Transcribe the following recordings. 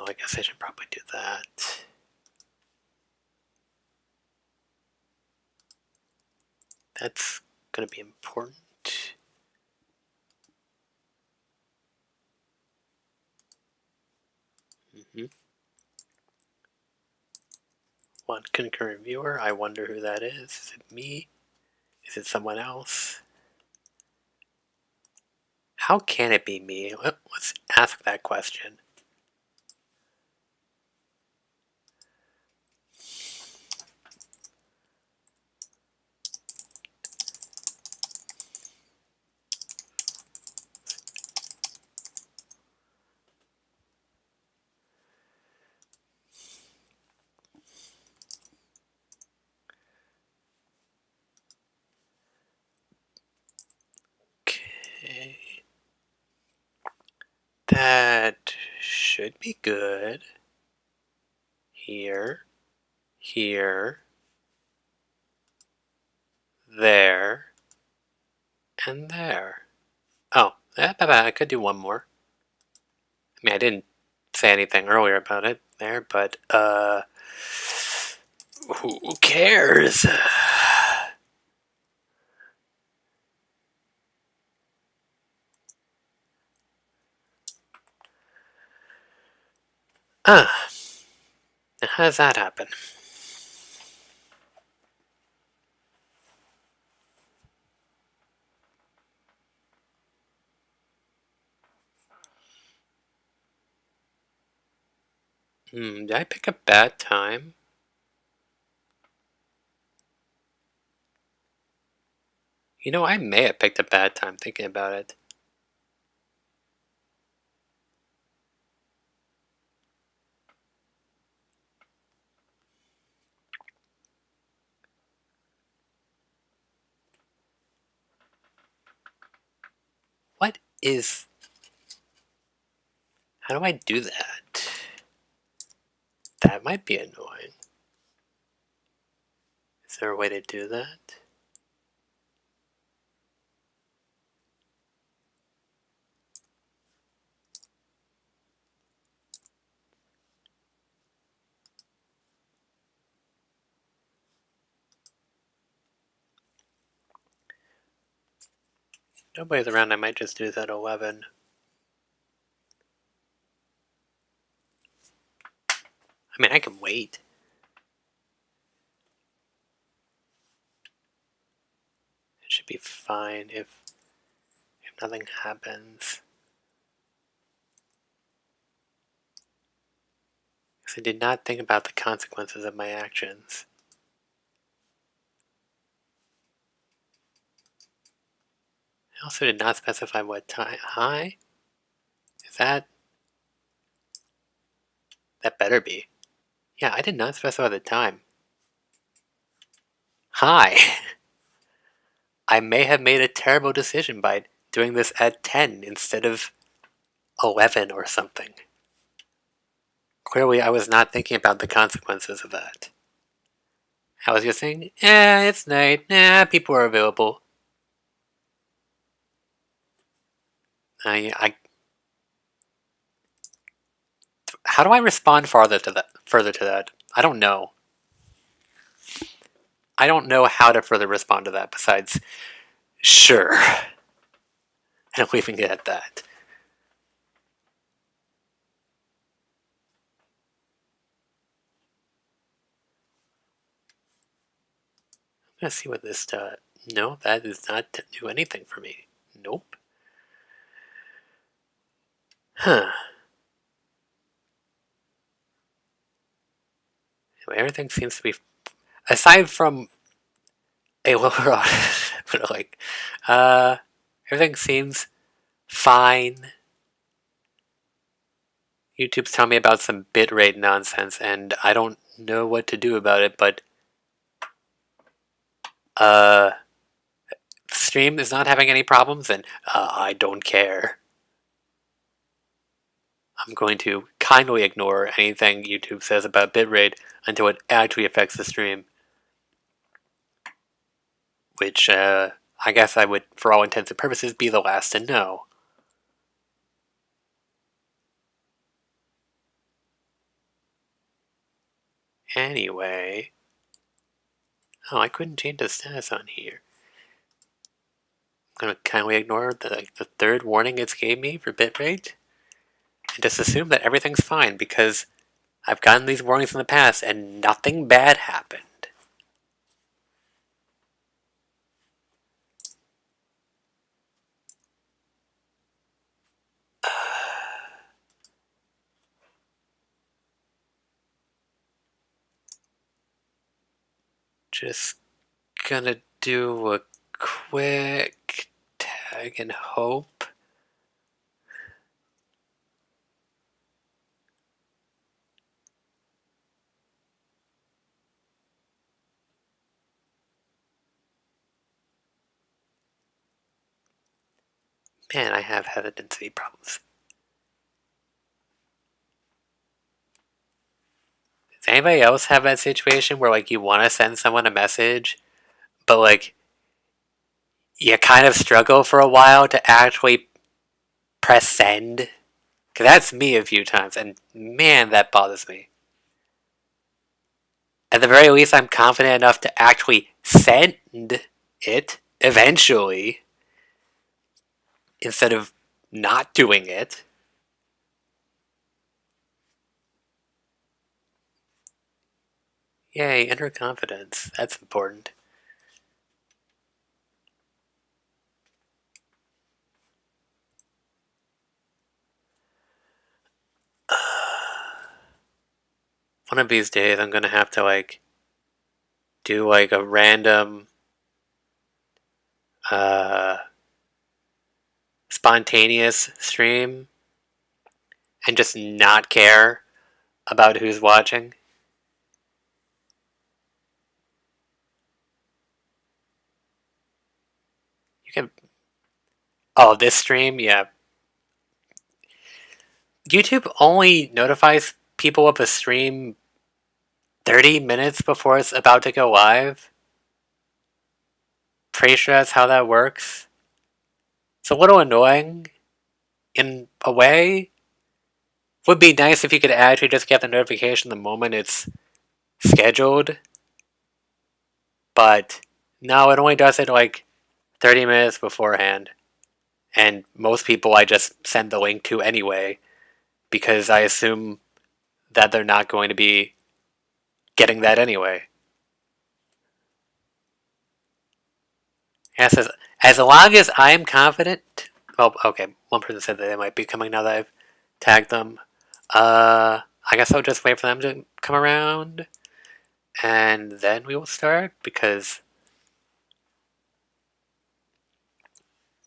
Well, I guess I should probably do that. That's going to be important. One concurrent viewer. I wonder who that is. Is it me? Is it someone else? How can it be me? Let's ask that question. Okay. That should be good. Here, here, there, and there. Oh, I could do one more. I mean, I didn't say anything earlier about it there, but, who cares? Ah, how does that happen? Did I pick a bad time? You know, I may have picked a bad time thinking about it. What is... How do I do that? That might be annoying. Is there a way to do that? Nobody's around, I might just do that 11. I mean, I can wait. It should be fine if nothing happens. Because I did not think about the consequences of my actions. I also did not specify what time. Hi? Is that... That better be. Yeah, I did not specify the time. Hi! I may have made a terrible decision by doing this at 10 instead of 11 or something. Clearly, I was not thinking about the consequences of that. I was just saying, it's night, people are available. How do I respond further to that? I don't know. I don't know how to further respond to that besides, sure. And leaving it at that. I'm gonna see what this does. No, that does not do anything for me. Nope. Huh. Anyway, everything seems to be... Aside from a lower audience, but like, everything seems fine. YouTube's telling me about some bitrate nonsense, and I don't know what to do about it, but stream is not having any problems, and I don't care. I'm going to kindly ignore anything YouTube says about bitrate until it actually affects the stream. Which, I guess I would, for all intents and purposes, be the last to know. Anyway. Oh, I couldn't change the status on here. I'm gonna kindly ignore the third warning it's gave me for bitrate. And just assume that everything's fine because I've gotten these warnings in the past and nothing bad happened. Just gonna do a quick tag and hope. Man, I have hesitancy problems. Does anybody else have that situation where like you want to send someone a message, but like you kind of struggle for a while to actually press send? Because that's me a few times, and man, that bothers me. At the very least, I'm confident enough to actually send it eventually instead of not doing it. Yay, inner confidence. That's important. One of these days, I'm gonna have to like do like a random uh, spontaneous stream and just not care about who's watching. You can. Oh, this stream, yeah. YouTube only notifies people of a stream 30 minutes before it's about to go live. Pretty sure that's how that works. It's a little annoying in a way. Would be nice if you could actually just get the notification the moment it's scheduled. But no, it only does it like 30 minutes beforehand. And most people I just send the link to anyway because I assume that they're not going to be getting that anyway. And it says, as long as I'm confident. Well, okay, one person said that they might be coming now that I've tagged them. I guess I'll just wait for them to come around and then we will start because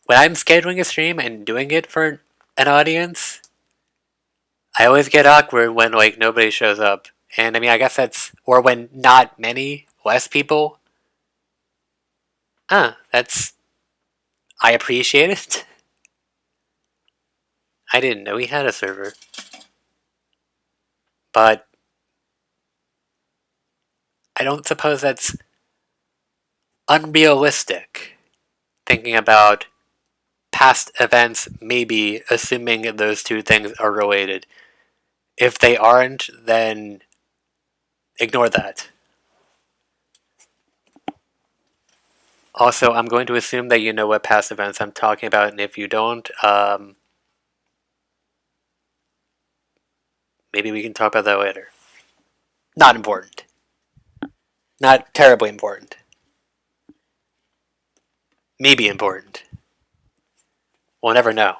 when I'm scheduling a stream and doing it for an audience, I always get awkward when like nobody shows up. And I mean, I guess that's or when not many, less people. That's I appreciate it. I didn't know he had a server. But I don't suppose that's unrealistic. Thinking about past events, maybe assuming those two things are related. If they aren't, then ignore that. Also, I'm going to assume that you know what past events I'm talking about, and if you don't, maybe we can talk about that later. Not important. Not terribly important. Maybe important. We'll never know.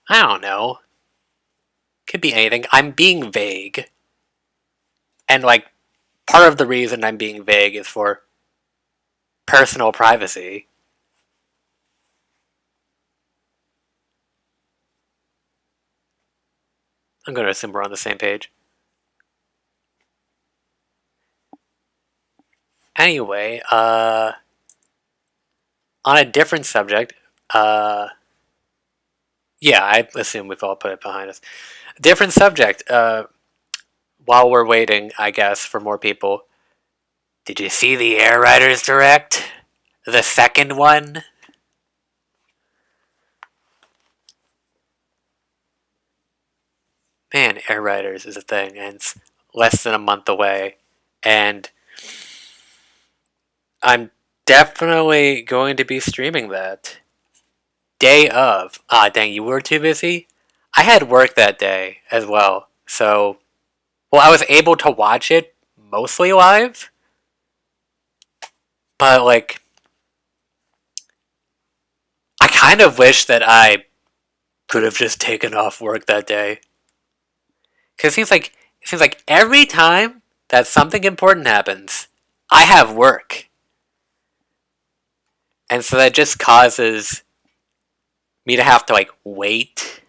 I don't know. Could be anything. I'm being vague. And, like, part of the reason I'm being vague is for personal privacy. I'm going to assume we're on the same page. Anyway, on a different subject, yeah, I assume we've all put it behind us. Different subject, while we're waiting, I guess, for more people. Did you see the Air Riders Direct? The second one? Man, Air Riders is a thing, and it's less than a month away. And I'm definitely going to be streaming that. Day of. Ah, dang, you were too busy? I had work that day as well. So, well, I was able to watch it mostly live. But, like, I kind of wish that I could have just taken off work that day. Because it seems like every time that something important happens, I have work. And so that just causes me to have to, like, wait.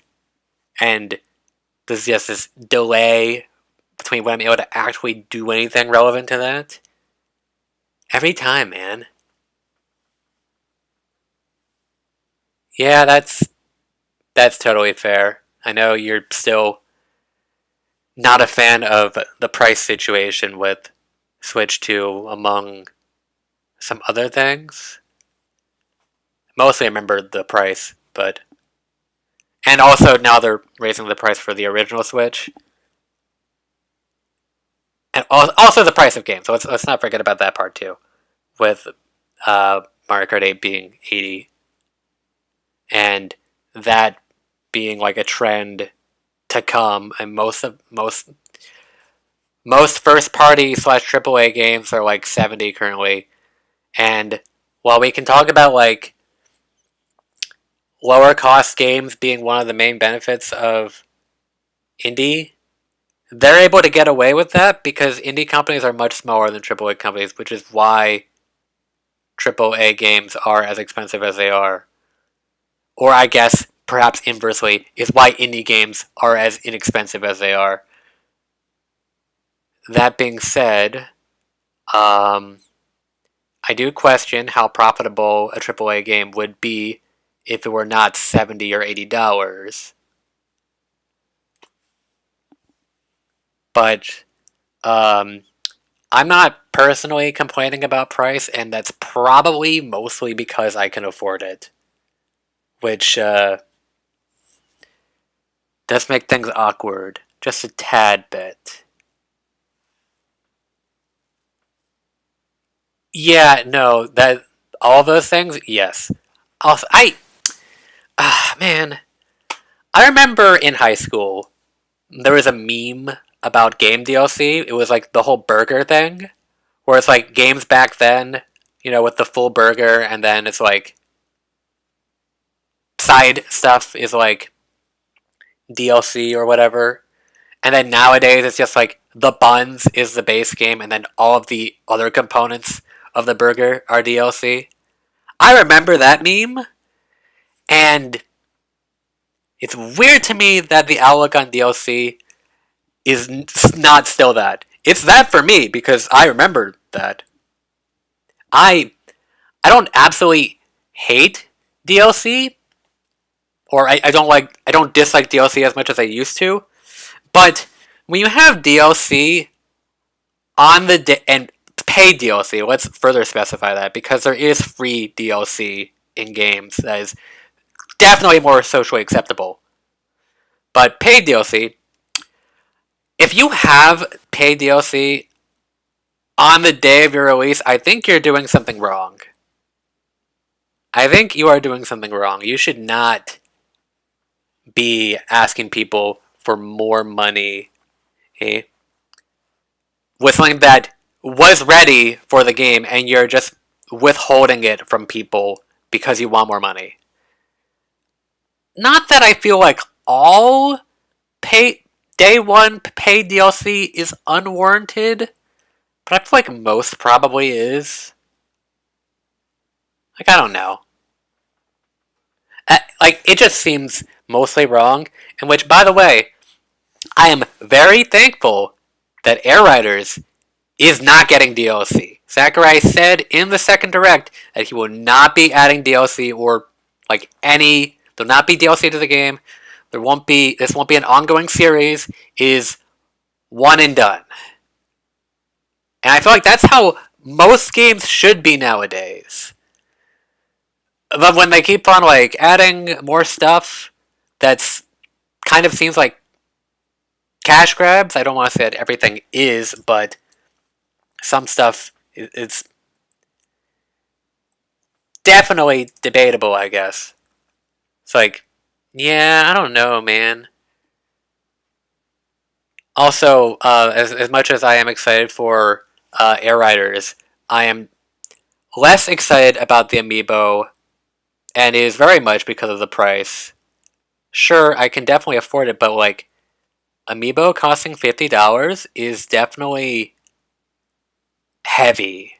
And there's just this delay between when I'm able to actually do anything relevant to that. Every time, man. Yeah, that's totally fair. I know you're still not a fan of the price situation with Switch 2 among some other things. Mostly I remember the price, but and also now they're raising the price for the original Switch. And also the price of games. So let's not forget about that part too. With Mario Kart 8 being 80 and that being like a trend to come, and most first party slash AAA games are like 70 currently. And while we can talk about like lower cost games being one of the main benefits of indie, they're able to get away with that because indie companies are much smaller than AAA companies, which is why AAA games are as expensive as they are. Or I guess, perhaps inversely, is why indie games are as inexpensive as they are. That being said, I do question how profitable a AAA game would be if it were not $70 or $80. But I'm not personally complaining about price, and that's probably mostly because I can afford it. Which does make things awkward. Just a tad bit. Yeah, no, that all those things, yes. Also, man, I remember in high school there was a meme about game DLC. It was like the whole burger thing, where it's like games back then, with the full burger, and then it's like side stuff is like DLC or whatever. And then nowadays it's just like the buns is the base game, and then all of the other components of the burger are DLC. I remember that meme, and it's weird to me that the outlook on DLC is not still that. It's that for me because I remember that. I I don't absolutely hate DLC, or I don't dislike DLC as much as I used to. But when you have DLC on and paid DLC, let's further specify that because there is free DLC in games that is definitely more socially acceptable. But paid DLC, if you have paid DLC on the day of your release, I think you're doing something wrong. I think you are doing something wrong. You should not be asking people for more money, eh? With something that was ready for the game and you're just withholding it from people because you want more money. Not that I feel like all day one paid DLC is unwarranted, but I feel like most probably is. Like, I don't know. Like, it just seems mostly wrong. In which, by the way, I am very thankful that Air Riders is not getting DLC. Sakurai said in the second direct that he will not be adding DLC or like any. There'll not be DLC to the game. This won't be an ongoing series. It is one and done. And I feel like that's how most games should be nowadays. But when they keep on like adding more stuff that's kind of seems like cash grabs, I don't want to say that everything is, but some stuff it's definitely debatable, I guess. It's like, yeah, I don't know, man. Also, as much as I am excited for Air Riders, I am less excited about the amiibo, and it is very much because of the price. Sure, I can definitely afford it, but like, amiibo costing $50 is definitely heavy.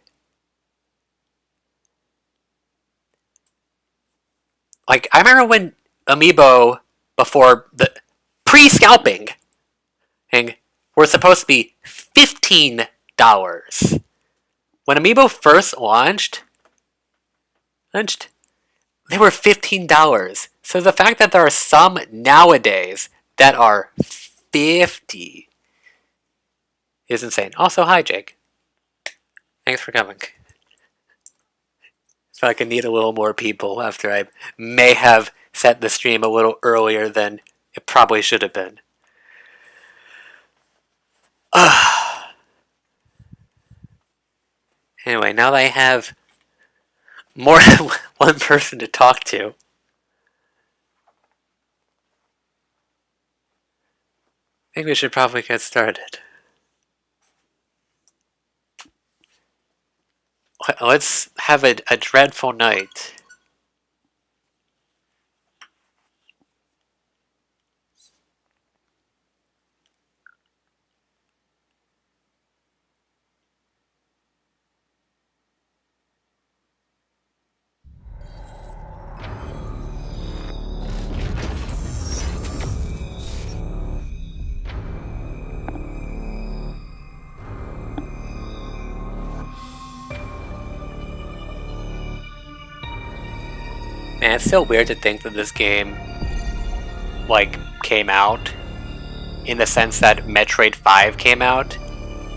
Like, I remember when amiibo, before the pre-scalping thing, were supposed to be $15. When amiibo first launched, they were $15. So the fact that there are some nowadays that are 50 is insane. Also, hi Jake. Thanks for coming. So I can need a little more people after I may have set the stream a little earlier than it probably should have been. Anyway, now that I have more than one person to talk to, I think we should probably get started. Let's have a dreadful night. Man, it's so weird to think that this game, like, came out in the sense that Metroid 5 came out,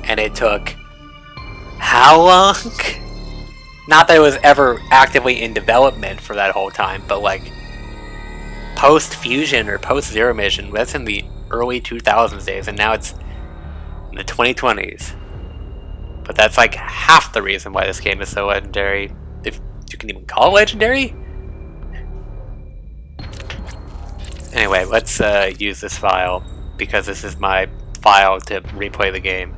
and it took how long? Not that it was ever actively in development for that whole time, but like, post-Fusion or post-Zero Mission, that's in the early 2000s days, and now it's in the 2020s. But that's like half the reason why this game is so legendary, if you can even call it legendary? Anyway, let's use this file, because this is my file to replay the game.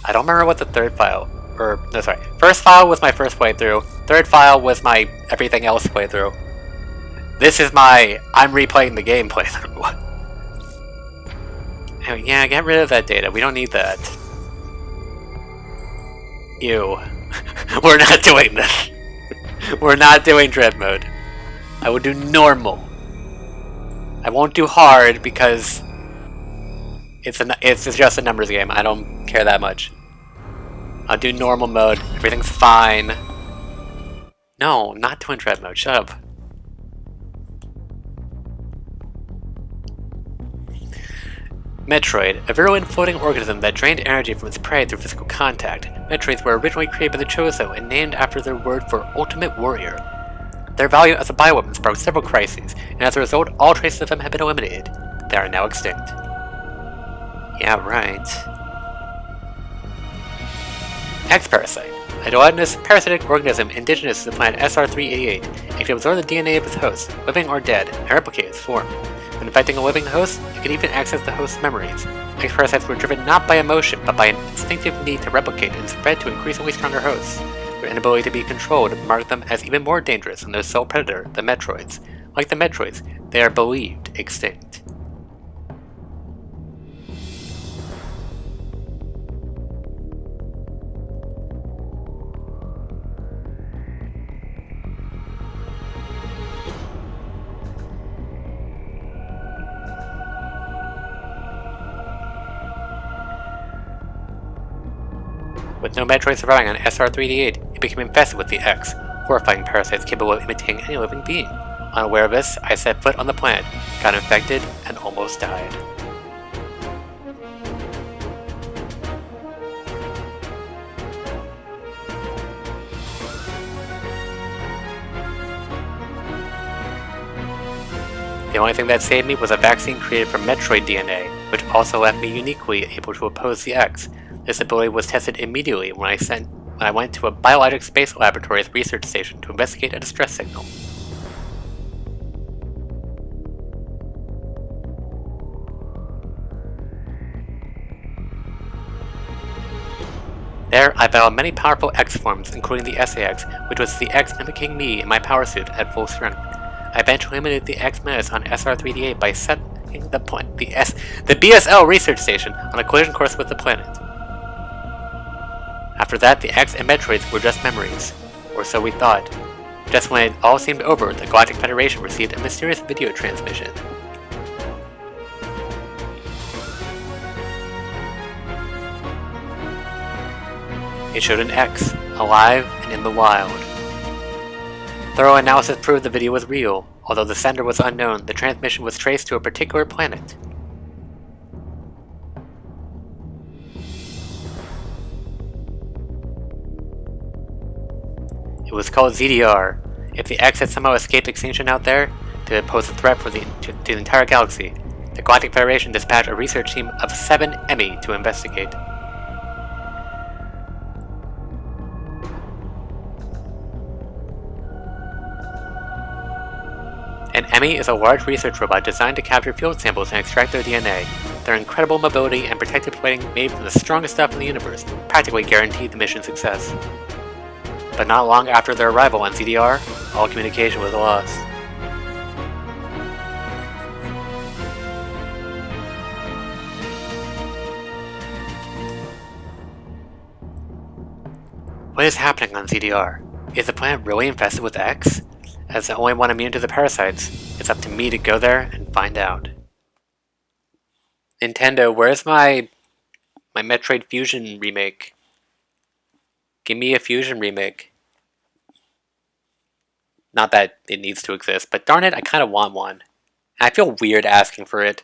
I don't remember what the third file, or, no sorry, first file was my first playthrough, third file was my everything else playthrough. This is my I'm replaying the game playthrough. Anyway, yeah, get rid of that data, we don't need that. Ew. We're not doing this. We're not doing dread mode. I will do normal. I won't do hard because it's just a numbers game. I don't care that much. I'll do normal mode. Everything's fine. No, not doing dread mode. Shut up. Metroid, a virulent floating organism that drained energy from its prey through physical contact. Metroids were originally created by the Chozo and named after their word for ultimate warrior. Their value as a bioweapon sparked several crises, and as a result, all traces of them have been eliminated. They are now extinct. Yeah, right. X-Parasite, a gelatinous parasitic organism indigenous to the planet SR-388. It can absorb the DNA of its host, living or dead, and replicate its form. When infecting a living host, it can even access the host's memories. X-Parasites were driven not by emotion, but by an instinctive need to replicate and spread to increasingly stronger hosts. Their inability to be controlled marked them as even more dangerous than their sole predator, the Metroids. Like the Metroids, they are believed extinct. With no Metroid surviving on SR-388, it became infested with the X, horrifying parasites capable of imitating any living being. Unaware of this, I set foot on the planet, got infected, and almost died. The only thing that saved me was a vaccine created from Metroid DNA, which also left me uniquely able to oppose the X. This ability was tested immediately when I went to a biologic space laboratory's research station to investigate a distress signal. There, I battled many powerful X forms, including the SAX, which was the X mimicking me in my power suit at full strength. I eventually eliminated the X menace on SR-3D8 by setting the BSL research station on a collision course with the planet. After that, the X and Metroids were just memories, or so we thought. Just when it all seemed over, the Galactic Federation received a mysterious video transmission. It showed an X, alive and in the wild. Thorough analysis proved the video was real. Although the sender was unknown, the transmission was traced to a particular planet. It was called ZDR. If the X had somehow escaped extinction out there, to pose a threat to the entire galaxy, the Galactic Federation dispatched a research team of 7 Emmy to investigate. An Emmy is a large research robot designed to capture field samples and extract their DNA. Their incredible mobility and protective plating made from the strongest stuff in the universe practically guaranteed the mission's success. But not long after their arrival on ZDR, all communication was lost. What is happening on ZDR? Is the planet really infested with X? As the only one immune to the parasites, it's up to me to go there and find out. Nintendo, where's my Metroid Fusion remake? Give me a Fusion remake. Not that it needs to exist, but darn it, I kind of want one. And I feel weird asking for it.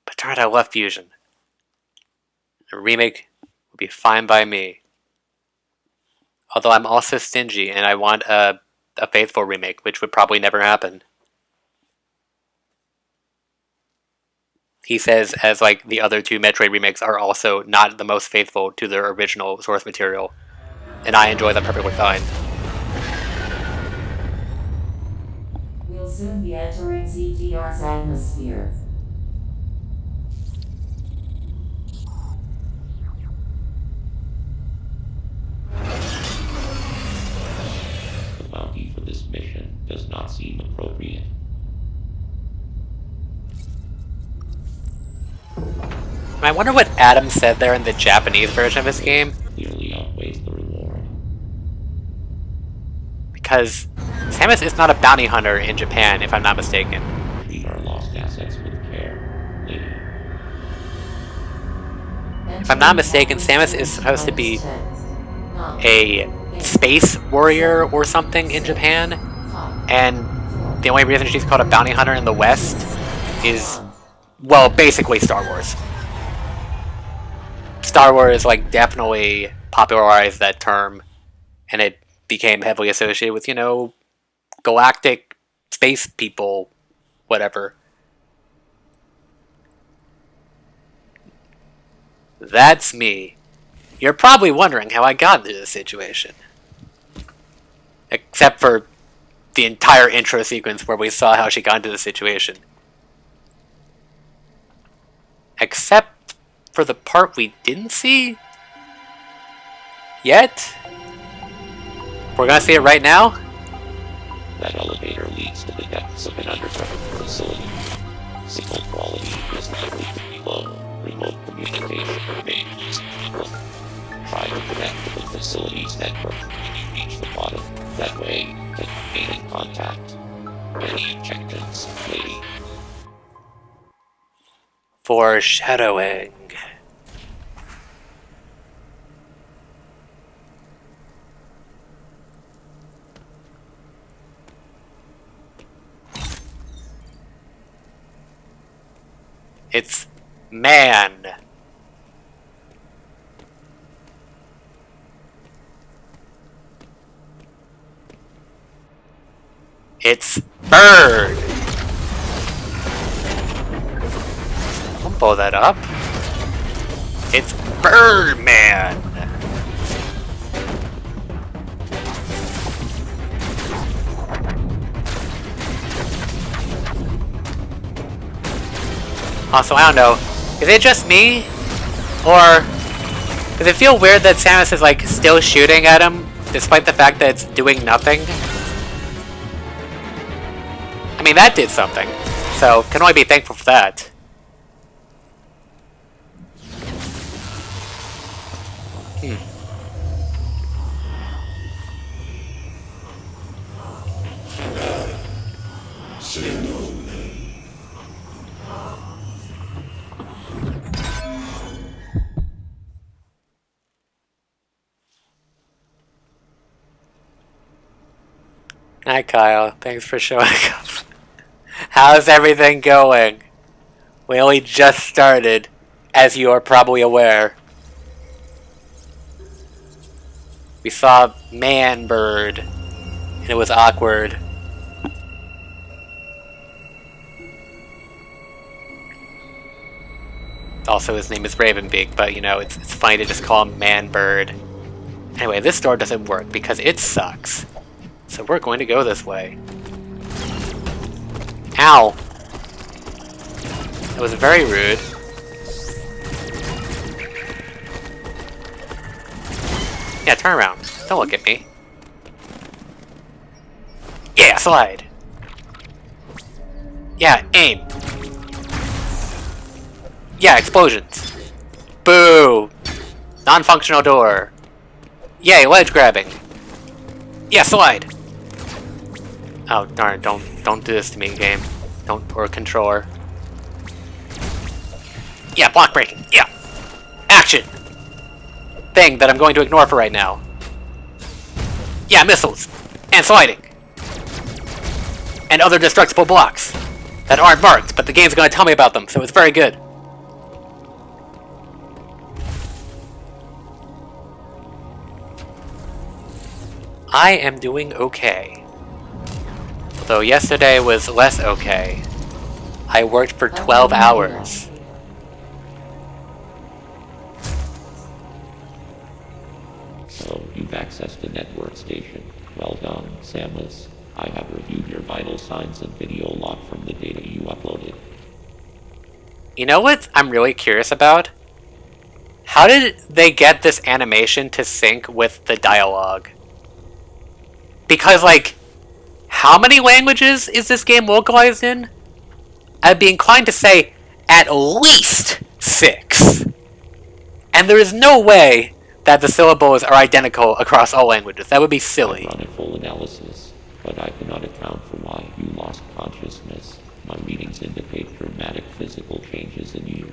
But darn it, I love Fusion. A remake would be fine by me. Although I'm also stingy and I want a faithful remake, which would probably never happen. He says, as like the other 2 Metroid remakes are also not the most faithful to their original source material, and I enjoy them perfectly fine. We'll soon be entering ZDR's atmosphere. The bounty for this mission does not seem appropriate. I wonder what Adam said there in the Japanese version of this game. Clearly outweighs the reward. Because Samus is not a bounty hunter in Japan, if I'm not mistaken. Treat our lost assets with care, lady. If I'm not mistaken, Samus is supposed to be a space warrior or something in Japan, and the only reason she's called a bounty hunter in the West is, well, basically Star Wars. Star Wars, like, definitely popularized that term, and it became heavily associated with, you know, galactic space people, whatever. That's me. You're probably wondering how I got into this situation. Except for the entire intro sequence where we saw how she got into the situation. Except for the part we didn't see yet. We're gonna see it right now. That elevator leads to the depths of an underground facility. Signal quality is likely low. Remote communication remains stable. Try to connect to the facility's network when you reach the bottom. That way, you can remain in contact. Any objections, lady? Foreshadowing. It's man. It's Bird! Don't blow that up. It's Birdman! Also, I don't know. Is it just me? Or does it feel weird that Samus is like still shooting at him despite the fact that it's doing nothing? I mean, that did something. So, can only be thankful for that. Hi Kyle, thanks for showing up. How's everything going? We only just started, as you are probably aware. We saw Man Bird, and it was awkward. Also, his name is Ravenbeak, but you know, it's funny to just call him Man Bird. Anyway, this door doesn't work because it sucks. So we're going to go this way. Ow! That was very rude. Yeah, turn around. Don't look at me. Yeah, slide! Yeah, aim! Yeah, explosions! Boo! Non-functional door! Yay, ledge grabbing! Yeah, slide! Oh, darn, don't do this to me, game. Or controller. Yeah, block breaking. Yeah! Action! Thing that I'm going to ignore for right now. Yeah, missiles! And sliding! And other destructible blocks that aren't marked, but the game's going to tell me about them, so it's very good. I am doing okay. Though yesterday was less okay. I worked for 12 hours. So, you've accessed a network station. Well done, Samus. I have reviewed your vital signs and video log from the data you uploaded. You know what I'm really curious about? How did they get this animation to sync with the dialogue? Because, like, how many languages is this game localized in? I'd be inclined to say at least 6. And there is no way that the syllables are identical across all languages. That would be silly. I've run a full analysis, but I cannot account for why you lost consciousness. My readings indicate dramatic physical changes in you.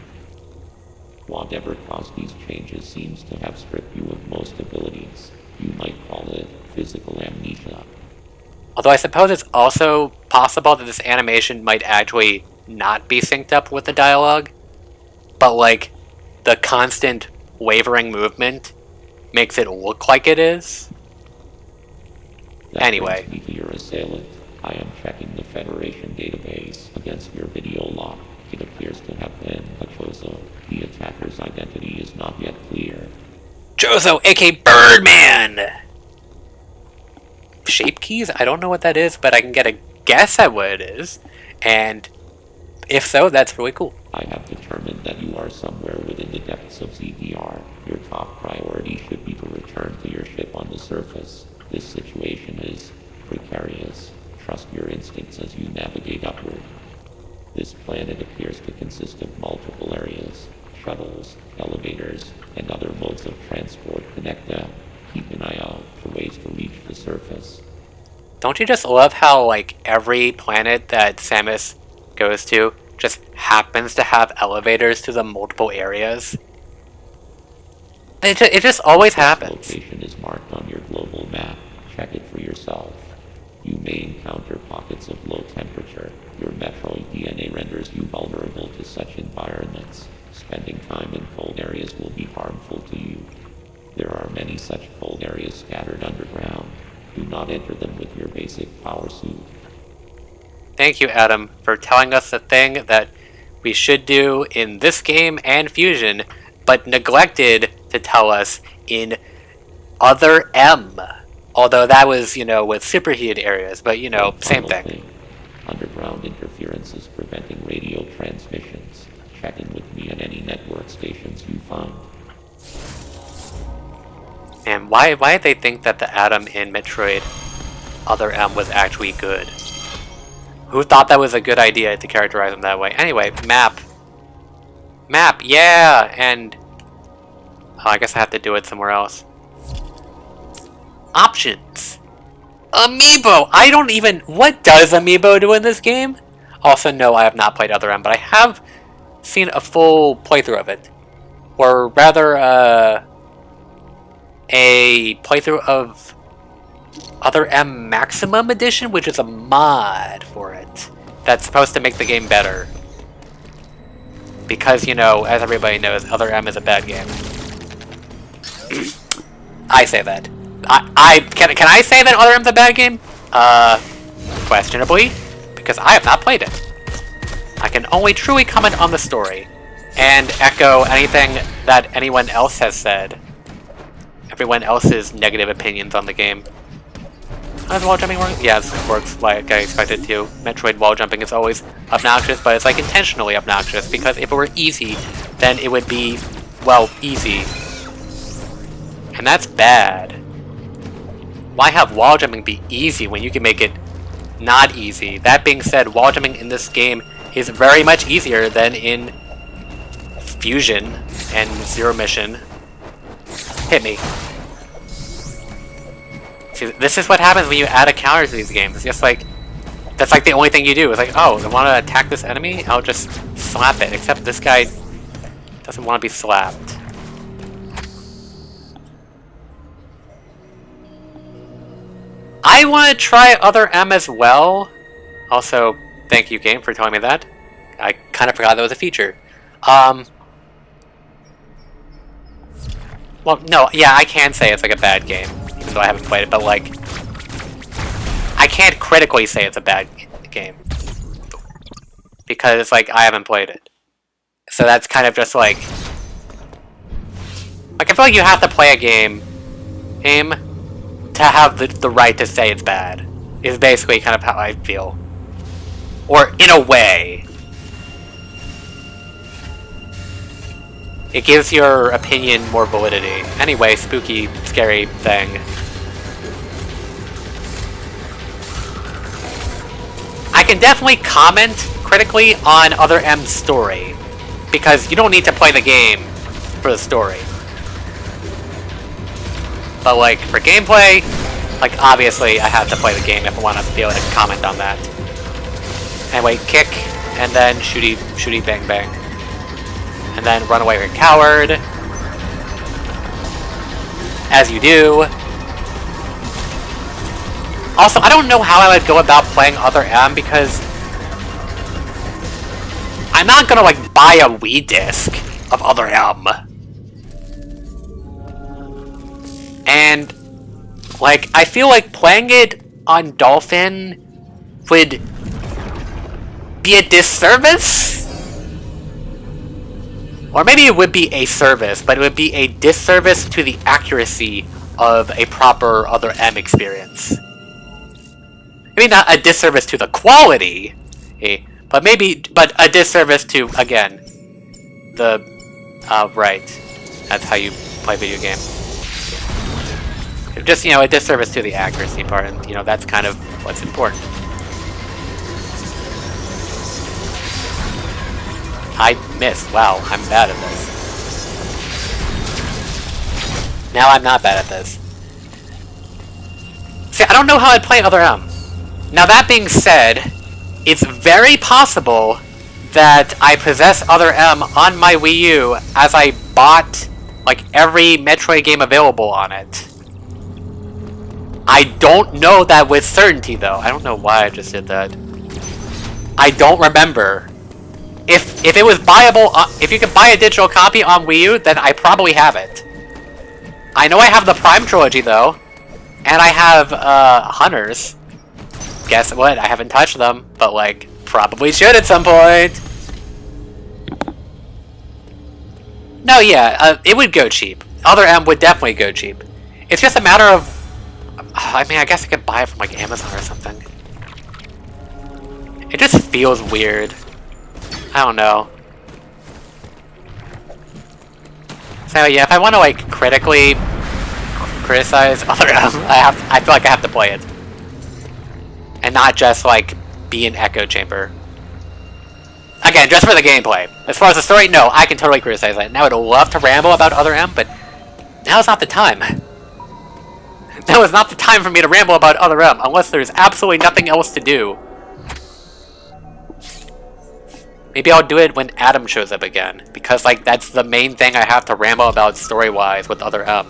Whatever caused these changes seems to have stripped you of most abilities. You might call it physical amnesia. Although I suppose it's also possible that this animation might actually not be synced up with the dialogue. But, like, the constant wavering movement makes it look like it is. That Anyway. brings me to your assailant. I am checking the Federation database against your video log. It appears to have been a Chozo. The attacker's identity is not yet clear. Chozo, aka Birdman! Shape keys? I don't know what that is, but I can get a guess at what it is. And if so, that's really cool. I have determined that you are somewhere within the depths of ZDR. Your top priority should be to return to your ship on the surface. This situation is precarious. Trust your instincts as you navigate upward. This planet appears to consist of multiple areas. Shuttles, elevators, and other modes of transport connect them. Keep an eye out for ways to reach the surface. Don't you just love how, like, every planet that Samus goes to just happens to have elevators to the multiple areas? It just always happens. This location is marked on your global map. Check it for yourself. You may encounter pockets of low temperature. Your Metroid DNA renders you vulnerable to such environments. Spending time in cold areas will be harmful to you. There are many such cold areas scattered underground. Do not enter them with your basic power suit. Thank you, Adam, for telling us the thing that we should do in this game and Fusion, but neglected to tell us in Other M. Although that was, with superheated areas, but, same Final thing. Underground interferences preventing radio transmissions. Check in with me on any network stations you find. And why did they think that the Adam in Metroid Other M was actually good? Who thought that was a good idea to characterize him that way? Anyway, map. Map, yeah! And... oh, I guess I have to do it somewhere else. Options! Amiibo! I don't even... what does Amiibo do in this game? Also, no, I have not played Other M, but I have seen a full playthrough of it. Or rather, a playthrough of Other M Maximum Edition, which is a mod for it. That's supposed to make the game better. Because, as everybody knows, Other M is a bad game. I say that. Can I say that Other M's a bad game? Questionably, because I have not played it. I can only truly comment on the story, and echo anything that anyone else has said. Everyone else's negative opinions on the game. How does wall jumping work? Yes, it works like I expected to. Metroid wall jumping is always obnoxious, but it's like intentionally obnoxious, because if it were easy, then it would be, well, easy. And that's bad. Why have wall jumping be easy when you can make it not easy? That being said, wall jumping in this game is very much easier than in Fusion and Zero Mission. Hit me. See, this is what happens when you add a counter to these games. It's just like, that's like the only thing you do. It's like, oh, I want to attack this enemy? I'll just slap it. Except this guy doesn't want to be slapped. I want to try Other M as well. Also, thank you, game, for telling me that. I kind of forgot that was a feature. Well, no, yeah, I can say it's like a bad game, even though I haven't played it, but like, I can't critically say it's a bad game. Because, like, I haven't played it. So that's kind of just like I feel like you have to play a game to have the right to say it's bad, is basically kind of how I feel. Or, in a way. It gives your opinion more validity. Anyway, spooky, scary thing. I can definitely comment critically on Other M's story, because you don't need to play the game for the story. But like, for gameplay, like, obviously I have to play the game if I want to be able to comment on that. Anyway, kick, and then shooty bang bang. And then run away like a coward. As you do. Also, I don't know how I would go about playing Other M, because I'm not gonna, like, buy a Wii disc of Other M. And, like, I feel like playing it on Dolphin would be a disservice? Or maybe it would be a service, but it would be a disservice to the accuracy of a proper Other M experience. Maybe not a disservice to the quality, but a disservice to, again, the, right. That's how you play video game. Just, a disservice to the accuracy part, and, that's kind of what's important. I missed. Wow, I'm bad at this. Now I'm not bad at this. See, I don't know how I'd play Other M. Now that being said, it's very possible that I possess Other M on my Wii U as I bought, like, every Metroid game available on it. I don't know that with certainty, though. I don't know why I just did that. I don't remember. If it was buyable, if you could buy a digital copy on Wii U, then I probably have it. I know I have the Prime Trilogy, though. And I have, Hunters. guess what? I haven't touched them, but like, probably should at some point. No, yeah, it would go cheap. Other M would definitely go cheap. It's just a matter of... I mean, I guess I could buy it from like Amazon or something. It just feels weird. I don't know. So yeah, if I want to like critically criticize other M, I feel like I have to play it. And not just like be an echo chamber. Again, just for the gameplay. As far as the story, no, I can totally criticize that. Now I would love to ramble about other M, but now's not the time. Now is not the time for me to ramble about other M, unless there's absolutely nothing else to do. Maybe I'll do it when Adam shows up again, because like that's the main thing I have to ramble about story-wise with other M.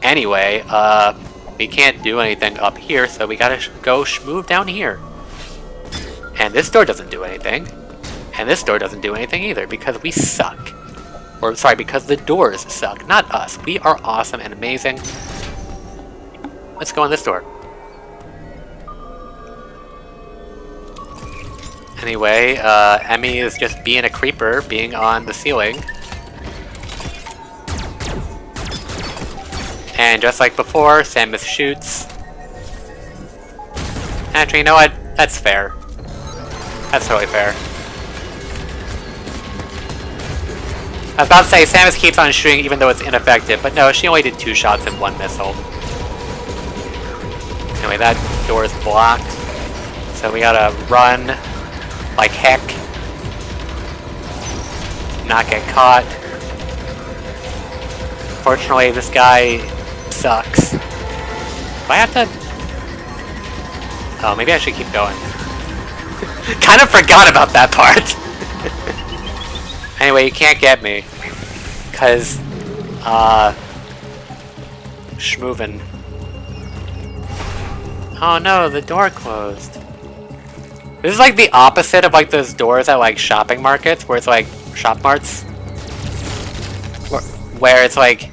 Anyway, we can't do anything up here, so we gotta go move down here. And this door doesn't do anything. And this door doesn't do anything either, because we suck. Or, sorry, because the doors suck, not us. We are awesome and amazing. Let's go in this door. Anyway, Emmy is just being a creeper, being on the ceiling. And just like before, Samus shoots. Actually, you know what? That's fair. That's totally fair. I was about to say, Samus keeps on shooting even though it's ineffective, but no, she only did 2 shots and 1 missile. Anyway, that door is blocked. So we gotta run like heck. Not get caught. Fortunately, this guy sucks. Do I have to... Oh, maybe I should keep going. Kind of forgot about that part. Anyway, you can't get me. Because, schmoovin'. Oh no, the door closed. This is like the opposite of like those doors at like shopping markets, where it's like, shop marts. Where it's like,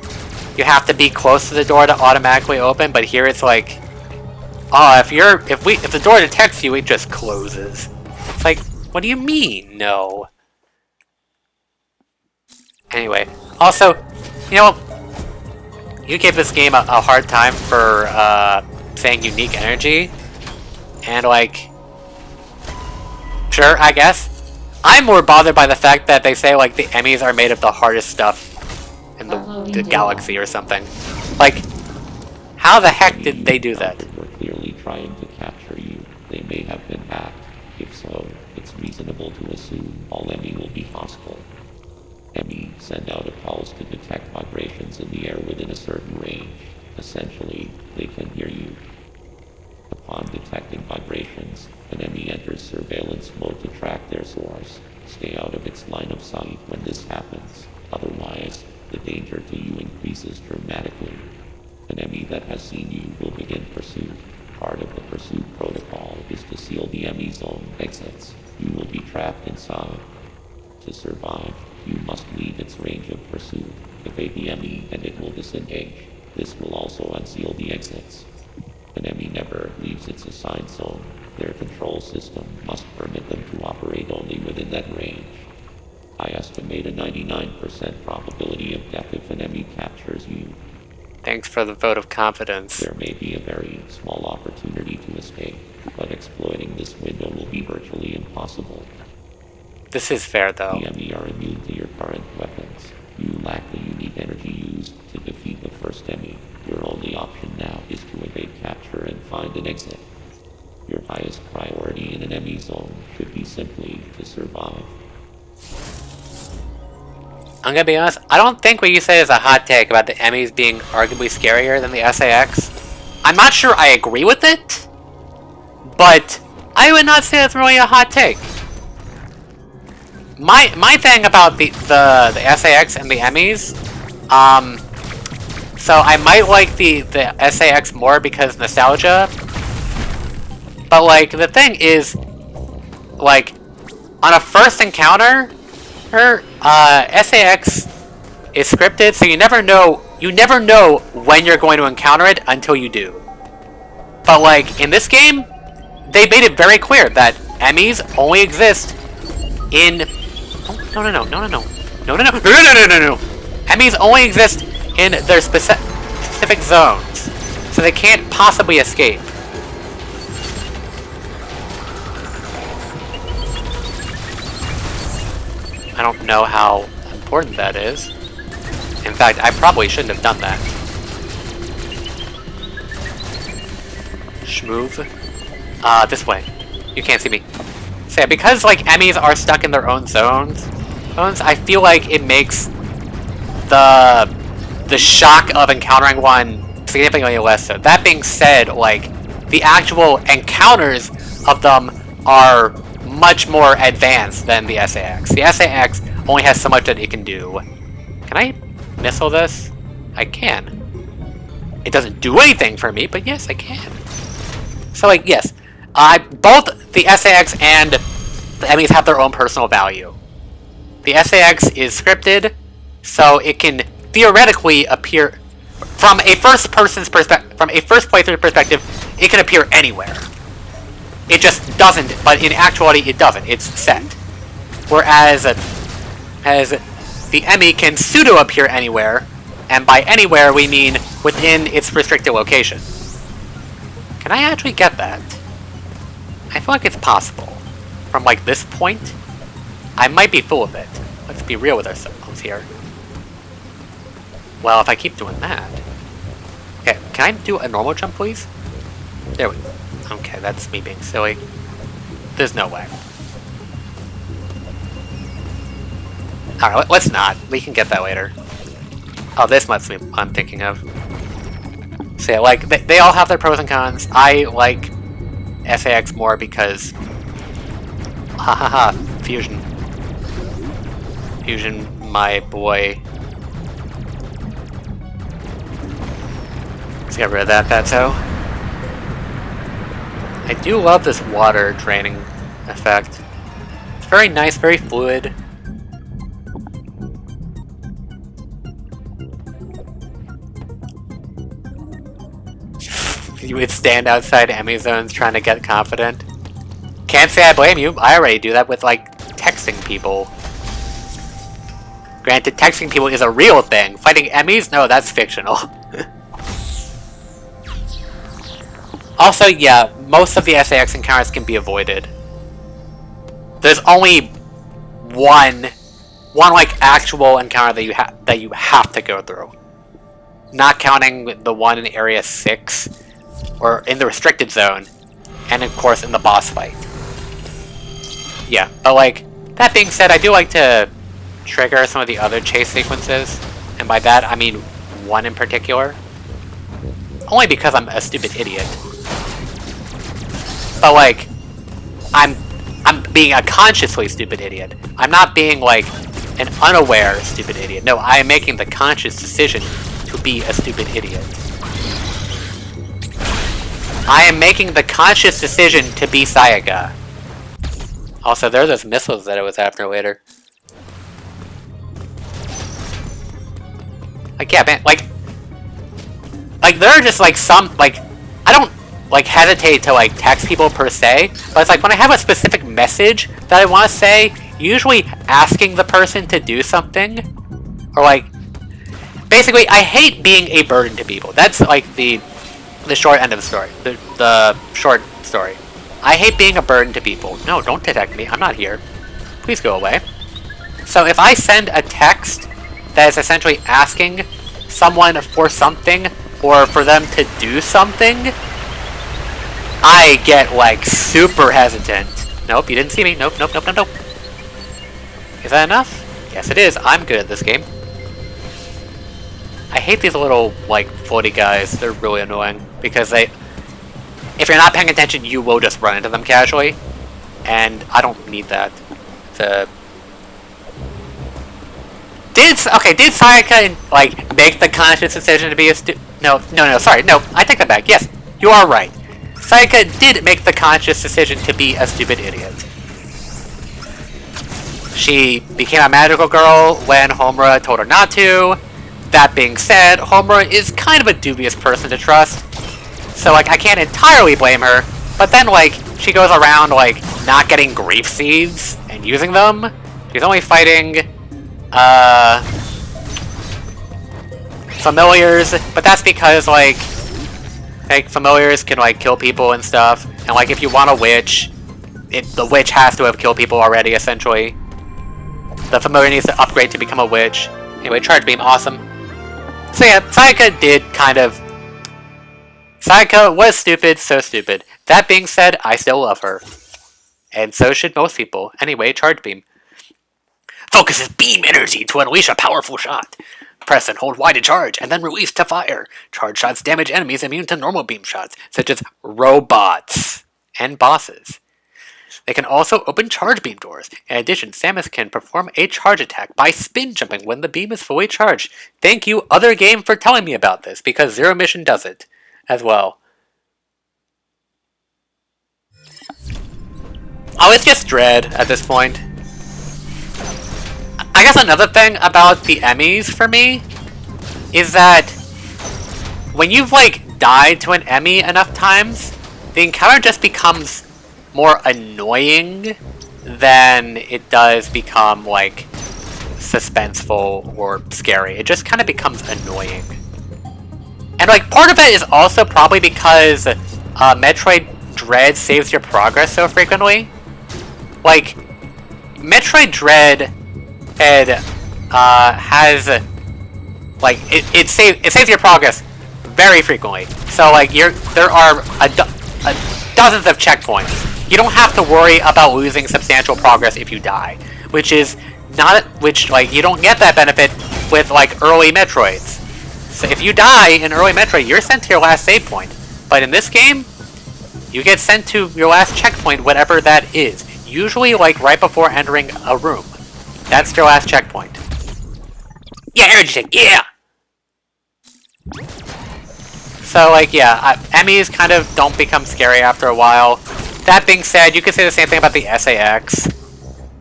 you have to be close to the door to automatically open, but here it's like, oh, if the door detects you, it just closes. It's like, what do you mean, no? Anyway, also, you know, you gave this game a hard time for saying unique energy, and like, sure, I guess. I'm more bothered by the fact that they say like the Emmys are made of the hardest stuff in the galaxy or something. Like, how the heck did they do that? We're clearly trying to capture you. They may have been hacked. If so, it's reasonable to assume all Emmy will be hostile. Emmy send out a pulse to detect vibrations in the air within a certain range. Essentially, they can hear you. Upon detecting vibrations, an Emmy enters surveillance mode to track their source. Stay out of its line of sight when this happens. Otherwise, the danger to you increases dramatically. An Emmy that has seen you will begin pursuit. Part of the pursuit protocol is to seal the Emmy zone exits. You will be trapped inside. To survive, you must leave its range of pursuit. Evade the Emmy and it will disengage. This will also unseal the exits. An Emmy never leaves its assigned zone. Their control system must permit them to operate only within that range. I estimate a 99% probability of death if an Emmy captures you. Thanks for the vote of confidence. There may be a very small opportunity to escape, but exploiting this window will be virtually impossible. This is fair, though. The Emmy are immune to your current weapons. You lack the unique energy used to defeat the first Emmy. Your only option now is to evade capture and find an exit. Your highest priority in an Emmy zone should be simply to survive. I'm gonna be honest, I don't think what you say is a hot take about the Emmys being arguably scarier than the SAX. I'm not sure I agree with it, but I would not say it's really a hot take. My thing about the SAX and the Emmys, so I might like the SAX more because nostalgia, but like the thing is, like on a first encounter, SAX is scripted, so you never know when you're going to encounter it until you do. But like in this game, they made it very clear that Emmys only exist in... Oh, no, no, no, no, no, no. No, no, no, no, no, no, no, no. Emmys only exist in their specific zones, so they can't possibly escape. I don't know how important that is. In fact, I probably shouldn't have done that. Schmoove. This way. You can't see me. So yeah, because like Emmys are stuck in their own zones, I feel like it makes the shock of encountering one significantly less so. That being said, like the actual encounters of them are much more advanced than the SAX. The SAX only has so much that it can do. Can I missile this? I can. It doesn't do anything for me, but yes, I can. So like, yes. Both the SAX and the Emmys have their own personal value. The SAX is scripted, so it can theoretically appear from a first playthrough perspective, it can appear anywhere. It just doesn't, but in actuality it doesn't. It's set. Whereas as the Emmy can pseudo-appear anywhere, and by anywhere we mean within its restricted location. Can I actually get that? I feel like it's possible. From like this point, I might be full of it. Let's be real with ourselves here. Well, if I keep doing that... Okay, can I do a normal jump, please? There we go. Okay, that's me being silly. There's no way. Alright, let's not. We can get that later. Oh, this must be what I'm thinking of. So yeah, like, they all have their pros and cons. I like SAX more because... Fusion. Fusion, my boy. Let's get rid of that, Fatso. I do love this water draining effect. It's very nice, very fluid. You would stand outside Emmy zones trying to get confident. Can't say I blame you. I already do that with, like, texting people. Granted, texting people is a real thing. Fighting Emmys? No, that's fictional. Also, yeah, most of the SAX encounters can be avoided. There's only one like actual encounter that you have to go through. Not counting the one in Area 6, or in the restricted zone, and of course in the boss fight. Yeah, but like, that being said, I do like to trigger some of the other chase sequences, and by that I mean one in particular. Only because I'm a stupid idiot. But like, I'm being a consciously stupid idiot. I'm not being like an unaware stupid idiot. No, I am making the conscious decision to be a stupid idiot. I am making the conscious decision to be Sayaka. Also, there are those missiles that I was after later. Like, yeah, man, like there are just like some, like, I don't like hesitate to like text people per se, but it's like when I have a specific message that I want to say, usually asking the person to do something, or like, basically, I hate being a burden to people. That's like the short end of the story, the short story. I hate being a burden to people. No, don't detect me. I'm not here. Please go away. So if I send a text that is essentially asking someone for something, or for them to do something, I get, like, super hesitant. Nope, you didn't see me. Nope, nope, nope, nope, nope. Is that enough? Yes, it is. I'm good at this game. I hate these little, like, floaty guys. They're really annoying. Because they... If you're not paying attention, you will just run into them casually. And I don't need that. Did Sayaka, like, make the conscious decision to be a No, sorry. No, I take that back. Yes, you are right. Sayaka did make the conscious decision to be a stupid idiot. She became a magical girl when Homura told her not to. That being said, Homura is kind of a dubious person to trust. So, like, I can't entirely blame her. But then, like, she goes around, like, not getting grief seeds and using them. She's only fighting, familiars, but that's because, like, familiars can, like, kill people and stuff. And, like, if you want a witch, the witch has to have killed people already, essentially. The familiar needs to upgrade to become a witch. Anyway, Charge Beam, awesome. So yeah, Sayaka did kind of... Sayaka was stupid, so stupid. That being said, I still love her. And so should most people. Anyway, Charge Beam. Focuses beam energy to unleash a powerful shot. Press and hold Y to charge, and then release to fire. Charge shots damage enemies immune to normal beam shots, such as robots and bosses. They can also open charge beam doors. In addition, Samus can perform a charge attack by spin jumping when the beam is fully charged. Thank you, other game, for telling me about this, because Zero Mission does it as well. Oh, it's just Dread at this point. I guess another thing about the Emmys for me is that when you've, like, died to an Emmy enough times, the encounter just becomes more annoying than it does become, like, suspenseful or scary. It just kind of becomes annoying. And, like, part of it is also probably because Metroid Dread saves your progress so frequently. Like, Metroid Dread has, like, it saves your progress very frequently. So, like, there are dozens of checkpoints. You don't have to worry about losing substantial progress if you die, which like, you don't get that benefit with, like, early Metroids. So if you die in early Metroid, you're sent to your last save point. But in this game, you get sent to your last checkpoint, whatever that is. Usually, like, right before entering a room. That's your last checkpoint. Yeah, energy tank, yeah! So, like, yeah, Emmys kind of don't become scary after a while. That being said, you could say the same thing about the SAX.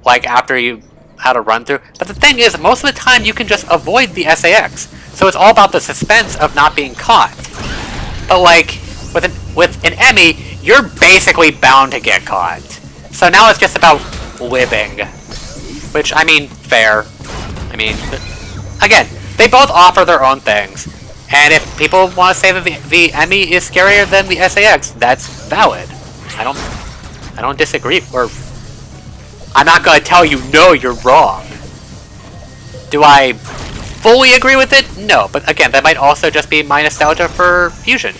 Like, after you had a run through. But the thing is, most of the time you can just avoid the SAX. So it's all about the suspense of not being caught. But, like, with an Emmy, you're basically bound to get caught. So now it's just about living. Which, I mean, fair. I mean, again, they both offer their own things. And if people want to say that the Emmy is scarier than the SAX, that's valid. I don't disagree, or I'm not gonna tell you, no, you're wrong. Do I fully agree with it? No, but again, that might also just be my nostalgia for Fusion.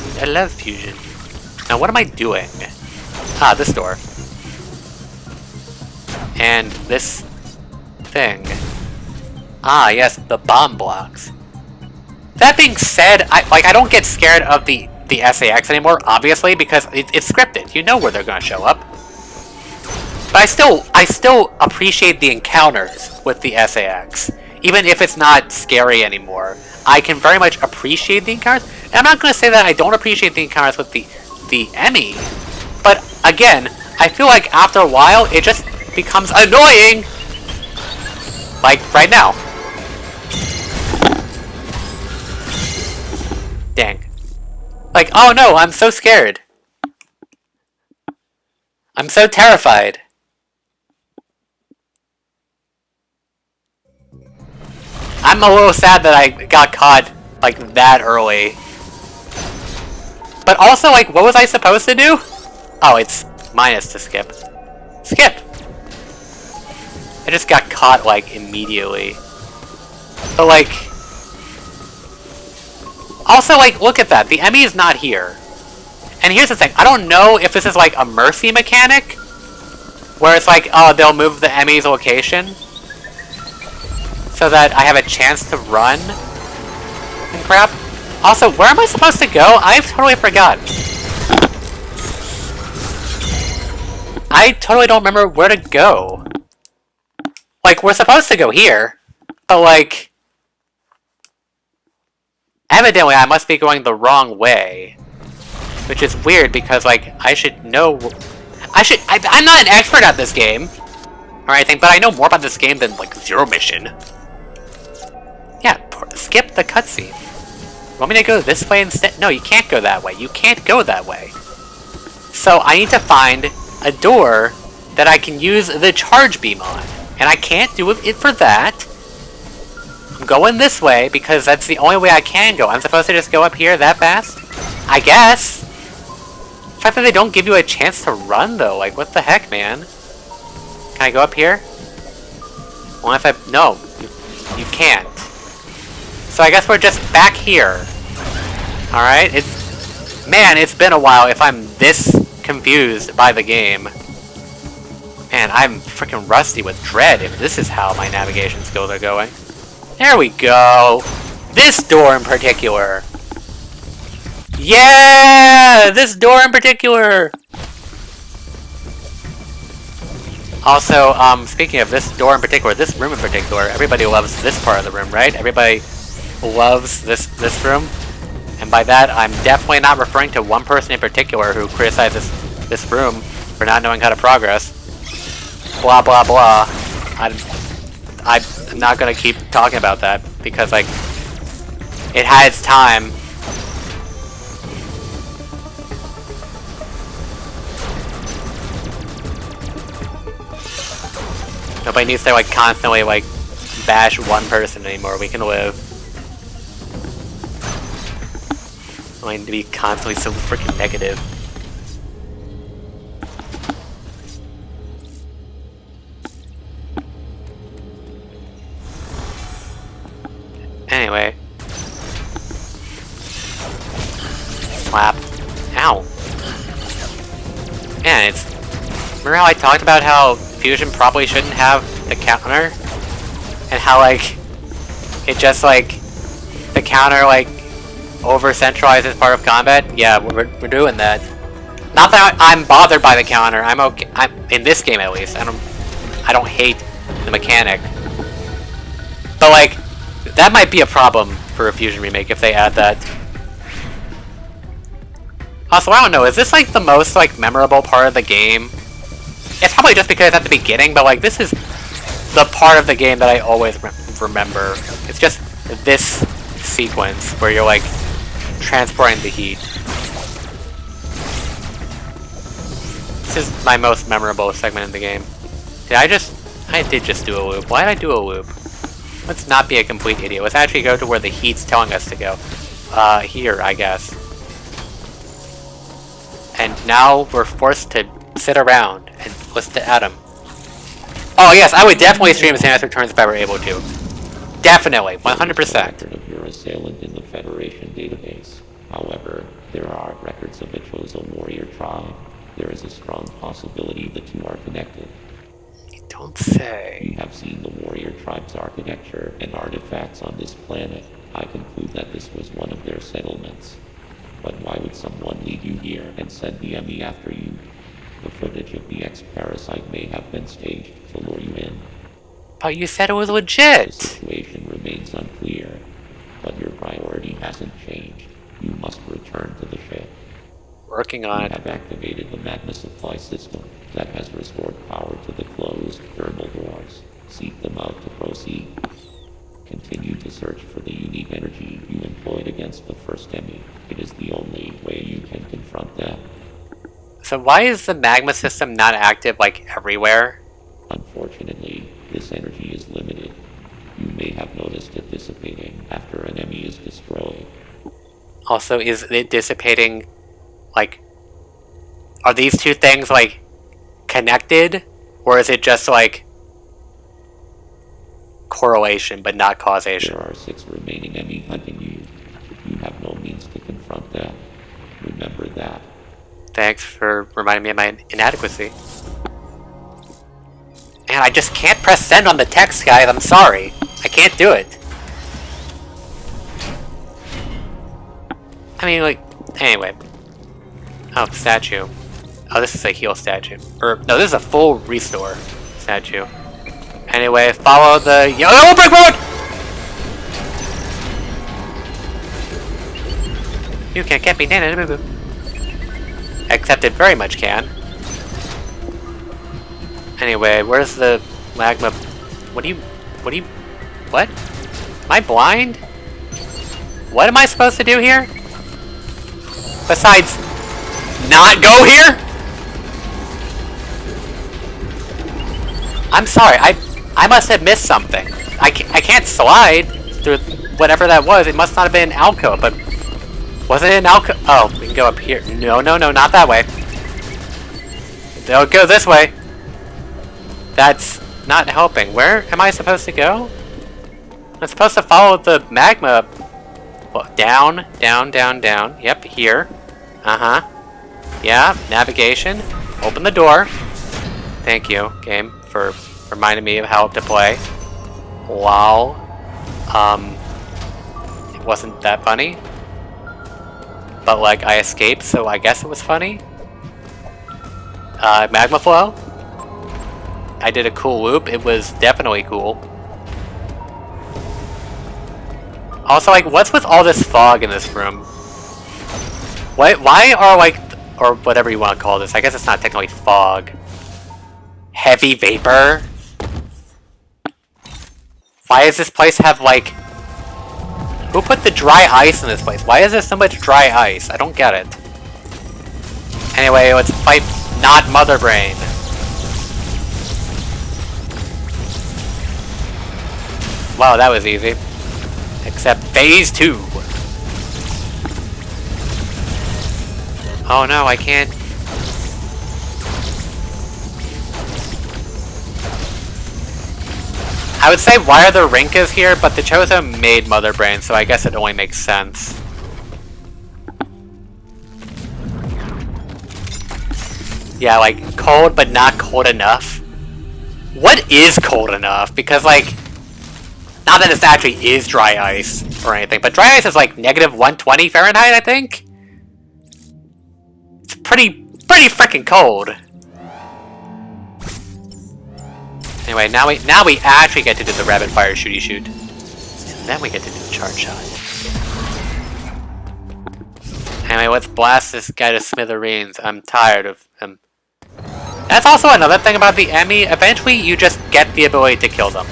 And I love Fusion. Now, what am I doing? Ah, this door. And this thing. Ah, yes, the bomb blocks. That being said, I don't get scared of the SAX anymore, obviously, because it's scripted. You know where they're gonna show up. But I still appreciate the encounters with the SAX. Even if it's not scary anymore. I can very much appreciate the encounters. And I'm not gonna say that I don't appreciate the encounters with the Emmy. But again, I feel like after a while, it just becomes annoying! Like, right now. Dang. Like, oh no, I'm so scared. I'm so terrified. I'm a little sad that I got caught, like, that early. But also, like, what was I supposed to do? Oh, it's minus to skip. Skip! I just got caught, like, immediately. But, like... Also, like, look at that. The Emmy is not here. And here's the thing. I don't know if this is, like, a mercy mechanic. Where it's like, oh, they'll move the Emmy's location. So that I have a chance to run. And crap. Also, where am I supposed to go? I've totally forgotten. I totally don't remember where to go. Like, we're supposed to go here. But, like... Evidently, I must be going the wrong way. Which is weird, because, like, I should know... I'm not an expert at this game. Or anything, but I know more about this game than, like, Zero Mission. Yeah, skip the cutscene. Want me to go this way instead? No, you can't go that way. You can't go that way. So I need to find a door that I can use the charge beam on. And I can't do it for that. I'm going this way because that's the only way I can go. I'm supposed to just go up here that fast? I guess. The fact that they don't give you a chance to run though, like what the heck, man? Can I go up here? What if I... No, you can't. So I guess we're just back here. Alright, Man, it's been a while if I'm this confused by the game. Man, I'm freaking rusty with Dread if this is how my navigation skills are going. There we go! This door in particular! Yeah! This door in particular! Also, speaking of this door in particular, this room in particular, everybody loves this part of the room, right? Everybody loves this room? And by that, I'm definitely not referring to one person in particular who criticizes this room for not knowing how to progress. Blah blah blah. I'm not gonna keep talking about that because, like, it had its time. Nobody needs to, like, constantly, like, bash one person anymore. We can live. I need to be constantly so freaking negative. Anyway. Slap. Ow. Man, it's... Remember how I talked about how Fusion probably shouldn't have the counter? And how, like, it just, like, the counter, like, over-centralizes part of combat? Yeah, we're doing that. Not that I'm bothered by the counter. I'm okay. In this game, at least. I don't hate the mechanic. But, like, that might be a problem for a Fusion remake if they add that. Also, I don't know, is this, like, the most, like, memorable part of the game? It's probably just because it's at the beginning, but, like, this is the part of the game that I always remember. It's just this sequence where you're, like, transporting the heat. This is my most memorable segment in the game. I did just do a loop. Why did I do a loop? Let's not be a complete idiot. Let's actually go to where the heat's telling us to go. Here, I guess. And now we're forced to sit around and listen to Adam. Oh yes, I would definitely stream Samus Returns if I were able to. Definitely, 100%. Of your assailant in the Federation database. However, there are records of a chosen warrior tribe. There is a strong possibility the two are connected. You don't say. You have seen the warrior tribe's architecture and artifacts on this planet. I conclude that this was one of their settlements. But why would someone lead you here and send the enemy after you? The footage of the X-Parasite may have been staged to lure you in. But you said it was legit! The situation remains unclear, but your priority hasn't changed. You must return to the ship. Working on You it. have activated the magma supply system that has restored power to the closed thermal doors. Seek them out to proceed. Continue to search for the unique energy you employed against the first enemy. It is the only way you can confront them. So why is the magma system not active, like, everywhere? Unfortunately, this energy is limited. You may have noticed it dissipating after an enemy is destroyed. Also, is it dissipating, like... Are these two things, like, connected? Or is it just, like... correlation, but not causation? There are 6 remaining enemies hunting you. You have no means to confront them. Remember that. Thanks for reminding me of my inadequacy. And I just can't press send on the text, guys. I'm sorry. I can't do it. I mean, like, anyway. Oh, statue. Oh, this is a heal statue. Or, no, this is a full restore statue. Anyway, follow the... Oh, break road! You can't get me. Except it very much can. Anyway, where's the magma? What? Am I blind? What am I supposed to do here? Besides, not go here? I'm sorry, I must have missed something. I can't slide through whatever that was. It must not have been an alcove, but wasn't it an alcove? Oh, we can go up here. No, no, no, not that way. They'll go this way. That's not helping. Where am I supposed to go? I'm supposed to follow the magma. Well, down, down, down, down. Yep, here. Uh-huh. Yeah, navigation. Open the door. Thank you, game, for reminding me of how to play. Wow. It wasn't that funny. But, like, I escaped, so I guess it was funny. Magma flow. I did a cool loop. It was definitely cool. Also, like, what's with all this fog in this room? Why are, like, or whatever you want to call this, I guess it's not technically fog. Heavy vapor? Why does this place have, like... Who put the dry ice in this place? Why is there so much dry ice? I don't get it. Anyway, let's fight not Mother Brain. Wow, that was easy. Except phase 2. Oh no, I can't... I would say why are the Rinkas here, but the Chozo made Mother Brain, so I guess it only makes sense. Yeah, like, cold but not cold enough. What is cold enough? Because, like, not that it actually is dry ice or anything, but dry ice is like negative 120 Fahrenheit, I think? It's pretty freaking cold. Anyway, now we actually get to do the rapid fire shooty shoot. And then we get to do the charge shot. Anyway, let's blast this guy to smithereens. I'm tired of him. That's also another thing about the Emmy. Eventually, you just get the ability to kill them.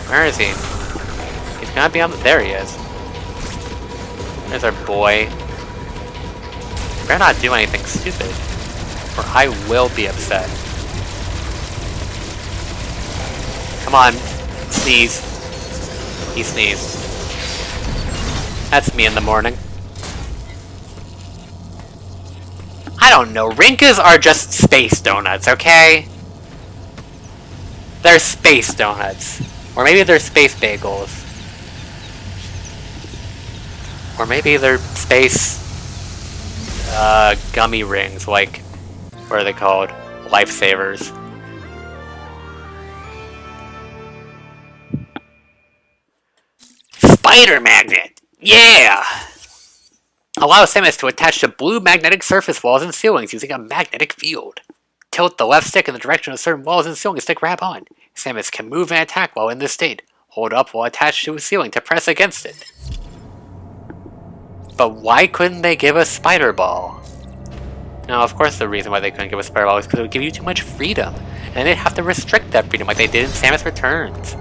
Where is he? He's gonna be on the... There he is. There's our boy. Better not do anything stupid, or I will be upset. Come on, sneeze. He sneezed. That's me in the morning. I don't know, Rinkas are just space donuts, okay? They're space donuts. Or maybe they're space bagels. Or maybe they're space... gummy rings, like... What are they called? Lifesavers. Spider magnet! Yeah! Allow Samus to attach to blue magnetic surface walls and ceilings using a magnetic field. Tilt the left stick in the direction of certain walls and ceilings to grab on. Samus can move and attack while in this state. Hold up while attached to a ceiling to press against it. But why couldn't they give us Spider Ball? Now, of course the reason why they couldn't give us Spider Ball is because it would give you too much freedom. And they'd have to restrict that freedom like they did in Samus Returns.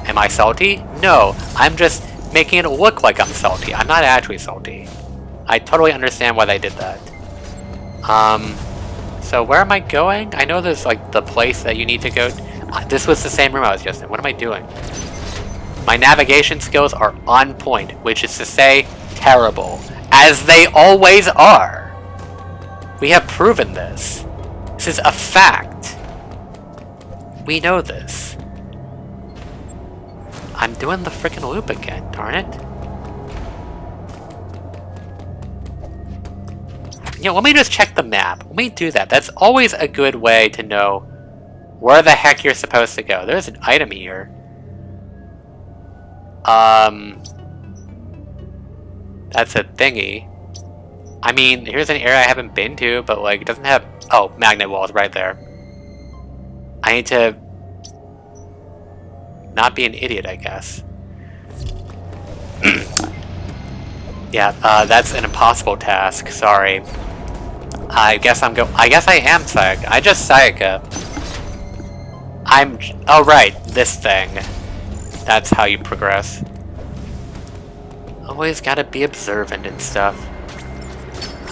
Am I salty? No, I'm just making it look like I'm salty. I'm not actually salty. I totally understand why they did that. So where am I going? I know there's like the place that you need to go. This was the same room I was just in. What am I doing? My navigation skills are on point, which is to say, terrible. As they always are. We have proven this. This is a fact. We know this. I'm doing the frickin' loop again, darn it. You know, let me just check the map. Let me do that. That's always a good way to know where the heck you're supposed to go. There's an item here. That's a thingy. I mean, here's an area I haven't been to, but like, it doesn't have... Oh, magnet walls right there. I need to... not be an idiot, I guess. Yeah, that's an impossible task. Sorry. I guess I am Sayaka. I just Sayaka. Oh right, this thing. That's how you progress. Always gotta be observant and stuff.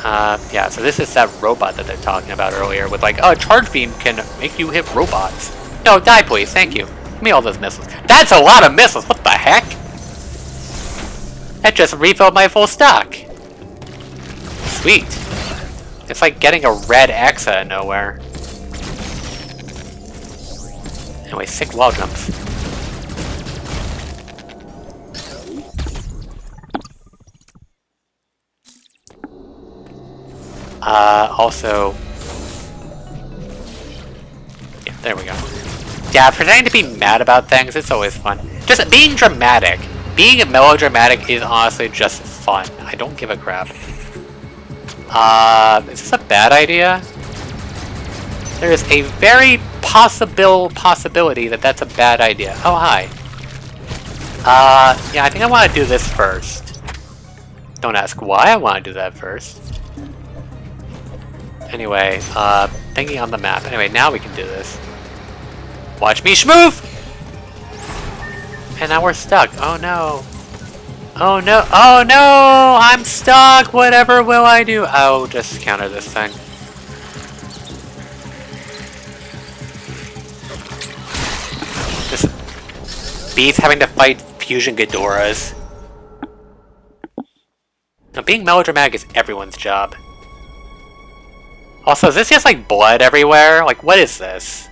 Yeah, so this is that robot that they're talking about earlier with like, oh, charge beam can make you hit robots. No, die please, thank you. Give me all those missiles. That's a lot of missiles, what the heck? That just refilled my full stock. Sweet. It's like getting a red X out of nowhere. Anyway, sick wall jumps. Also... Yeah, there we go. Yeah, pretending to be mad about things, it's always fun. Just being dramatic. Being melodramatic is honestly just fun. I don't give a crap. Is this a bad idea? There is a very possibility that that's a bad idea. Oh, hi. Yeah, I think I want to do this first. Don't ask why I want to do that first. Anyway, thinking on the map. Anyway, now we can do this. Watch me schmoof! And now we're stuck. Oh no. Oh no. Oh no! I'm stuck! Whatever will I do? I'll just counter this thing. This beats having to fight fusion Ghidorahs. Now, being melodramatic is everyone's job. Also, is this just like blood everywhere? Like, what is this?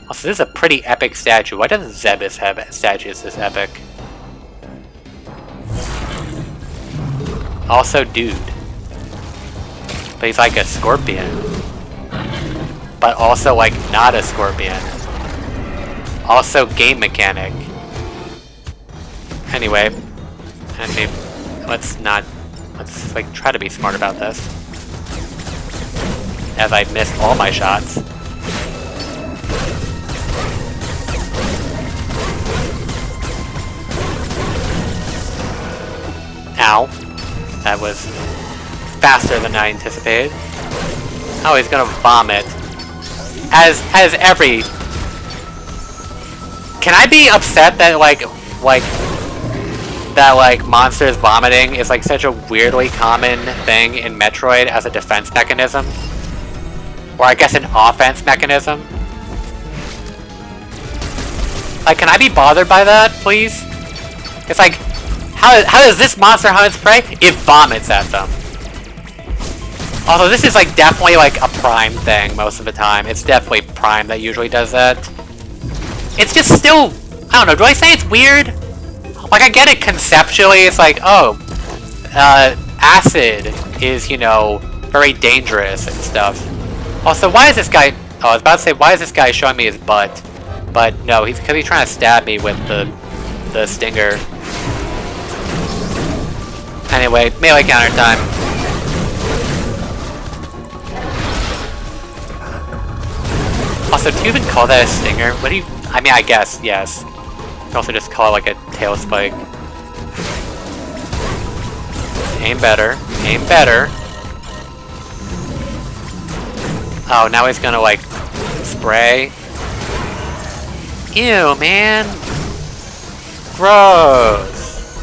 Also, this is a pretty epic statue. Why doesn't Zebus have statues this epic? Also, dude. But he's like a scorpion. But also, like, not a scorpion. Also, game mechanic. Anyway. Let's like try to be smart about this. As I missed all my shots. Ow. That was faster than I anticipated. Oh, he's gonna vomit. As every... Can I be upset that like monsters vomiting is like such a weirdly common thing in Metroid as a defense mechanism? Or I guess an offense mechanism? Like, can I be bothered by that, please? It's like, how does this monster hunt its prey? It vomits at them. Also, this is like definitely like a Prime thing most of the time. It's definitely Prime that usually does that. It's just still, I don't know, do I say it's weird? Like, I get it conceptually, it's like, oh, acid is, you know, very dangerous and stuff. Also, why is this guy, oh, I was about to say, why is this guy showing me his butt? But no, he's because he's trying to stab me with the stinger. Anyway, melee counter time. Also, do you even call that a stinger? What do you, I mean, I guess, yes. You can also just call it like a tail spike. Aim better. Aim better. Oh, now he's gonna like spray. Ew, man. Gross.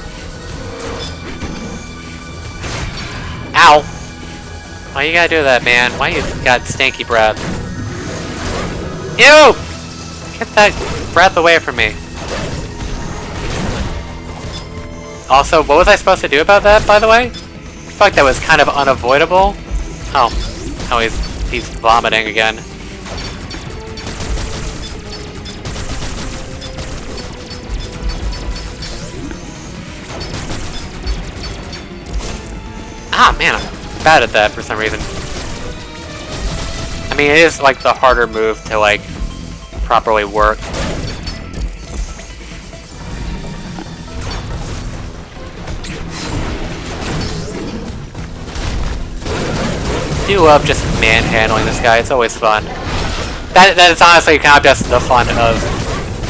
Ow. Why you gotta do that, man? Why you got stanky breath? Ew! Get that breath away from me. Also, what was I supposed to do about that, by the way? I feel like that was kind of unavoidable. Oh, he's vomiting again. Ah, man, I'm bad at that for some reason. I mean, it is like the harder move to like properly work. I do love just manhandling this guy, it's always fun. That is honestly kind of just the fun of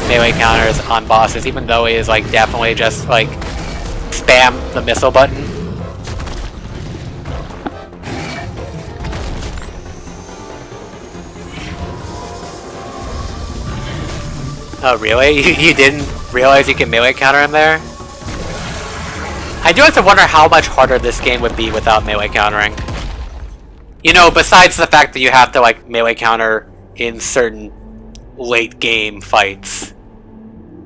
melee counters on bosses, even though it is like definitely just like spam the missile button. Oh really? You didn't realize you can melee counter him there? I do have to wonder how much harder this game would be without melee countering. You know, besides the fact that you have to, like, melee counter in certain late game fights.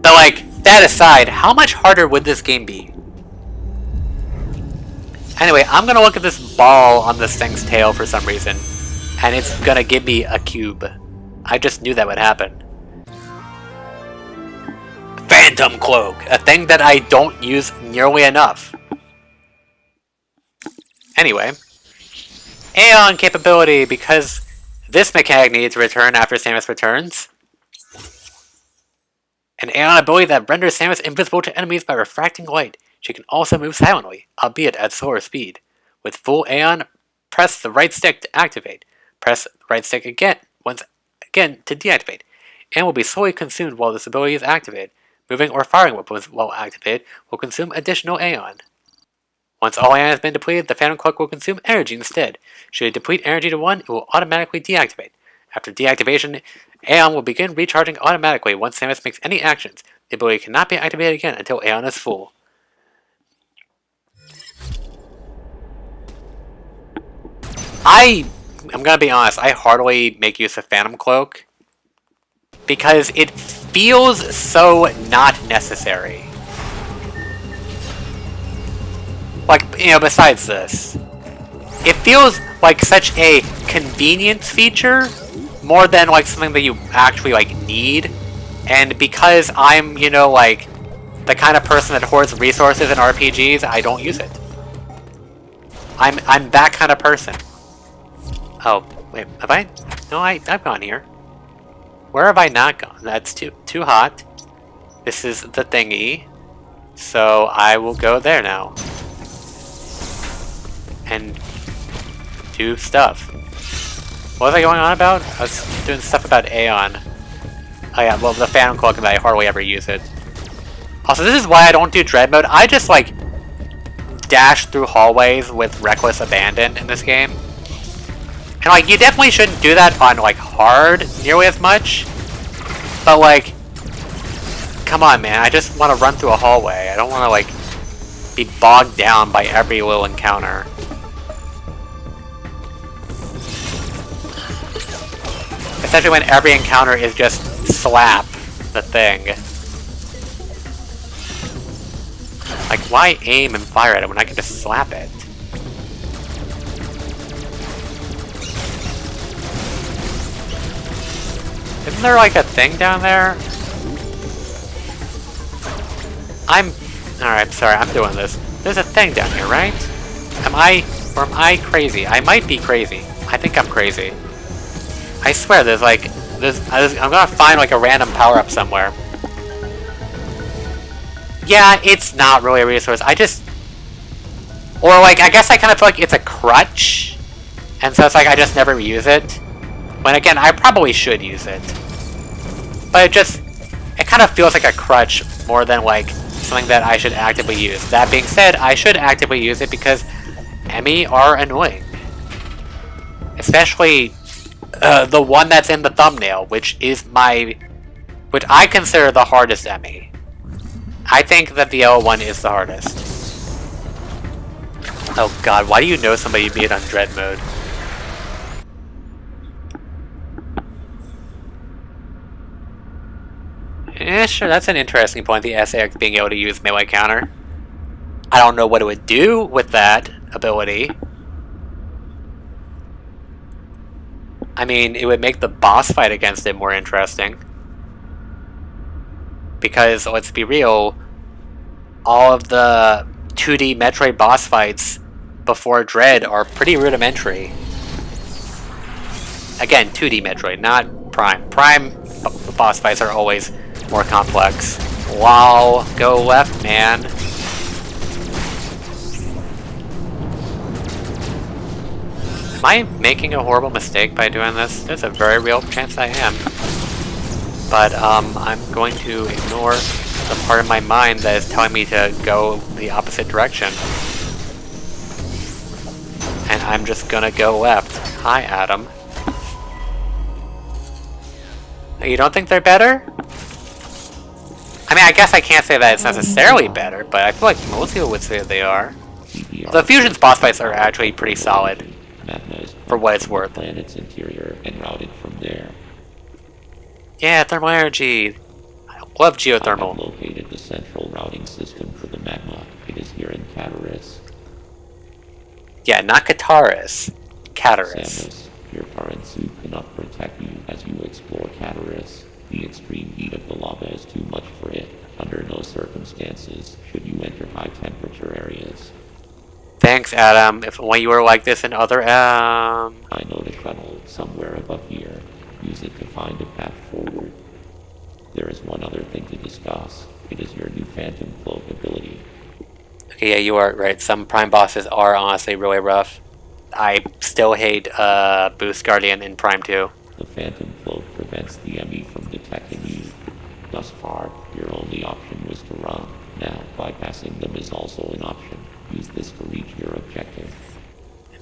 But, like, that aside, how much harder would this game be? Anyway, I'm gonna look at this ball on this thing's tail for some reason, and it's gonna give me a cube. I just knew that would happen. Phantom Cloak! A thing that I don't use nearly enough. Anyway. Aeon capability, because this mechanic needs to return after Samus returns. An Aeon ability that renders Samus invisible to enemies by refracting light. She can also move silently, albeit at slower speed. With full Aeon, press the right stick to activate. Press the right stick once again to deactivate. And will be slowly consumed while this ability is activated. Moving or firing weapons while activated will consume additional Aeon. Once all Aeon has been depleted, the Phantom Cloak will consume energy instead. Should it deplete energy to 1, it will automatically deactivate. After deactivation, Aeon will begin recharging automatically once Samus makes any actions. The ability cannot be activated again until Aeon is full. I'm gonna be honest, I heartily make use of Phantom Cloak because it feels so not necessary. Like, you know, besides this, it feels like such a convenience feature more than like something that you actually like need. And because I'm, you know, like the kind of person that hoards resources in RPGs, I don't use it. I'm that kind of person. Oh, wait, have I? No, I've gone here. Where have I not gone? That's too hot. This is the thingy. So I will go there now. And do stuff. What was I going on about? I was doing stuff about Aeon. Oh yeah, well, the Phantom Cloak, and I hardly ever use it. Also, this is why I don't do Dread Mode. I just, like, dash through hallways with reckless abandon in this game. And, like, you definitely shouldn't do that on, like, hard nearly as much. But, like, come on, man. I just want to run through a hallway. I don't want to, like, be bogged down by every little encounter. Especially when every encounter is just slap the thing. Like, why aim and fire at it when I can just slap it? Isn't there like a thing down there? Alright, sorry, I'm doing this. There's a thing down here, right? Am I crazy? I might be crazy. I think I'm crazy. I swear there's like, I'm gonna find like a random power-up somewhere. Yeah, it's not really a resource. Or like, I guess I kind of feel like it's a crutch. And so it's like I just never use it. When again, I probably should use it. But it kind of feels like a crutch more than like something that I should actively use. That being said, I should actively use it because Emmy are annoying. Especially the one that's in the thumbnail, which I consider the hardest Emmy. I think that the L one is the hardest. Oh god, why do you know somebody beat on Dread Mode? Sure, that's an interesting point, the SAX being able to use melee counter. I don't know what it would do with that ability. I mean, it would make the boss fight against it more interesting. Because, let's be real, all of the 2D Metroid boss fights before Dread are pretty rudimentary. Again, 2D Metroid, not Prime. Prime boss fights are always more complex. Wow, go left, man. Am I making a horrible mistake by doing this? There's a very real chance I am. But, I'm going to ignore the part of my mind that is telling me to go the opposite direction. And I'm just gonna go left. Hi, Adam. You don't think they're better? I mean, I guess I can't say that it's necessarily better, but I feel like most people would say they are. The Fusion's boss fights are actually pretty solid, Magma is for what it's worth. planet's interior and routed from there. Yeah, thermal energy. I love I geothermal. have located the central routing system for the magma. It is here in Cataris. Yeah, not Cataris. Cataris. Samus, your current suit cannot protect you as you explore Cataris. The extreme heat of the lava is too much for it. Under no circumstances should you enter high temperature areas. Thanks, Adam. If only you were like this in other, I know the shuttle somewhere above here. Use it to find a path forward. There is one other thing to discuss. It is your new Phantom Cloak ability. Okay, yeah, you are right. Some Prime bosses are honestly really rough. I still hate Boost Guardian in Prime 2. The Phantom Cloak prevents the enemy from detecting you. Thus far, your only option was to run. Now, bypassing them is also an option. Use this to reach your objective.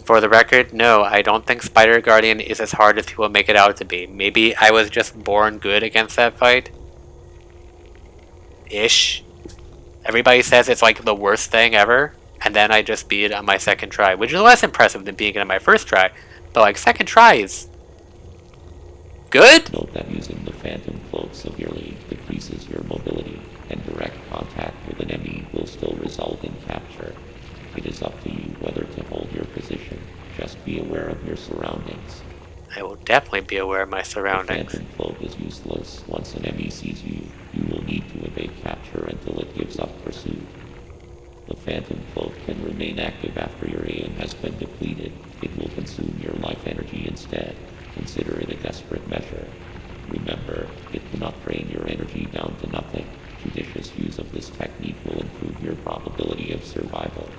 For the record, no, I don't think Spider Guardian is as hard as people make it out to be. Maybe I was just born good against that fight. Ish. Everybody says it's like the worst thing ever, and then I just beat it on my second try, which is less impressive than beating it on my first try. But like, second try is good? Note that using the Phantom Cloak severely decreases your mobility, and direct contact with an enemy will still result in capture. It is up to you whether to hold your position. Just be aware of your surroundings. I will definitely be aware of my The surroundings. Phantom Cloak is useless. Once an enemy sees you, you will need to evade capture until it gives up pursuit. The Phantom Cloak can remain active after your AM has been depleted. It will consume your life energy instead. Consider it a desperate measure. Remember, it cannot drain your energy down to nothing. Judicious use of this technique will improve your probability of survival.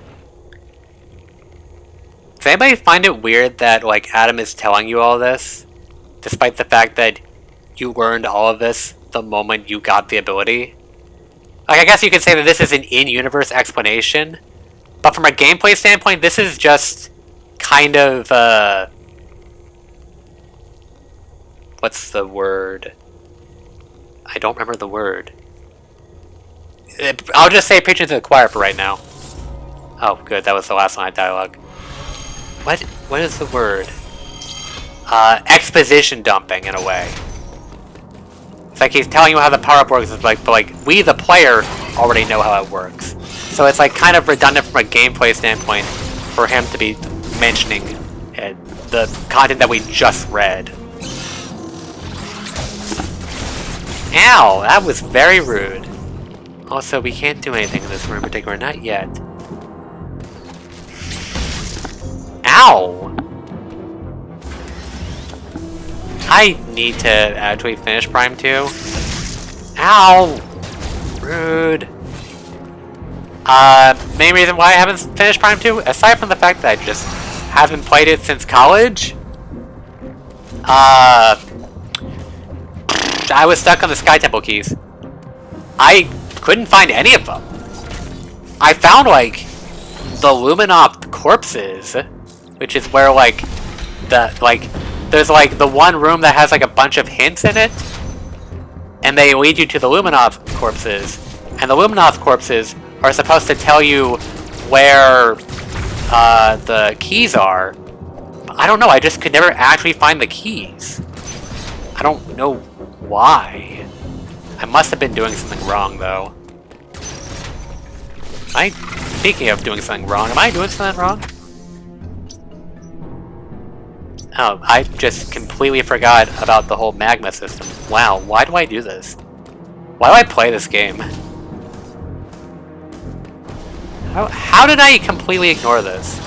Does anybody find it weird that, like, Adam is telling you all this, despite the fact that you learned all of this the moment you got the ability? Like, I guess you could say that this is an in-universe explanation, but from a gameplay standpoint, this is just kind of, what's the word? I don't remember the word. I'll just say preaching to the choir for right now. Oh, good, that was the last line of dialogue. What is the word? Exposition dumping, in a way. It's like he's telling you how the power-up works, but like, we, the player, already know how it works. So it's like kind of redundant from a gameplay standpoint for him to be mentioning the content that we just read. Ow! That was very rude. Also, we can't do anything in this room in particular, not yet. Ow! I need to actually finish Prime 2. Ow! Rude. Main reason why I haven't finished Prime 2, aside from the fact that I just haven't played it since college, I was stuck on the Sky Temple keys. I couldn't find any of them. I found, like, the Luminoth corpses, which is where, like, there's, like, the one room that has, like, a bunch of hints in it, and they lead you to the Luminoth corpses, and the Luminoth corpses are supposed to tell you where, the keys are. But I don't know, I just could never actually find the keys. I don't know why. I must have been doing something wrong, though. Speaking of doing something wrong, am I doing something wrong? Oh, I just completely forgot about the whole magma system. Wow, why do I do this? Why do I play this game? How did I completely ignore this?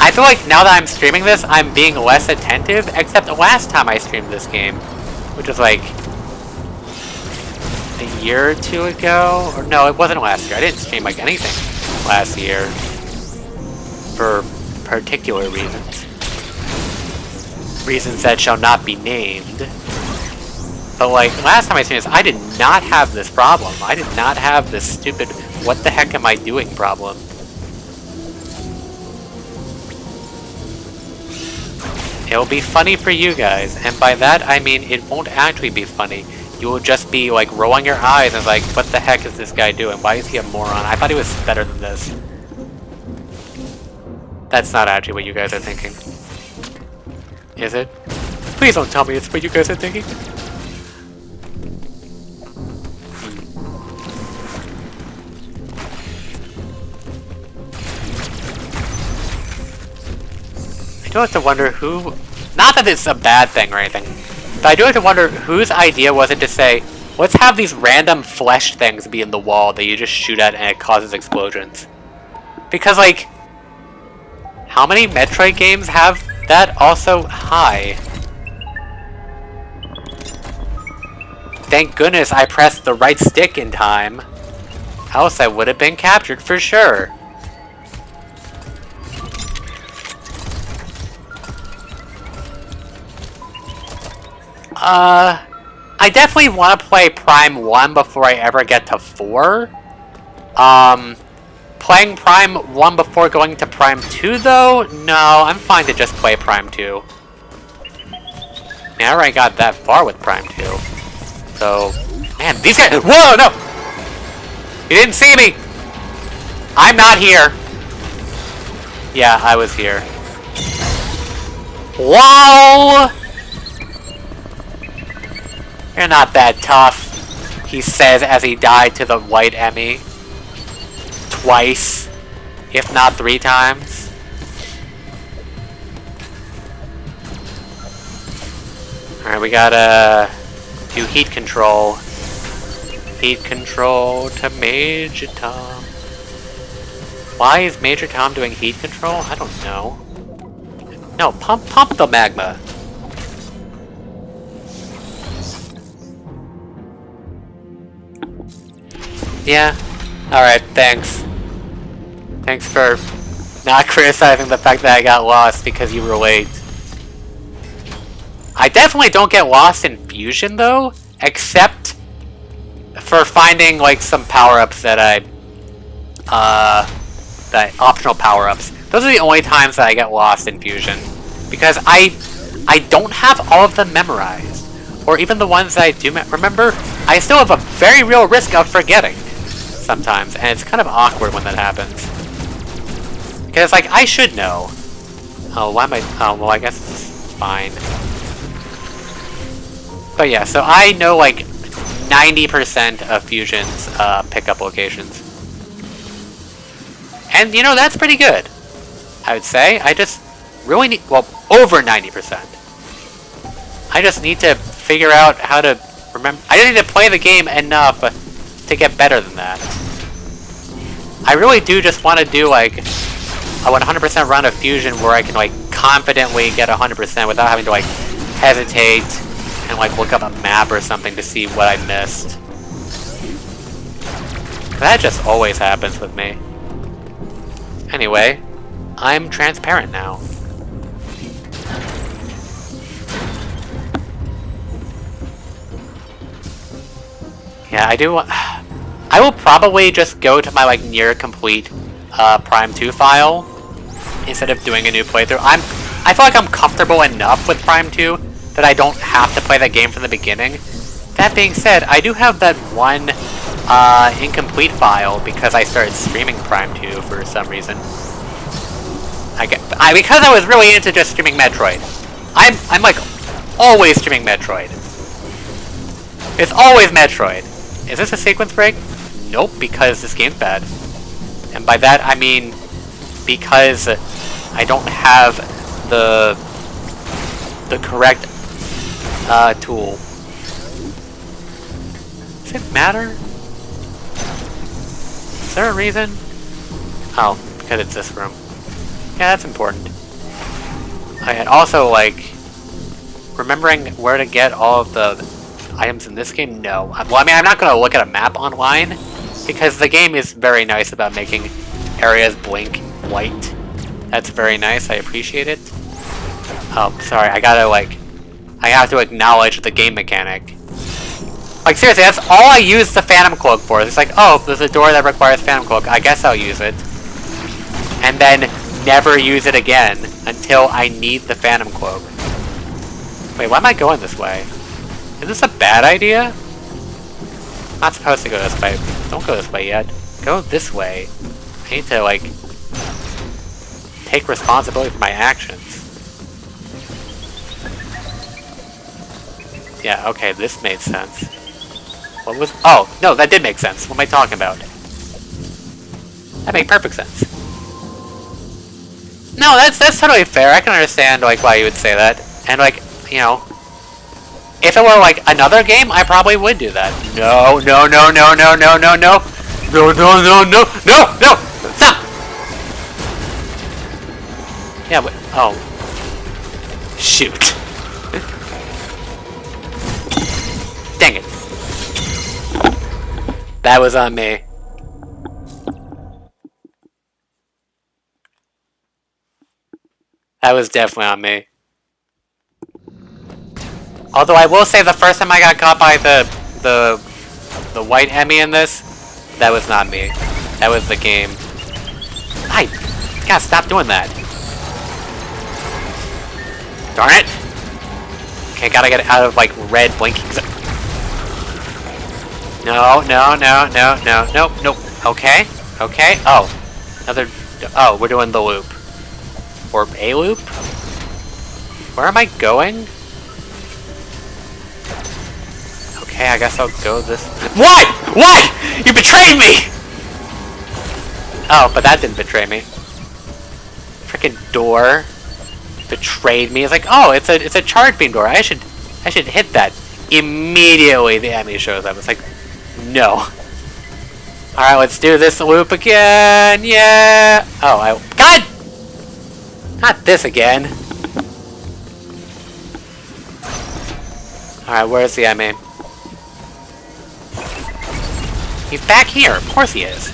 I feel like now that I'm streaming this, I'm being less attentive, except the last time I streamed this game, which was like a year or two ago? Or no, it wasn't last year. I didn't stream like anything last year for particular reasons. Reasons that shall not be named. But like, last time I streamed this, I did not have this problem. I did not have this stupid, what the heck am I doing problem. It'll be funny for you guys, and by that I mean it won't actually be funny. you will just be like rolling your eyes and like, what the heck is this guy doing? Why is he a moron? I thought he was better than this. That's not actually what you guys are thinking. Is it? Please don't tell me it's what you guys are thinking. I do have to wonder who... Not that it's a bad thing or anything, but I do have to wonder whose idea was it to say, let's have these random flesh things be in the wall that you just shoot at and it causes explosions. Because, like, how many Metroid games have that? Also, hi. Thank goodness I pressed the right stick in time. Else I would have been captured for sure. I definitely want to play Prime 1 before I ever get to 4. Playing Prime 1 before going to Prime 2, though? No, I'm fine to just play Prime 2. I already got that far with Prime 2. So, man, these guys... Whoa, no! You didn't see me! I'm not here! Yeah, I was here. LOL! You're not that tough, he says as he died to the white Emmy. Twice, if not 3 times. Alright, we gotta do heat control. Heat control to Major Tom. Why is Major Tom doing heat control? I don't know. No, pump the magma. Yeah. Alright, thanks. Thanks for not criticizing the fact that I got lost because you were late. I definitely don't get lost in Fusion, though, except for finding, like, some power-ups that optional power-ups. Those are the only times that I get lost in Fusion. Because I don't have all of them memorized. Or even the ones that I do remember, I still have a very real risk of forgetting. Sometimes, and it's kind of awkward when that happens. Because, like, I should know. Oh, why am I... Oh, well, I guess it's fine. But yeah, so I know, like, 90% of Fusion's pickup locations. And, you know, that's pretty good. I would say. I just really need... Well, over 90%. I just need to figure out how to remember... I just need to play the game enough to get better than that. I really do just want to do, like, a 100% run of Fusion where I can, like, confidently get 100% without having to, like, hesitate and, like, look up a map or something to see what I missed. That just always happens with me. Anyway, I'm transparent now. Yeah, I do... I will probably just go to my, like, near complete Prime 2 file instead of doing a new playthrough. I feel like I'm comfortable enough with Prime 2 that I don't have to play that game from the beginning. That being said, I do have that one incomplete file because I started streaming Prime 2 for some reason. Because I was really into just streaming Metroid. I'm like always streaming Metroid. It's always Metroid. Is this a sequence break? Nope, because this game's bad. And by that I mean because I don't have the correct tool. Does it matter? Is there a reason? Oh, because it's this room. Yeah, that's important. And also, like, remembering where to get all of the items in this game? No. Well, I mean, I'm not going to look at a map online, because the game is very nice about making areas blink white. That's very nice, I appreciate it. Oh, sorry, I have to acknowledge the game mechanic. Like, seriously, that's all I use the Phantom Cloak for. It's like, oh, there's a door that requires Phantom Cloak, I guess I'll use it. And then never use it again until I need the Phantom Cloak. Wait, why am I going this way? Is this a bad idea? Not supposed to go this way. Don't go this way yet. Go this way. I need to, like, take responsibility for my actions. Yeah, okay, this made sense. What was... Oh, no, that did make sense. What am I talking about? That made perfect sense. No, that's totally fair. I can understand, like, why you would say that. And, like, you know... If it were, like, another game, I probably would do that. No, no, no, no, no, no, no, no! No, no, no, no, no, no! Stop! Yeah, but... Oh. Shoot. Dang it. That was on me. That was definitely on me. Although I will say the first time I got caught by the white Emmy in this, that was not me. That was the game. I gotta stop doing that. Darn it! Okay, gotta get out of like red blinking. No, no, no, no, no, no, no. Okay, okay. Oh, another. Oh, we're doing the loop. Or a loop? Where am I going? Okay, I guess I'll go this... What?! What?! You betrayed me! Oh, but that didn't betray me. Frickin' door betrayed me. It's like, oh, it's a charge beam door. I should hit that. Immediately the enemy shows up. It's like, no. Alright, let's do this loop again. Yeah! Oh, God! Not this again. Alright, where's the enemy? He's back here. Of course he is.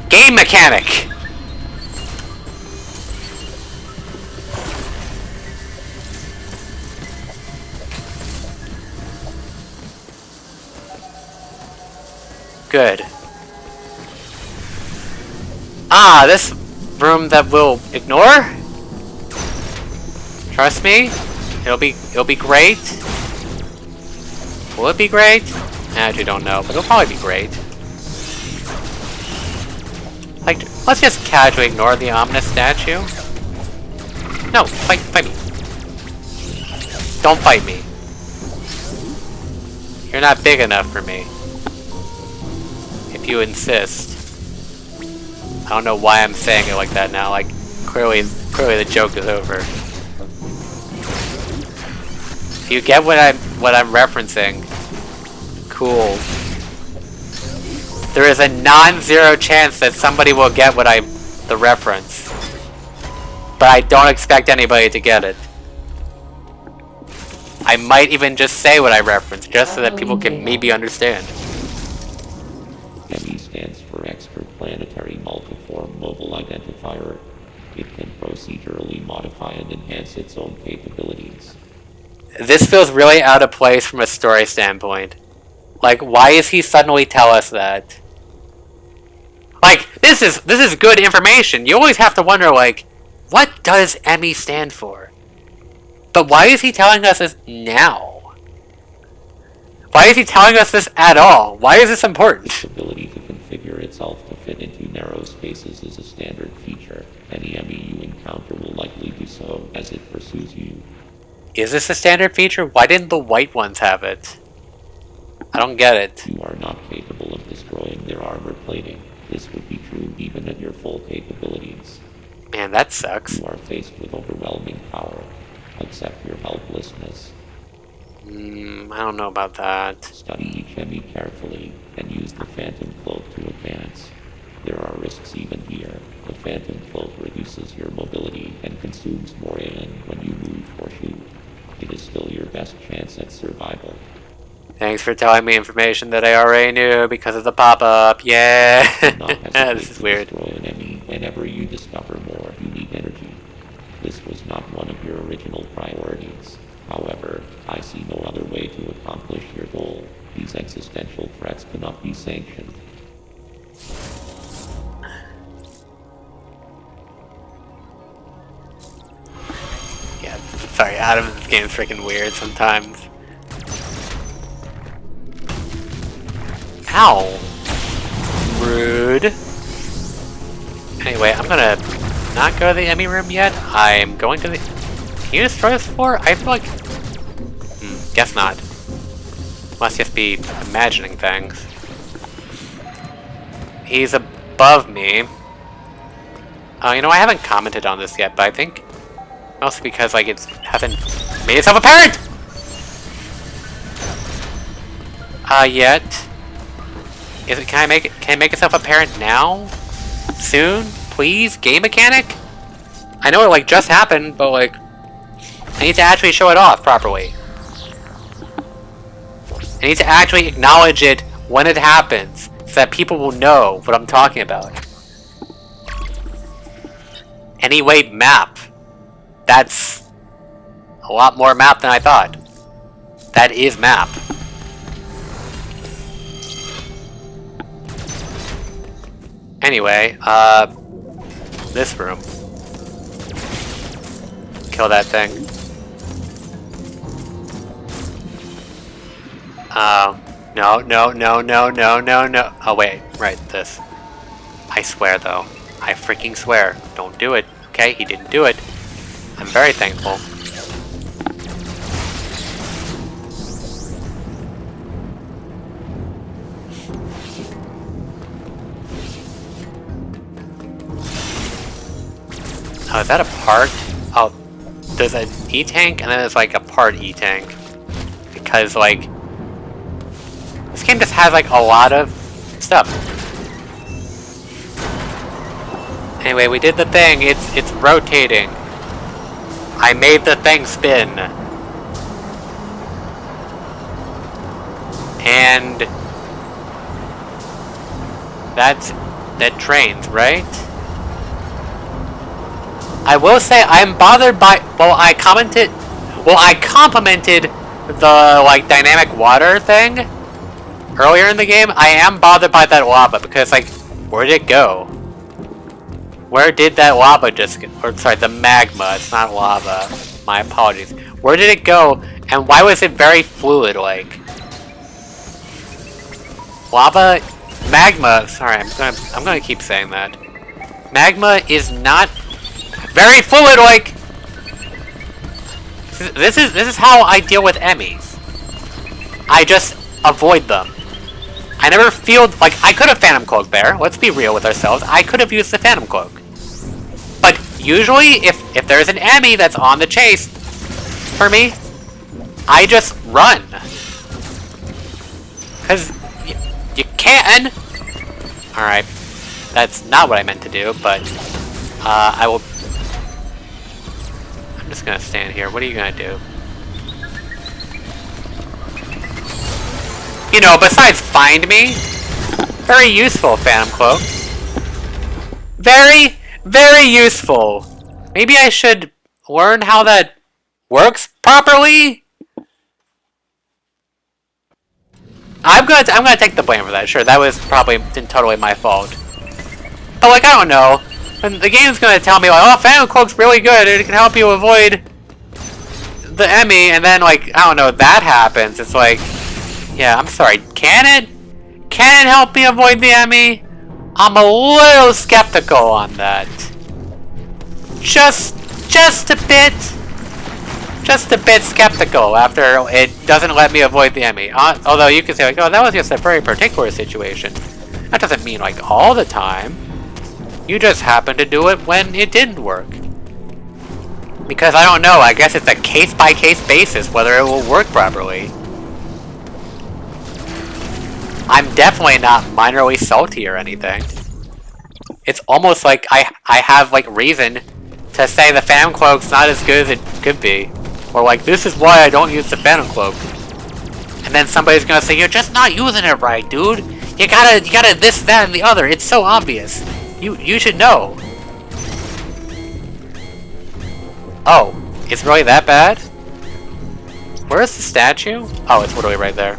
Game mechanic! Good. Ah, this room that we'll ignore? Trust me, it'll be great. Will it be great? I actually don't know, but it'll probably be great. Like, let's just casually ignore the ominous statue. No, fight me. Don't fight me. You're not big enough for me. If you insist. I don't know why I'm saying it like that now. Like, clearly the joke is over. If you get what I'm referencing, cool. There is a non-zero chance that somebody will get the reference. But I don't expect anybody to get it. I might even just say what I reference, just so that people can maybe understand. ME stands for Extraplanetary Multiform Mobile Identifier. It can procedurally modify and enhance its own capabilities. This feels really out of place from a story standpoint. Like, why is he suddenly tell us that? Like, this is good information. You always have to wonder, like, what does ME stand for? But why is he telling us this now? Why is he telling us this at all? Why is this important? Its ability to configure itself to fit into narrow spaces is a standard feature. Any ME you encounter will likely do so as it pursues you. Is this a standard feature? Why didn't the white ones have it? I don't get it. You are not capable of destroying their armor plating. This would be true even at your full capabilities. Man, that sucks. You are faced with overwhelming power. Accept your helplessness. I don't know about that. Study each ME carefully and use the Phantom Cloak to advance. There are risks even here. The Phantom Cloak reduces your mobility and consumes more AN when you move or shoot. It is still your best chance at survival. Thanks for telling me information that I already knew because of the pop-up. Yeah! This is weird. Destroy an enemy whenever you discover more unique energy. This was not one of your original priorities. However, I see no other way to accomplish your goal. These existential threats cannot be sanctioned. Yeah, sorry, Adam, this game's freaking weird sometimes. Ow. Rude. Anyway, I'm gonna not go to the Emmy room yet. I'm going to the... Can you destroy this floor? I feel like... guess not. Must just be imagining things. He's above me. You know, I haven't commented on this yet, but I think... Mostly because, like, it hasn't made itself apparent! Yet. Is it, can I make itself apparent now? Soon? Please? Game mechanic? I know it, like, just happened, but, like... I need to actually show it off properly. I need to actually acknowledge it when it happens, so that people will know what I'm talking about. Anyway, map. That's a lot more map than I thought. That is map. Anyway, this room. Kill that thing. No. Oh, wait. Right, this. I swear, though. I freaking swear. Don't do it. Okay, he didn't do it. I'm very thankful. Oh, is that a part? Oh, there's an E-tank, and then there's, like, a part E-tank. Because, like... This game just has, like, a lot of stuff. Anyway, we did the thing. It's rotating. I made the thing spin. And... That trains, right? I will say I'm bothered by... Well, I complimented the, like, dynamic water thing earlier in the game. I am bothered by that lava because, like, where did it go? Where did that lava just go? Or, sorry, the magma. It's not lava. My apologies. Where did it go? And why was it very fluid-like? Lava... Magma... Sorry, I'm gonna keep saying that. Magma is not... very fluid-like! This is how I deal with Emmys. I just avoid them. I never feel like I could have Phantom Cloak there. Let's be real with ourselves. I could have used the Phantom Cloak. But usually, if there's an Emmy that's on the chase for me, I just run. Because you can. Alright. That's not what I meant to do, but I will... I'm just gonna stand here. What are you gonna do? You know, besides find me, very useful, Phantom Cloak. Very, very useful. Maybe I should learn how that works properly? I'm gonna take the blame for that. Sure, that was probably totally my fault. But like, I don't know. And the game's gonna tell me like, oh, Phantom Cloak's really good. It can help you avoid the Emmy, and then like, I don't know, that happens. It's like, yeah, I'm sorry. Can it? Can it help me avoid the Emmy? I'm a little skeptical on that. Just a bit. Just a bit skeptical after it doesn't let me avoid the Emmy. Although you can say like, oh, that was just a very particular situation. That doesn't mean like all the time. You just happen to do it when it didn't work. Because I don't know, I guess it's a case-by-case basis whether it will work properly. I'm definitely not minorly salty or anything. It's almost like I have like reason to say the Phantom Cloak's not as good as it could be. Or like, this is why I don't use the Phantom Cloak. And then somebody's gonna say, you're just not using it right, dude. You gotta this, that, and the other. It's so obvious. You should know. Oh, it's really that bad? Where is the statue? Oh, it's literally right there.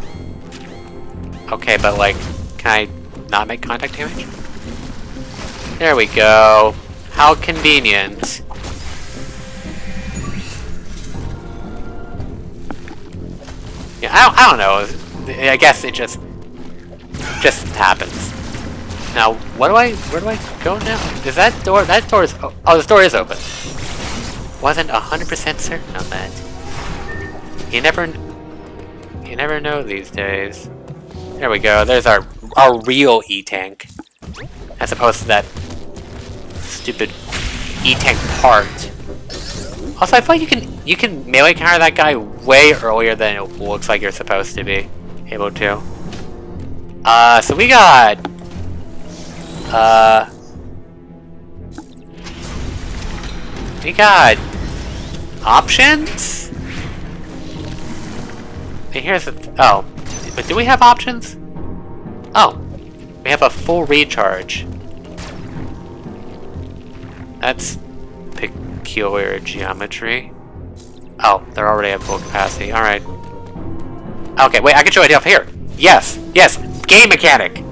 Okay, but like, can I not make contact damage? There we go. How convenient. Yeah, I don't know. I guess it just... Just happens. Now, where do I go now? Is that door, is, oh, this door is open. Wasn't 100% certain on that. You never know these days. There we go, there's our real E-Tank. As opposed to that stupid E-Tank part. Also, I feel like you can melee counter that guy way earlier than it looks like you're supposed to be able to. So we got options? And here's the oh, but do we have options? Oh, we have a full recharge. That's peculiar geometry. Oh, they're already at full capacity. Alright. Okay, wait, I can show it up here. Yes, yes, game mechanic!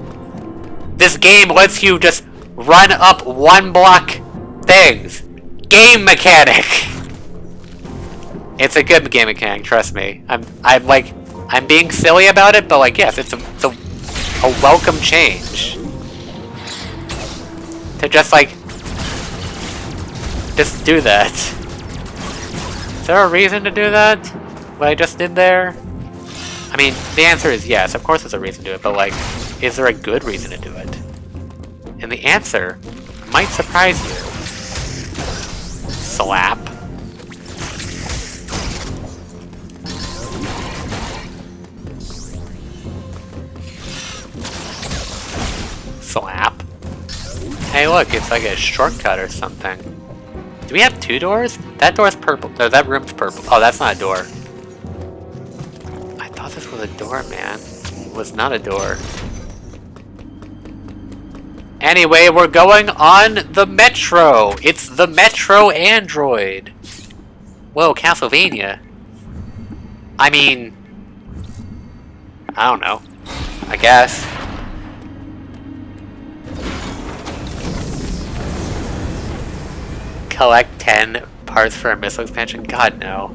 This game lets you just run up one block things. Game mechanic! It's a good game mechanic, trust me. I'm being silly about it, but like, yes, it's a welcome change. To just do that. Is there a reason to do that? What I just did there? I mean, the answer is yes, of course there's a reason to do it, but like, is there a good reason to do it? And the answer might surprise you. Slap. Slap. Hey look, it's like a shortcut or something. Do we have two doors? That door's purple. No, that room's purple. Oh, that's not a door. I thought this was a door, man. It was not a door. Anyway, we're going on the Metro. It's the Metro Android. Whoa, Castlevania. I mean, I don't know. I guess. Collect 10 parts for a missile expansion? God, no.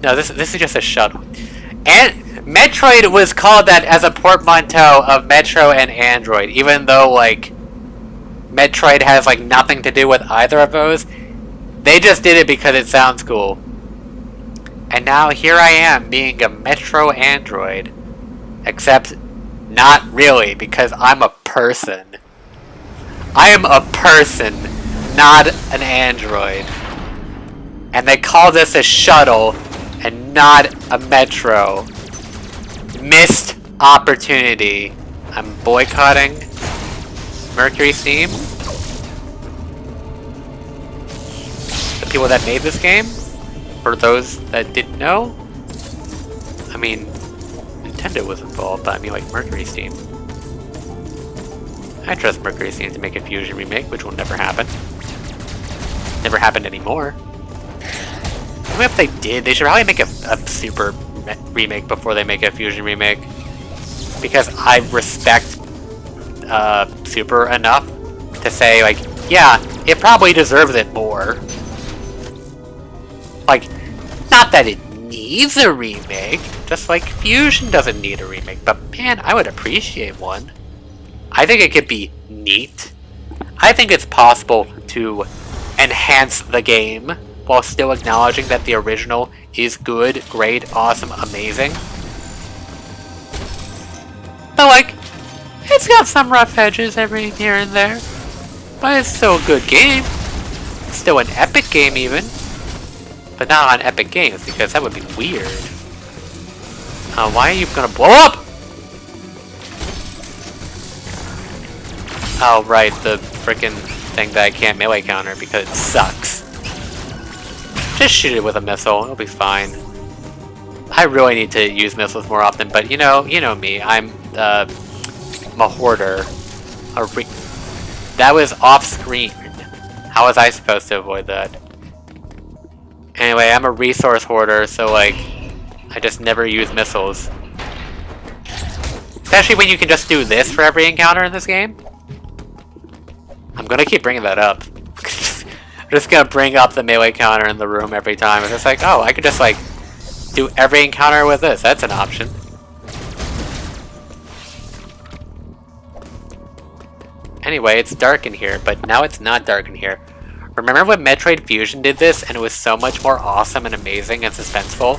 No, this is just a shuttle. And Metroid was called that as a portmanteau of Metro and Android, even though, like, Metroid has, like, nothing to do with either of those. They just did it because it sounds cool. And now here I am, being a Metro Android. Except, not really, because I'm a person. I am a person, not an android. And they call this a shuttle, and not a metro. Missed opportunity. I'm boycotting Mercury Steam. The people that made this game, for those that didn't know. I mean, Nintendo was involved, but I mean like Mercury Steam. I trust Mercury Steam to make a Fusion remake, which will never happen. Never happened anymore. Even if they did, they should probably make a Super remake before they make a Fusion remake. Because I respect Super enough to say, like, yeah, it probably deserves it more. Like, not that it needs a remake, just like Fusion doesn't need a remake, but man, I would appreciate one. I think it could be neat. I think it's possible to enhance the game while still acknowledging that the original is good, great, awesome, amazing. But like, it's got some rough edges every here and there. But it's still a good game. It's still an epic game even. But not on Epic Games, because that would be weird. Why are you gonna blow up? Oh, right, the frickin' thing that I can't melee counter because it sucks. Just shoot it with a missile, it'll be fine. I really need to use missiles more often, but you know me, I'm a hoarder. That was off screen. How was I supposed to avoid that? Anyway, I'm a resource hoarder, so like, I just never use missiles. Especially when you can just do this for every encounter in this game. I'm gonna keep bringing that up. I'm just gonna bring up the melee counter in the room every time. It's just like, oh, I could just like do every encounter with this. That's an option. Anyway, it's dark in here, but now it's not dark in here. Remember when Metroid Fusion did this and it was so much more awesome and amazing and suspenseful?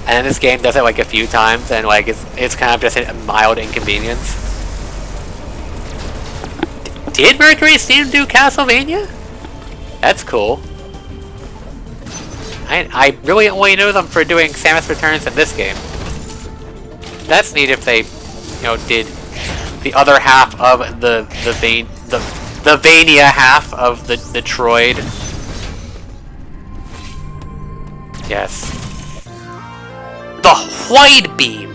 And then this game does it like a few times and like it's kind of just a mild inconvenience. Did Mercury Steam do Castlevania? That's cool. I really only know them for doing Samus Returns in this game. That's neat if they, you know, did the other half of the Vania half of the Troid. Yes. The White Beam!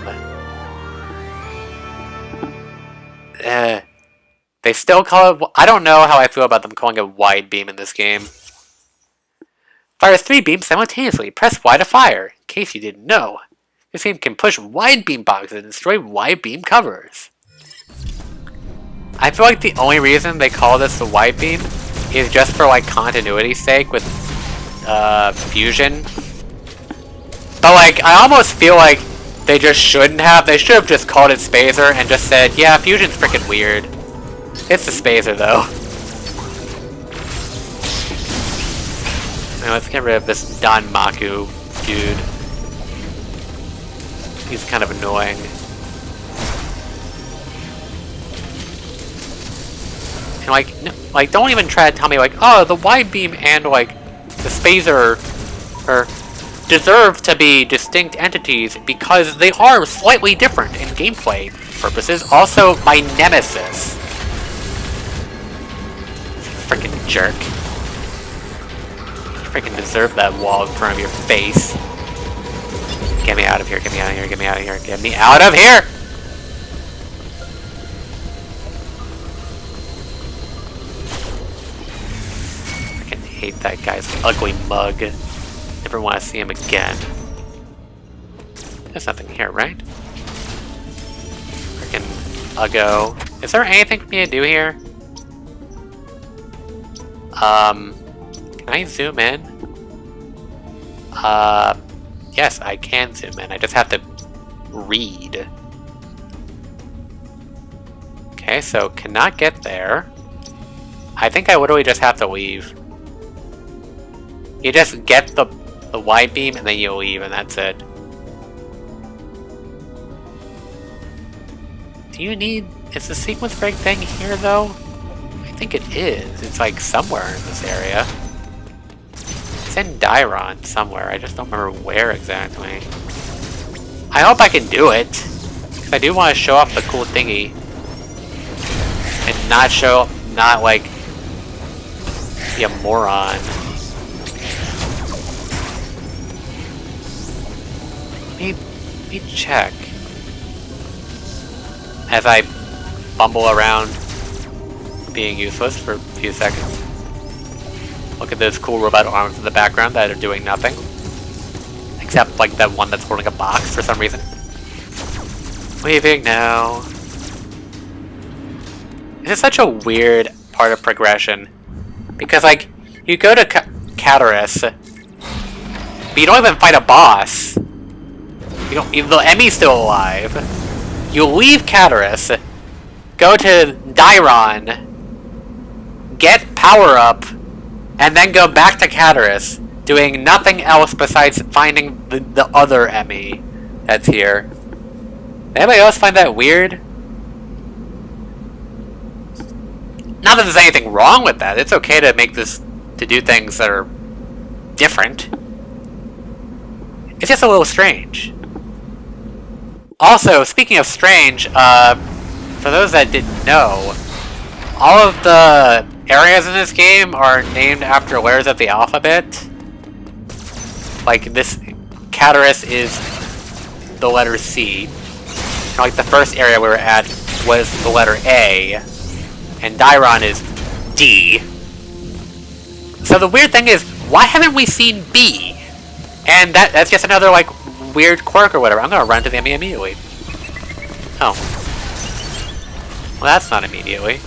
They still call it... I don't know how I feel about them calling it Wide Beam in this game. Fires 3 beams simultaneously. Press Y to fire. In case you didn't know. This game can push wide beam boxes and destroy wide beam covers. I feel like the only reason they call this the wide beam is just for like continuity's sake with Fusion. But like, I almost feel like they just shouldn't have. They should have just called it Spazer and just said, yeah, Fusion's freaking weird. It's the Spazer though. Now let's get rid of this Don Maku dude. He's kind of annoying. And like, no, like, don't even try to tell me like, oh, the wide beam and like the Spazer deserve to be distinct entities because they are slightly different in gameplay purposes. Also, my nemesis. Freaking jerk. You freaking deserve that wall in front of your face. Get me out of here, get me out of here, get me out of here, get me out of here! Freaking hate that guy's ugly mug. Never want to see him again. There's nothing here, right? Freaking Uggo. Is there anything for me to do here? Can I zoom in? Yes, I can zoom in. I just have to read. Okay, so cannot get there. I think I literally just have to leave. You just get the wide beam and then you leave and that's it. Do you need... Is the sequence break thing here though? I think it is. It's like somewhere in this area. It's in Dairon somewhere. I just don't remember where exactly. I hope I can do it. Because I do want to show off the cool thingy. And not show... Not like... be a moron. Let me check. As I bumble around being useless for a few seconds. Look at those cool robot arms in the background that are doing nothing. Except like that one that's holding a box for some reason. Leaving now. This is such a weird part of progression. Because like, you go to Cataris, but you don't even fight a boss. You don't, the Emmy's still alive. You leave Cataris, go to Dairon, get power up, and then go back to Cataris, doing nothing else besides finding the other Emmy that's here. Anybody else find that weird? Not that there's anything wrong with that. It's okay to make this, to do things that are different. It's just a little strange. Also, speaking of strange, for those that didn't know, all of the areas in this game are named after letters of the alphabet. Like this, Cataris is the letter C. Like the first area we were at was the letter A, and Dairon is D. So the weird thing is, why haven't we seen B? And that's just another like weird quirk or whatever. I'm gonna run to the Emmy immediately. Oh. Well, that's not immediately.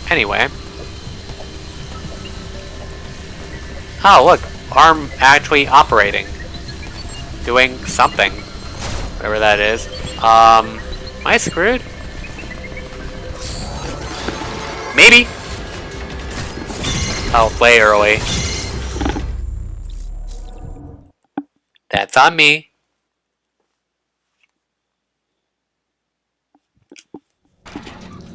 Anyway. Oh, look. Arm actually operating. Doing something. Whatever that is. Am I screwed? Maybe! Oh, way early. That's on me.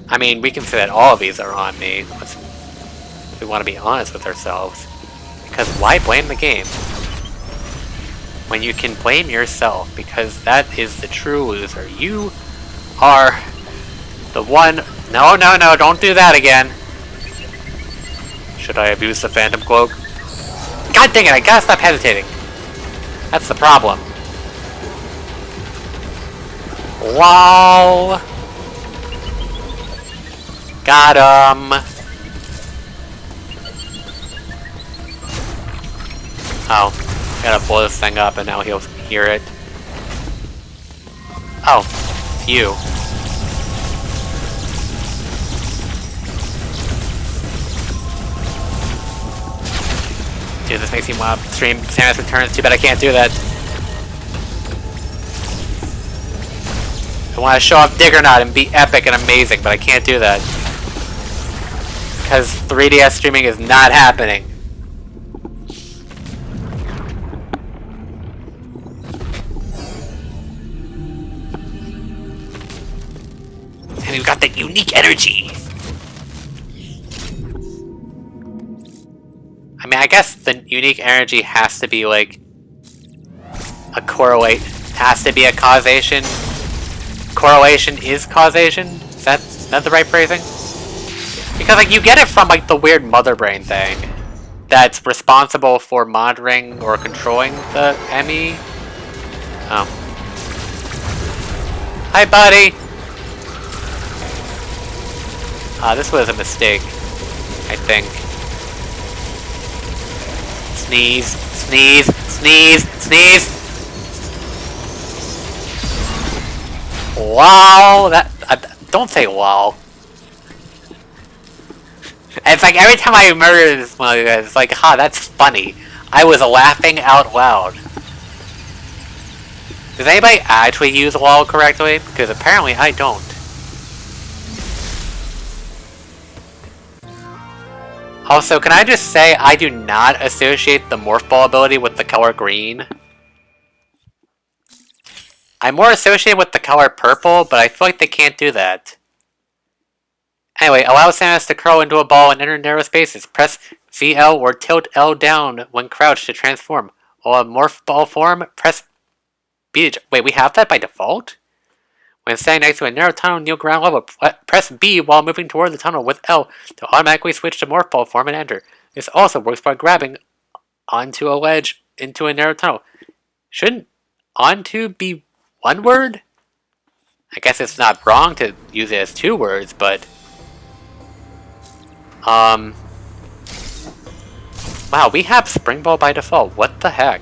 I mean, we can say that all of these are on me. If we want to be honest with ourselves. Because why blame the game? When you can blame yourself, because that is the true loser. You are the one... No, no, no, don't do that again. Should I have used the Phantom Cloak? God dang it, I gotta stop hesitating. That's the problem. LOL. Got him. Oh, gotta blow this thing up and now he'll hear it. Oh, it's you. Dude, this makes me want to stream Samus Returns. Too bad I can't do that. I want to show off Diggernaut and be epic and amazing, but I can't do that. Because 3DS streaming is not happening. And we've got that unique energy! I mean, I guess the unique energy has to be like a correlate. Has to be a causation. Correlation is causation? Is that the right phrasing? Because like you get it from like the weird mother brain thing that's responsible for monitoring or controlling the ME. Oh. Hi, buddy! This was a mistake, I think. Sneeze, sneeze, sneeze, sneeze! Wow, don't say wow. It's like every time I murder this one, it's like, ha, that's funny. I was laughing out loud. Does anybody actually use WoW correctly? Because apparently I don't. Also, can I just say I do not associate the Morph Ball ability with the color green? I'm more associated with the color purple, but I feel like they can't do that. Anyway, allow Samus to curl into a ball and enter narrow spaces. Press VL or tilt L down when crouched to transform. While a Morph Ball form, press B to... Wait, we have that by default? When standing next to a narrow tunnel near ground level, press B while moving toward the tunnel with L to automatically switch to Morph Ball form and enter. This also works by grabbing onto a ledge into a narrow tunnel. Shouldn't onto be one word? I guess it's not wrong to use it as two words, but... Wow, we have Spring Ball by default. What the heck?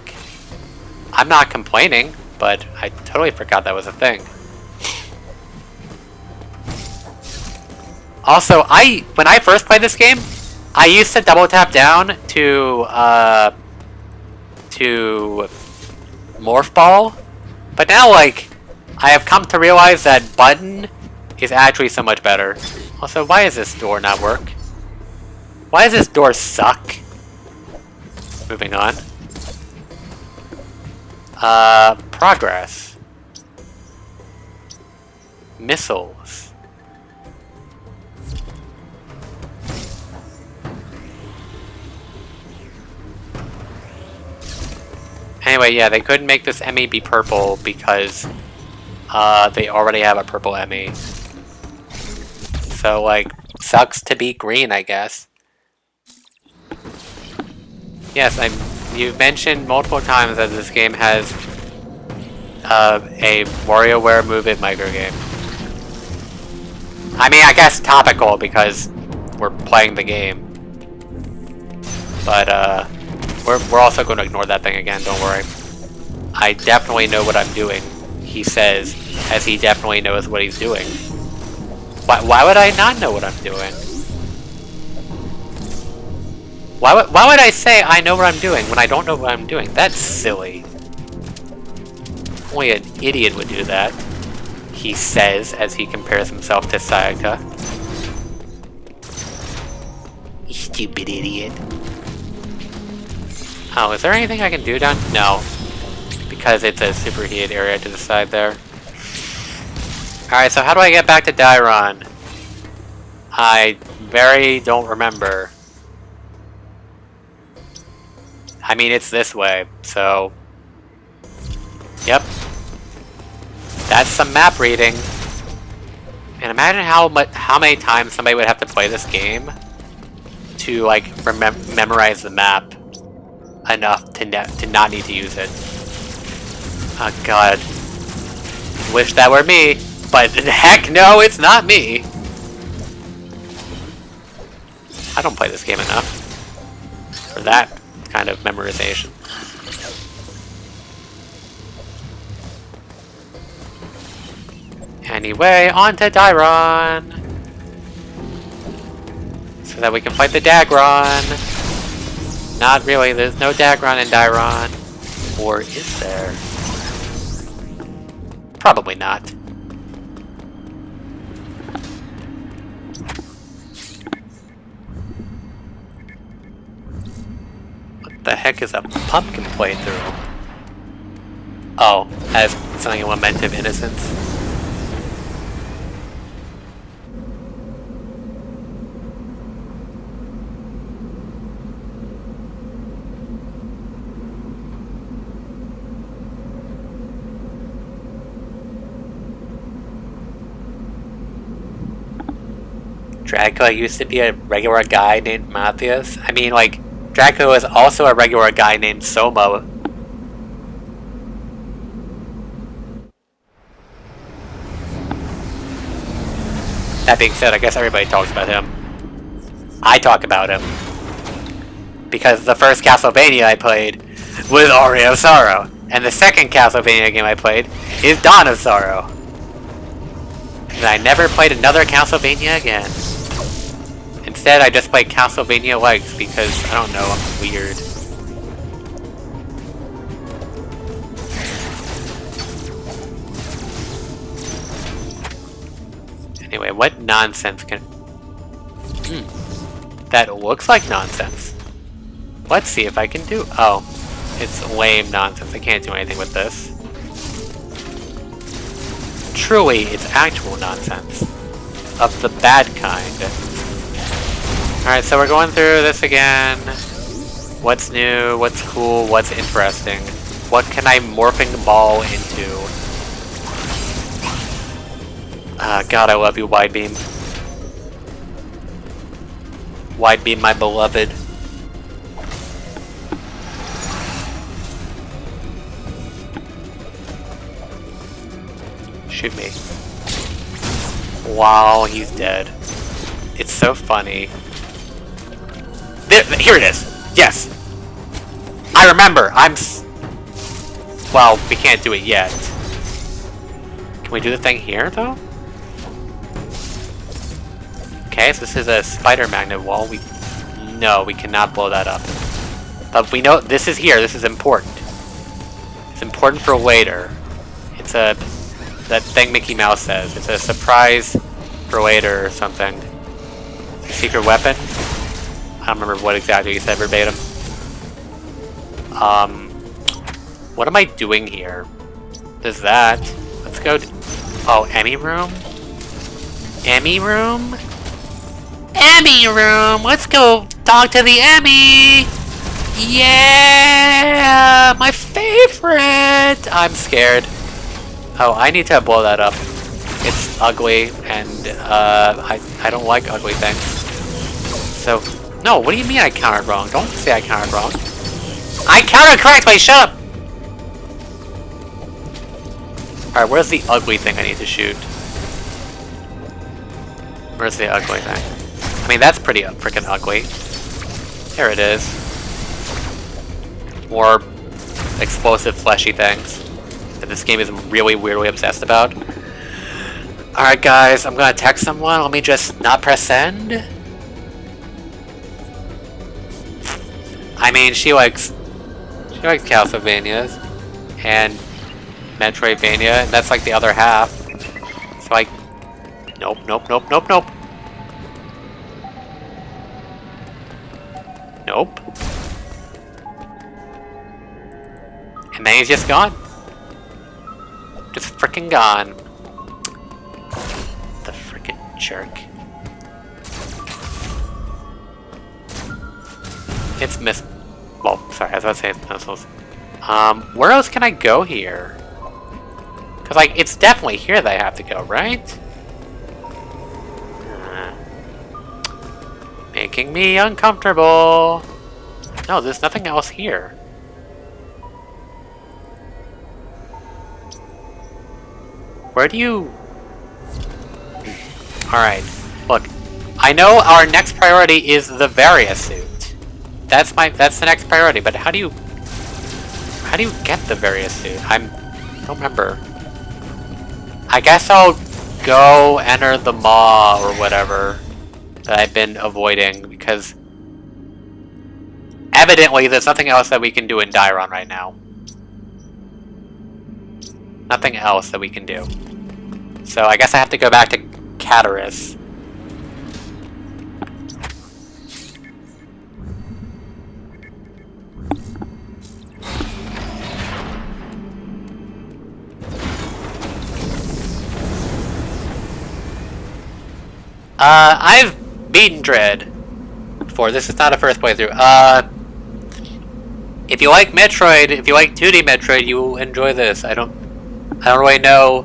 I'm not complaining, but I totally forgot that was a thing. Also, when I first played this game, I used to double tap down to Morph Ball, but now, like, I have come to realize that button is actually so much better. Also, why does this door not work? Why does this door suck? Moving on. Progress. Missiles. Anyway, yeah, they couldn't make this ME be purple because they already have a purple ME. So, like, sucks to be green, I guess. Yes, you've mentioned multiple times that this game has a WarioWare Move It microgame. I mean, I guess topical because we're playing the game. But, we're also going to ignore that thing again, don't worry. I definitely know what I'm doing, he says, as he definitely knows what he's doing. Why would I not know what I'm doing? Why would I say I know what I'm doing when I don't know what I'm doing? That's silly. Only an idiot would do that. he says as he compares himself to Sayaka. You stupid idiot. Oh, is there anything I can do down? No. Because it's a superheated area to the side there. Alright, so how do I get back to Dairon? I don't remember. I mean, it's this way, so... Yep. That's some map reading. And imagine how many times somebody would have to play this game to, like, memorize the map enough to not need to use it. Oh god. Wish that were me, but heck no, it's not me! I don't play this game enough for that kind of memorization. Anyway, on to Dairon! So that we can fight the Dagron! Not really, there's no Dagron in Dairon. Or is there? Probably not. What the heck is a pumpkin playthrough? Oh, as something a lament of innocence. Draco used to be a regular guy named Matthias. I mean, like, Draco is also a regular guy named Soma. That being said, I guess everybody talks about him. I talk about him. Because the first Castlevania I played was Aria of Sorrow. And the second Castlevania game I played is Dawn of Sorrow. And I never played another Castlevania again. Instead, I just play Castlevania Legs because, I don't know, I'm weird. Anyway, what nonsense can... That looks like nonsense. Let's see if I can do... Oh, it's lame nonsense. I can't do anything with this. Truly, it's actual nonsense. Of the bad kind. Alright, so we're going through this again. What's new? What's cool? What's interesting? What can I morphing ball into? God, I love you, Wide Beam. Wide Beam, my beloved. Shoot me. Wow, he's dead. It's so funny. Here it is! Yes! I remember! Well, we can't do it yet. Can we do the thing here, though? Okay, so this is a spider magnet wall. No, we cannot blow that up. But we know this is here. This is important. It's important for later. It's that thing Mickey Mouse says. It's a surprise for later or something. It's a secret weapon. I don't remember what exactly he said verbatim. What am I doing here? There's that. Let's go oh, Emmy room? Emmy room? Emmy room! Let's go talk to the Emmy! Yeah! My favorite! I'm scared. Oh, I need to blow that up. It's ugly, and I don't like ugly things. So, no, what do you mean I countered wrong? Don't say I countered wrong. I countered correctly! Shut up! Alright, where's the ugly thing I need to shoot? Where's the ugly thing? I mean, that's pretty freaking ugly. There it is. More explosive, fleshy things that this game is really weirdly obsessed about. Alright guys, I'm gonna text someone. Let me just not press send. I mean, she likes Castlevanias and Metroidvania, and that's like the other half. Nope, nope, nope, nope, nope. Nope. And then he's just gone. Just frickin' gone. The frickin' jerk. It's miss. Well, sorry, I was about to say it's missiles. Where else can I go here? Because, like, it's definitely here that I have to go, right? Making me uncomfortable. No, there's nothing else here. Where do you... Alright, look. I know our next priority is the Varia suit. That's the next priority, but how do you get the Varia suit? I don't remember. I guess I'll go enter the maw or whatever that I've been avoiding, because evidently there's nothing else that we can do in Dairon right now. Nothing else that we can do. So I guess I have to go back to Cataris. I've beaten Dread before. This is not a first playthrough. If you like Metroid, if you like 2D Metroid, you will enjoy this. I don't really know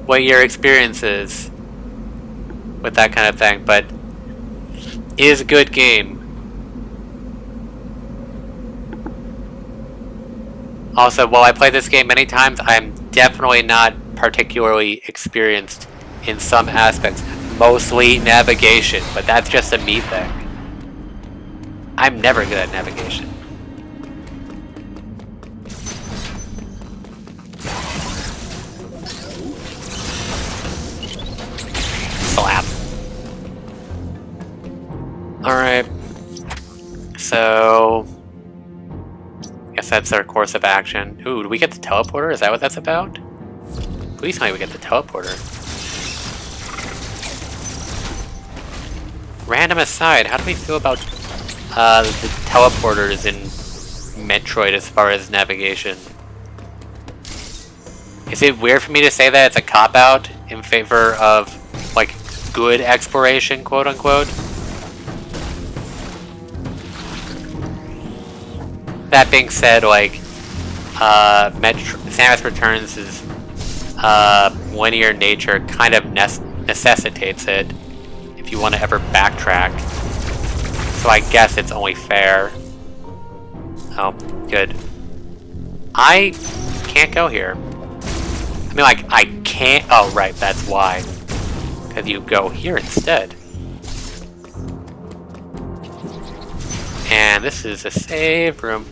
what your experience is with that kind of thing, but it is a good game. Also, while I play this game many times, I'm definitely not particularly experienced in some aspects. Mostly navigation, but that's just a me thing. I'm never good at navigation. Slap. Alright. So... I guess that's our course of action. Ooh, do we get the teleporter? Is that what that's about? Please tell me we get the teleporter. Random aside, how do we feel about the teleporters in Metroid as far as navigation? Is it weird for me to say that it's a cop-out in favor of, like, good exploration, quote-unquote? That being said, like, Samus Returns' linear nature kind of necessitates it if you want to ever backtrack. So I guess it's only fair. Oh, good. I can't go here. I mean, like, I can't... Oh, right, that's why. Because you go here instead. And this is a save room.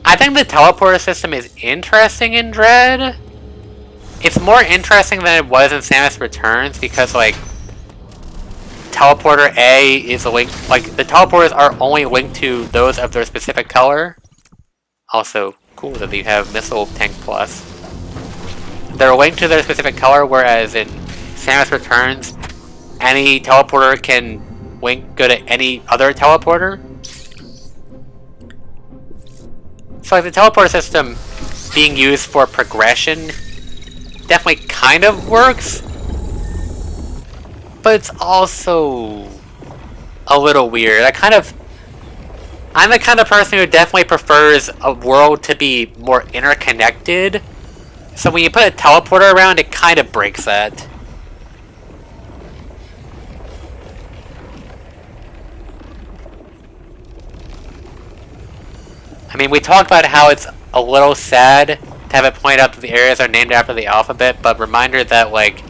I think the teleporter system is interesting in Dread. It's more interesting than it was in Samus Returns because, like, Teleporter A is a link... Like, the teleporters are only linked to those of their specific color. Also, cool that you have Missile Tank Plus. They're linked to their specific color, whereas in Samus Returns, any teleporter can go to any other teleporter. So, like, the teleporter system being used for progression definitely kind of works, but it's also a little weird. I'm the kind of person who definitely prefers a world to be more interconnected. So when you put a teleporter around, it kind of breaks that. I mean, we talked about how it's a little sad to have it point out that the areas are named after the alphabet, but reminder that, like,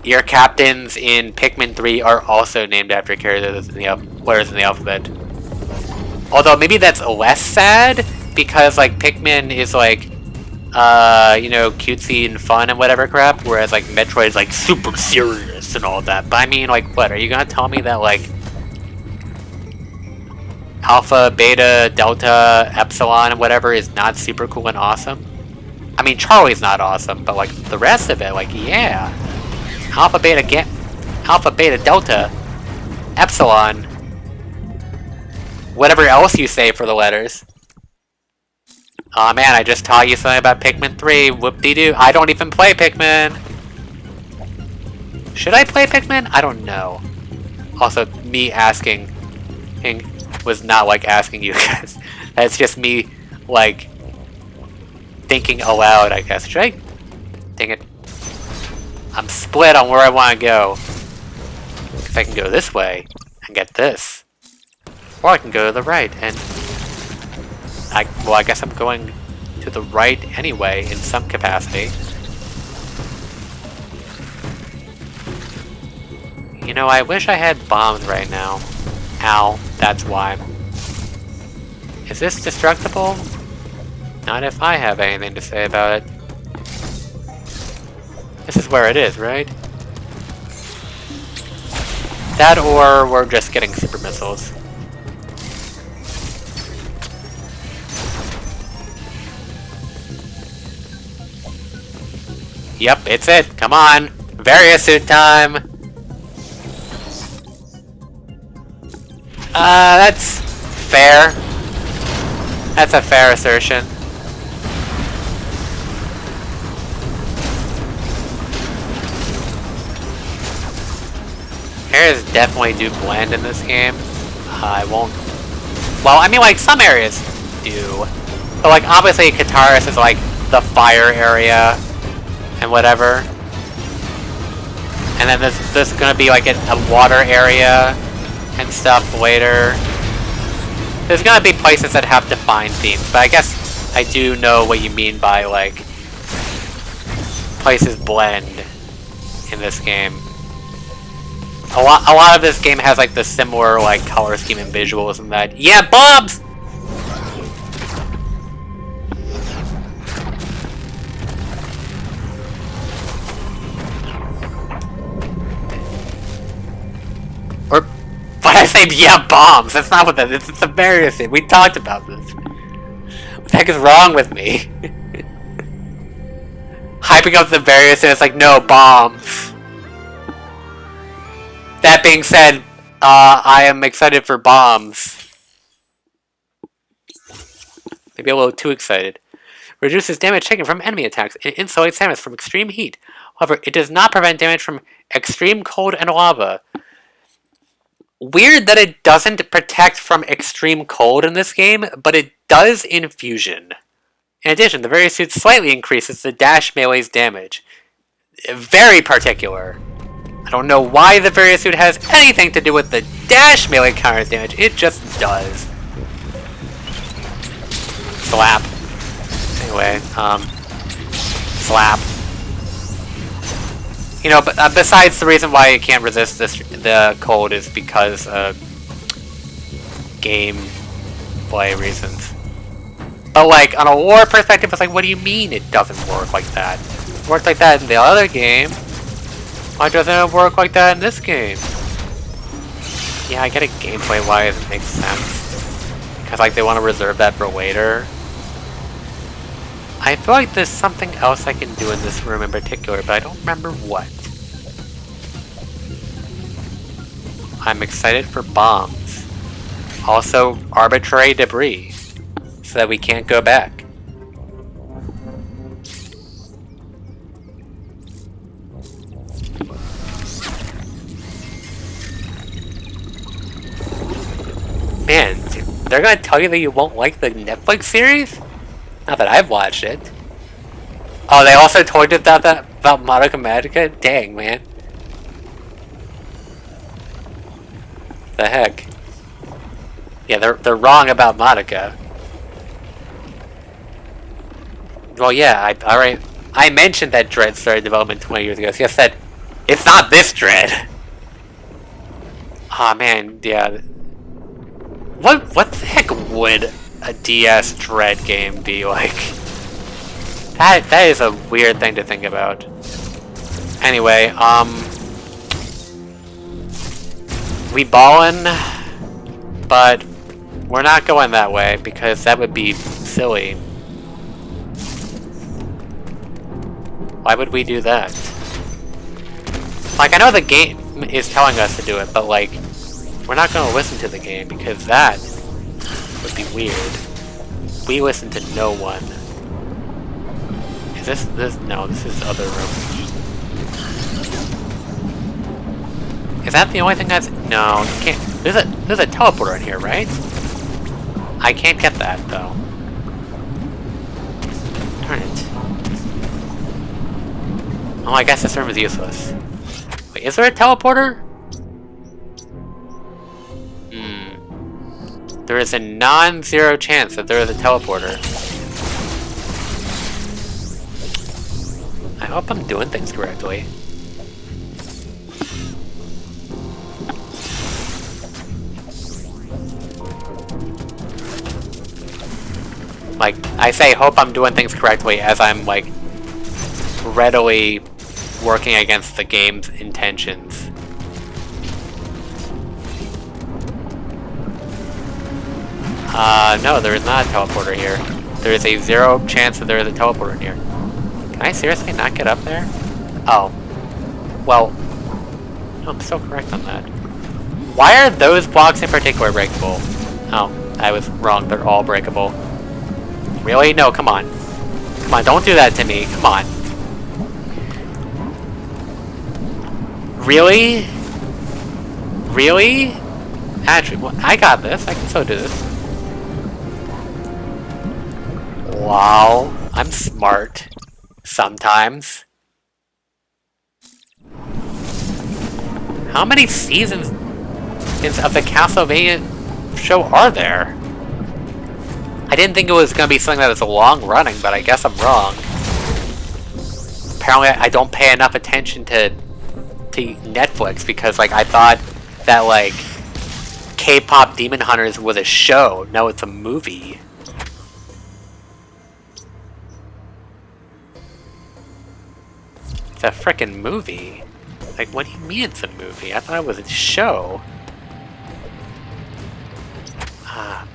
your captains in Pikmin 3 are also named after letters in the alphabet. Although maybe that's less sad, because, like, Pikmin is, like, you know, cutesy and fun and whatever crap, whereas, like, Metroid is, like, super serious and all that. But I mean, like, what, are you gonna tell me that, like, Alpha, Beta, Delta, Epsilon, and whatever is not super cool and awesome? I mean, Charlie's not awesome, but like the rest of it, like, yeah. Alpha, Beta, Delta, Epsilon. Whatever else you say for the letters. Aw, man, I just taught you something about Pikmin 3. Whoop-de-doo. I don't even play Pikmin. Should I play Pikmin? I don't know. Also, me asking was not like asking you guys. That's just me, like, thinking aloud, I guess. Should I? Dang it. I'm split on where I want to go. If I can go this way and get this. Or I can go to the right and... well, I guess I'm going to the right anyway, in some capacity. You know, I wish I had bombs right now. Ow, that's why. Is this destructible? Not if I have anything to say about it. This is where it is, right? That or we're just getting super missiles. Yep, it's it. Come on. Variasuit time. That's fair. That's a fair assertion. Areas definitely do blend in this game. I won't... Well, I mean, like, some areas do. But, like, obviously Kataris is, like, the fire area and whatever. And then there's gonna be, like, a water area and stuff later. There's gonna be places that have defined themes, but I guess I do know what you mean by, like, places blend in this game. A lot of this game has, like, the similar, like, color scheme and visuals and that. Yeah, bombs! Or, but I say, yeah, bombs! That's not what that is. It's a various thing. We talked about this. What the heck is wrong with me? Hyping up the various and it's like, no, bombs. That being said, I am excited for bombs. Maybe a little too excited. Reduces damage taken from enemy attacks and insulates Samus from extreme heat. However, it does not prevent damage from extreme cold and lava. Weird that it doesn't protect from extreme cold in this game, but it does in Fusion. In addition, the Variasuit slightly increases the dash melee's damage. Very particular. I don't know why the Variasuit has anything to do with the dash melee counters damage, it just does. Slap. Anyway, slap. You know, but besides the reason why you can't resist the cold is because of gameplay reasons. But like, on a lore perspective, it's like, what do you mean it doesn't work like that? It worked like that in the other game. Why doesn't it work like that in this game? Yeah, I get it gameplay-wise, it makes sense. Because, like, they want to reserve that for later. I feel like there's something else I can do in this room in particular, but I don't remember what. I'm excited for bombs. Also, arbitrary debris. So that we can't go back. Man, they're gonna tell you that you won't like the Netflix series? Not that I've watched it. Oh, they also told you about that about Madoka Magica? Dang, man. The heck? Yeah, they're wrong about Madoka. Well, yeah, I mentioned that Dread started development 20 years ago. So I said, it's not this Dread. Aw, oh, man, yeah. What the heck would a DS Dread game be like? That is a weird thing to think about. Anyway, we ballin', but we're not going that way because that would be silly. Why would we do that? Like, I know the game is telling us to do it, but like, we're not gonna listen to the game because that would be weird. We listen to no one. Is this? No, this is the other room. Is that the only thing that's... No, you can't... There's a teleporter in here, right? I can't get that, though. Darn it. Oh, I guess this room is useless. Wait, is there a teleporter? There is a non-zero chance that there is a teleporter. I hope I'm doing things correctly. Like, I say hope I'm doing things correctly as I'm, like, readily working against the game's intentions. No, there is not a teleporter here. There is a 0 chance that there is a teleporter in here. Can I seriously not get up there? Oh. Well, no, I'm still correct on that. Why are those blocks in particular breakable? Oh, I was wrong. They're all breakable. Really? No, come on. Come on, don't do that to me. Come on. Really? Really? Actually, well, I got this. I can still do this. Wow. I'm smart. Sometimes. How many seasons of the Castlevania show are there? I didn't think it was going to be something that was long running, but I guess I'm wrong. Apparently I don't pay enough attention to Netflix because, like, I thought that, like, K-pop Demon Hunters was a show. No, it's a movie. It's a frickin' movie. Like, what do you mean it's a movie? I thought it was a show.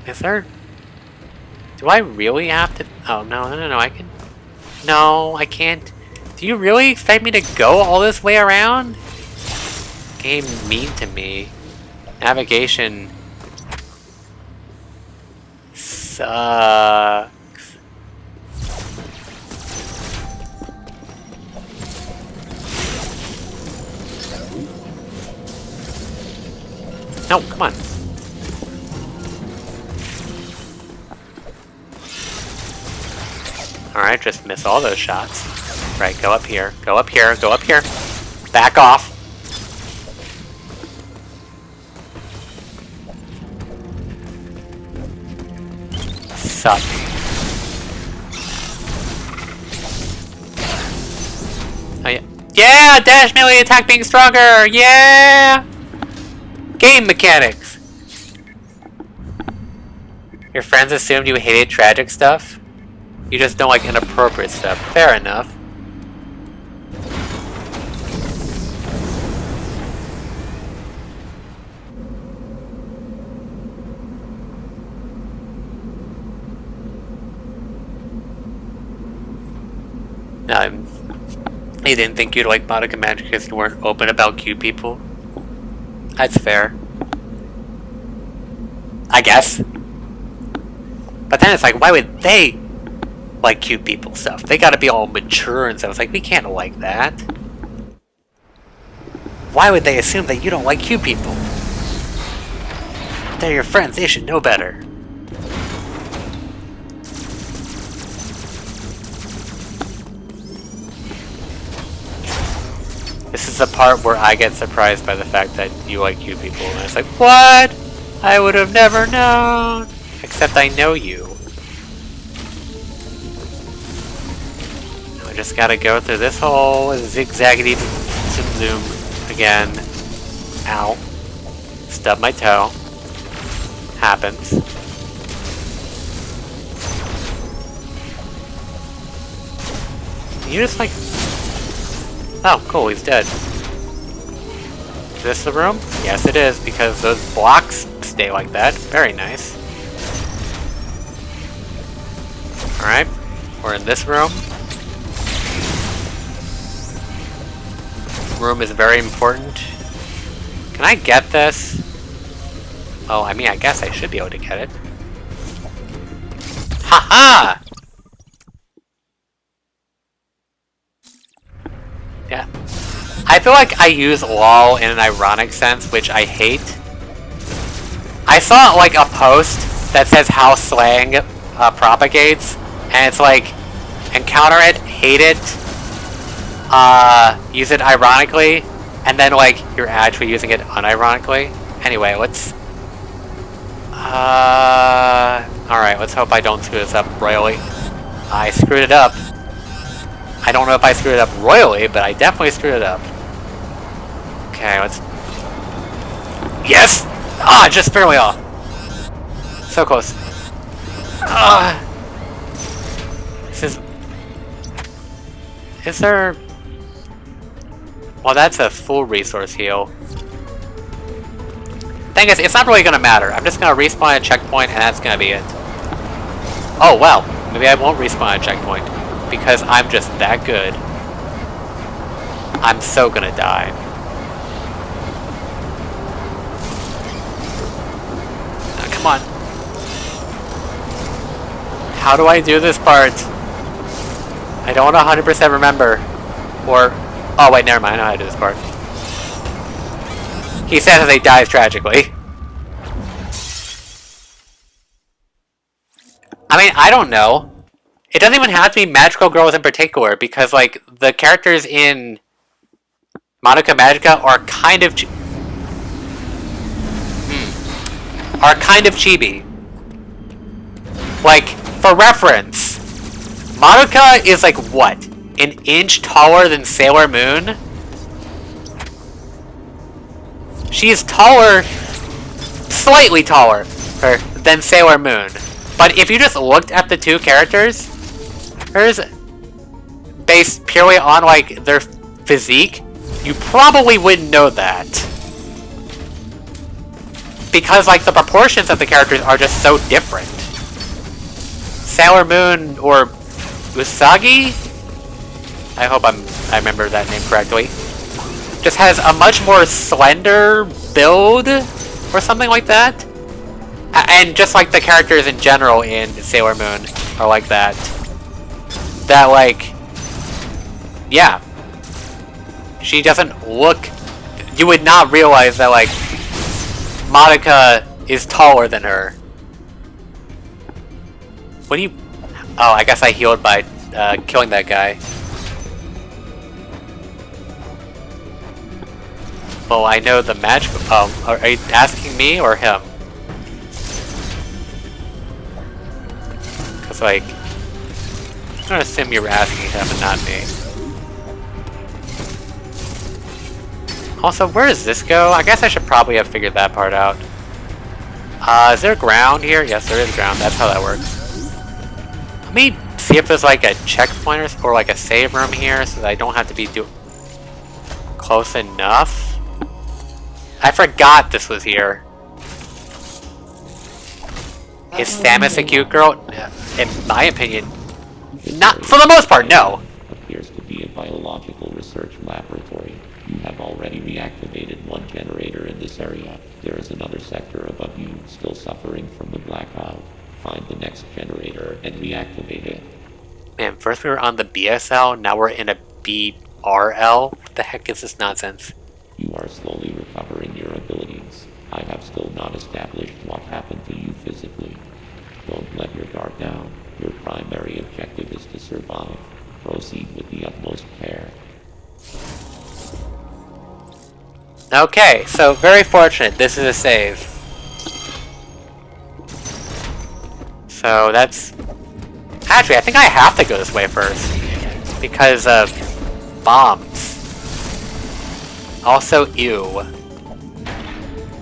Is there... Do I really have to... Oh, no, I can... No, I can't... Do you really expect me to go all this way around? Game mean to me. Navigation... sucks. No, come on. Alright, just miss all those shots. Right, go up here. Go up here. Go up here. Back off. Suck. Oh, yeah. Yeah! Dash melee attack being stronger! Yeah! Game mechanics! Your friends assumed you hated tragic stuff? You just don't like inappropriate stuff. Fair enough. You didn't think you'd like Monica Magic because you weren't open about cute people? That's fair. I guess. But then it's like, why would they like cute people stuff? They gotta be all mature and stuff. It's like, we can't like that. Why would they assume that you don't like cute people? They're your friends, they should know better. This is the part where I get surprised by the fact that you like cute people. And it's like, what? I would have never known. Except I know you. I just gotta go through this whole zigzaggedy zoom again. Ow. Stub my toe. Happens. You just like... Oh, cool, he's dead. Is this the room? Yes, it is, because those blocks stay like that. Very nice. Alright, we're in this room. room is very important. Can I get this? Oh, I mean, I guess I should be able to get it. Haha! Yeah. I feel like I use lol in an ironic sense, which I hate. I saw like a post that says how slang propagates, and it's like, encounter it, hate it, use it ironically, and then like you're actually using it unironically. Anyway, let's alright, let's hope I don't screw this up royally. I screwed it up. I don't know if I screwed it up royally, but I definitely screwed it up. Okay, let's... Yes! Ah, just barely off. So close. Ah! This is... Is there... Well, that's a full resource heal. Thing is, it's not really gonna matter. I'm just gonna respawn at a checkpoint, and that's gonna be it. Oh, well. Maybe I won't respawn at a checkpoint. Because I'm just that good. I'm so gonna die. Oh, come on. How do I do this part? I don't 100% remember. Or... Oh, wait, never mind. I know how to do this part. He says as he dies tragically. I mean, I don't know. It doesn't even have to be magical girls in particular, because, like, the characters in Madoka Magica are kind of... are kind of chibi. Like, for reference, Madoka is, like, what? An inch taller than Sailor Moon? She's taller... slightly taller than Sailor Moon. But if you just looked at the two characters, hers based purely on like their physique, you probably wouldn't know that. Because like the proportions of the characters are just so different. Sailor Moon or Usagi? I hope I remember that name correctly. Just has a much more slender build or something like that. And just like the characters in general in Sailor Moon are like that. That like, yeah. She doesn't look, you would not realize that like, Madoka is taller than her. What do you, oh, I guess I healed by killing that guy. Well, I know the magic, are you asking me or him? Cause like, I'm gonna assume you were asking him and not me. Also, where does this go? I guess I should probably have figured that part out. Is there ground here? Yes, there is ground. That's how that works. Let me see if there's like a checkpoint or like a save room here so that I don't have to be close enough. I forgot this was here. Is Samus a cute girl? In my opinion, not for the most part, no. Appears to be a biological research laboratory. You have already reactivated one generator in this area. There is another sector above you still suffering from the blackout. Find the next generator and reactivate it. Man, first we were on the BSL, now we're in a BRL? What the heck is this nonsense? You are slowly recovering your abilities. I have still not established what happened to you physically. Don't let your guard down. Your primary objective is to survive. Proceed with the utmost care. Okay, so very fortunate. This is a save. So that's... Actually, I think I have to go this way first. Because of bombs. Also, ew.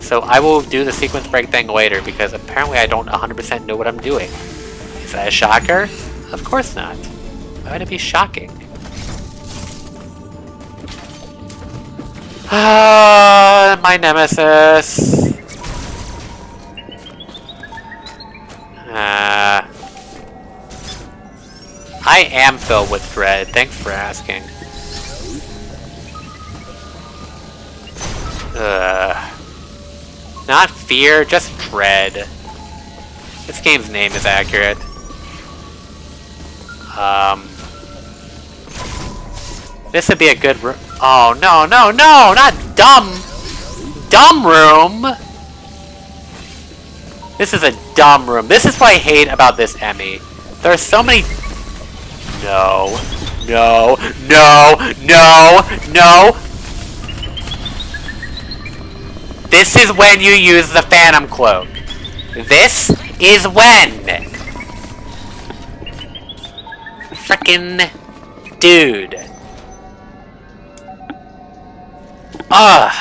So I will do the sequence break thing later because apparently I don't 100% know what I'm doing. Is that a shocker? Of course not. Why would it be shocking? Ah, my nemesis. I am filled with dread. Thanks for asking. Not fear, just dread. This game's name is accurate. This would be a good room. Oh, no, no, no! Not dumb! Dumb room! This is a dumb room. This is what I hate about this Emmy. There are so many... No. No. No. No. No. This is when you use the Phantom Cloak. This is when. Frickin' dude. Ugh.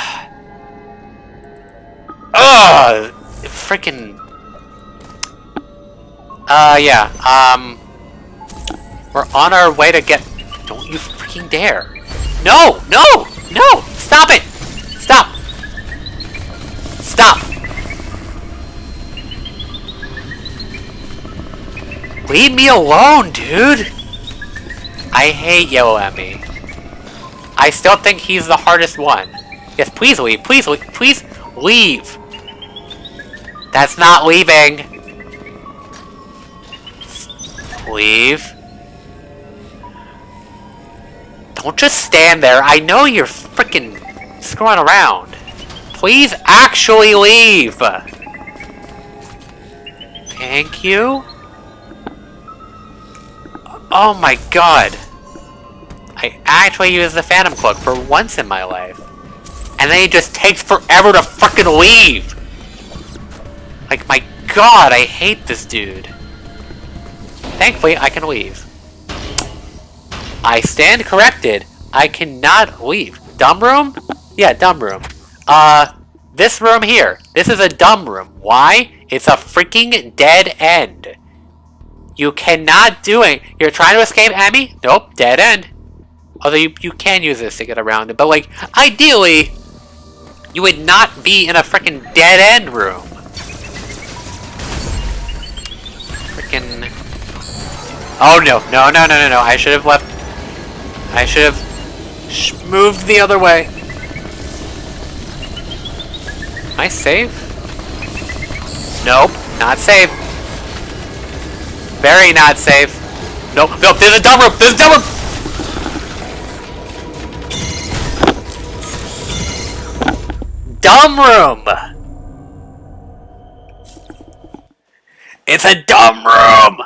Ugh. Frickin'. Yeah. We're on our way to get... Don't you freaking dare. No! No! No! Stop it! Stop! Stop! Leave me alone, dude! I hate Yellow Emmy. I still think he's the hardest one. Yes, please leave. Please leave. Please leave. That's not leaving. Leave. Don't just stand there. I know you're freaking screwing around. Please actually leave. Thank you. Oh my god. I actually use the Phantom Cloak for once in my life. And then it just takes forever to freaking leave. Like, my god, I hate this dude. Thankfully, I can leave. I stand corrected. I cannot leave. Dumb room? Yeah, dumb room. This room here. This is a dumb room. Why? It's a freaking dead end. You cannot do it. You're trying to escape Emmy? Nope, dead end. Although you can use this to get around it. But, like, ideally, you would not be in a freaking dead end room. Freaking... Oh, no. No, no, no, no, no. I should have left... I should have moved the other way. Am I safe? Nope, not safe. Very not safe. Nope, nope, there's a dumb room! There's a dumb room! Dumb room! It's a dumb room!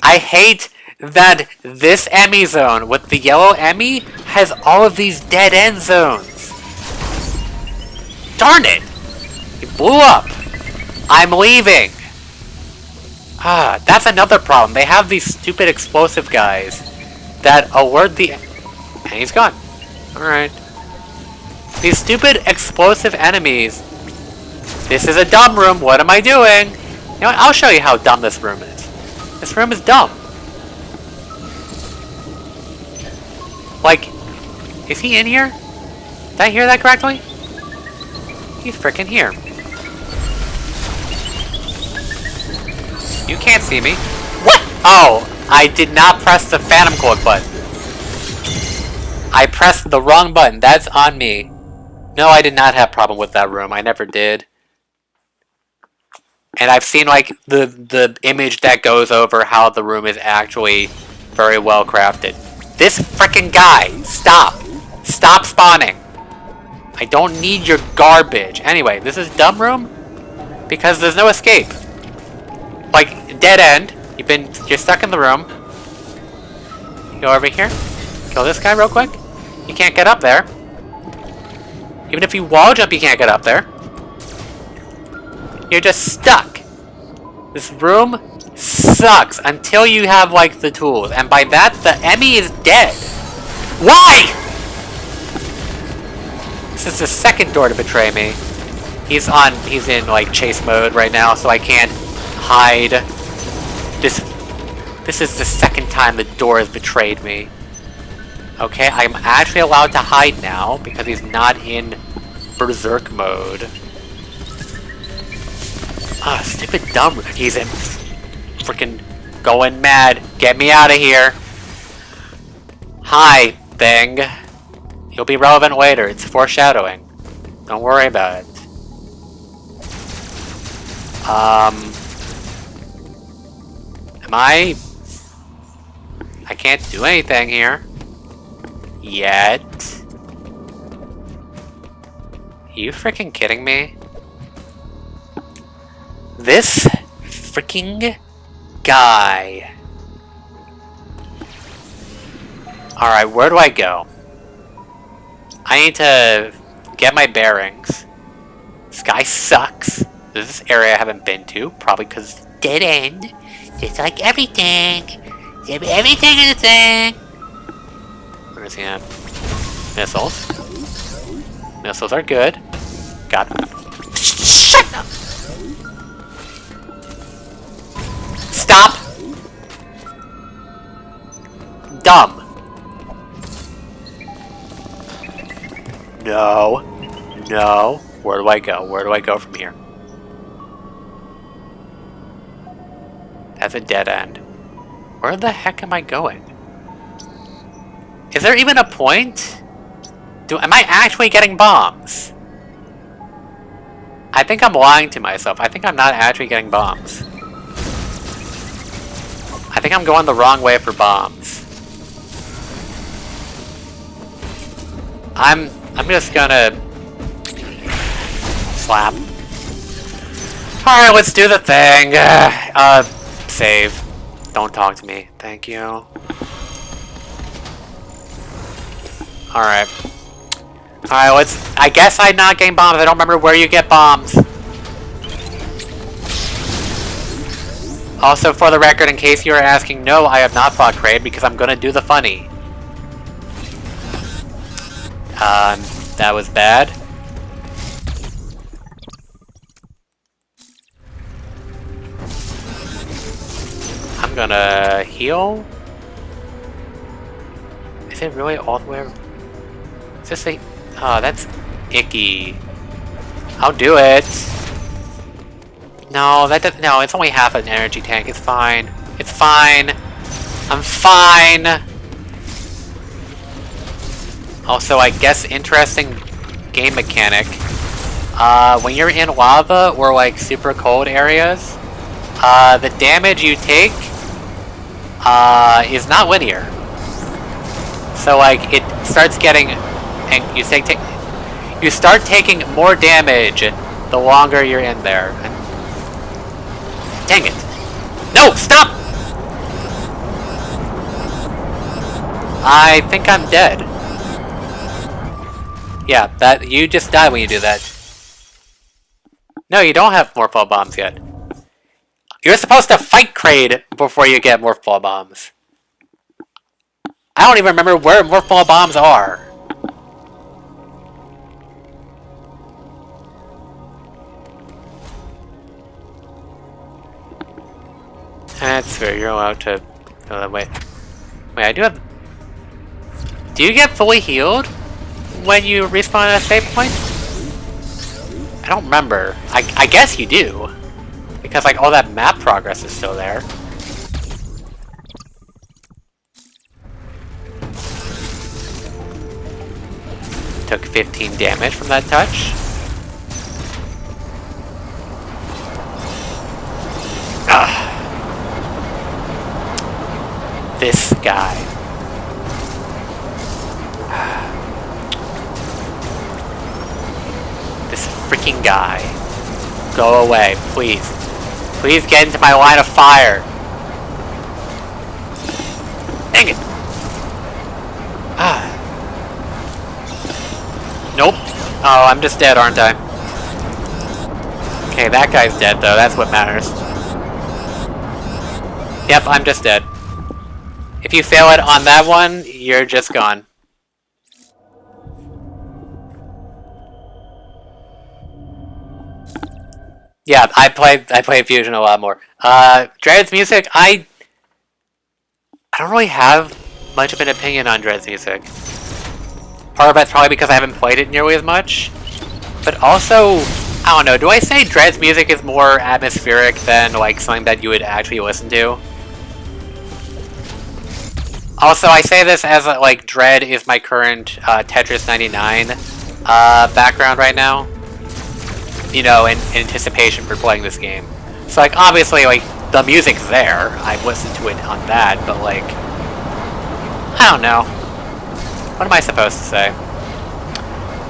I hate that this Emmy zone with the yellow Emmy has all of these dead end zones. Darn it! It blew up. I'm leaving. Ah, that's another problem. They have these stupid explosive guys that alert the... And he's gone. Alright. These stupid explosive enemies. This is a dumb room. What am I doing? You know what? I'll show you how dumb this room is. This room is dumb. Like, is he in here? Did I hear that correctly? He's freaking here. You can't see me. What? Oh, I did not press the Phantom Cloak button. I pressed the wrong button. That's on me. No, I did not have a problem with that room. I never did. And I've seen, like, the image that goes over how the room is actually very well crafted. This frickin' guy! Stop! Stop spawning! I don't need your garbage. Anyway, this is dumb room because there's no escape. Like, dead end. You're stuck in the room. Go over here. Kill this guy real quick. You can't get up there. Even if you wall jump, you can't get up there. You're just stuck. This room sucks until you have, like, the tools. And by that, the Emmy is dead. Why? This is the second door to betray me. He's in, like, chase mode right now, so I can't hide. This is the second time the door has betrayed me. Okay, I'm actually allowed to hide now because he's not in berserk mode. Ah, stupid dumb. He's in freaking going mad. Get me out of here. Hi, thing. You'll be relevant later. It's foreshadowing. Don't worry about it. Am I can't do anything here. Yet. Are you freaking kidding me? This freaking guy. Alright, where do I go? I need to get my bearings. This guy sucks. This is an area I haven't been to, probably because it's dead end. Just like everything. Everything is a thing. We're just gonna... Missiles. Missiles are good. Got it. Shut up! Stop! Dumb. No. No. Where do I go? Where do I go from here? That's a dead end. Where the heck am I going? Is there even a point? Am I actually getting bombs? I think I'm lying to myself. I think I'm not actually getting bombs. I think I'm going the wrong way for bombs. I'm just gonna slap. Alright, let's do the thing. Save. Don't talk to me. Thank you. Alright. Alright, let's... I guess I'm not getting bombs. I don't remember where you get bombs. Also, for the record, in case you are asking, no, I have not fought Kraid because I'm gonna do the funny. That was bad. I'm gonna heal. Is it really all the way? Is this a... Oh, that's icky. I'll do it. No, that doesn't... No, it's only half an energy tank. It's fine. It's fine. I'm fine. Also, I guess interesting game mechanic. When you're in lava or like super cold areas, the damage you take is not linear. So like it starts getting, and you start taking more damage the longer you're in there. Dang it! No, stop! I think I'm dead. Yeah, that you just die when you do that. No, you don't have more fall bombs yet. You're supposed to fight Kraid before you get more fall bombs. I don't even remember where more fall bombs are. That's fair. You're allowed to go that way. Wait, I do have. Do you get fully healed when you respawn at a save point? I don't remember. I guess you do. Because like all that map progress is still there. Took 15 damage from that touch. Ugh. This guy. This freaking guy. Go away, please. Please get into my line of fire. Dang it. Ah. Nope. Oh, I'm just dead, aren't I? Okay, that guy's dead, though. That's what matters. Yep, I'm just dead. If you fail it on that one, you're just gone. Yeah, I played Fusion a lot more. Dread's music, I don't really have much of an opinion on Dread's music. Part of that's probably because I haven't played it nearly as much. But also, I don't know, do I say Dread's music is more atmospheric than like something that you would actually listen to? Also, I say this as like Dread is my current Tetris 99 background right now. You know, in anticipation for playing this game. So, like, obviously, like, the music's there. I've listened to it on that, but, like, I don't know. What am I supposed to say?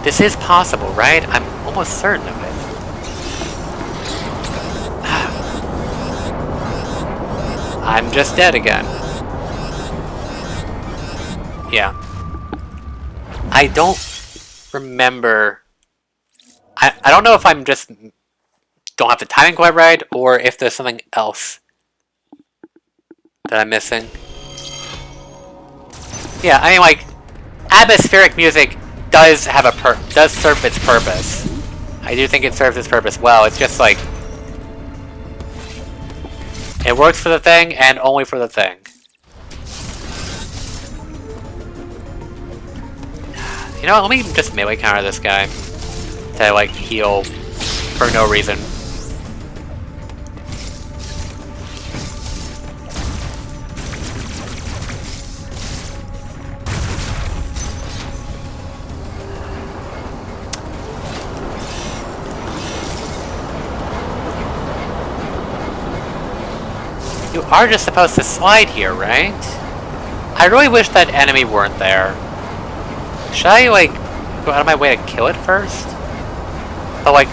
This is possible, right? I'm almost certain of it. I'm just dead again. Yeah. I don't remember... I don't know if I'm just... don't have the timing quite right, or if there's something else that I'm missing. Yeah, I mean, like, atmospheric music does have does serve its purpose. I do think it serves its purpose well. It's just like it works for the thing and only for the thing. You know what, let me just melee counter this guy to like heal for no reason. You are just supposed to slide here, right? I really wish that enemy weren't there. Should I, like, go out of my way to kill it first? But, like...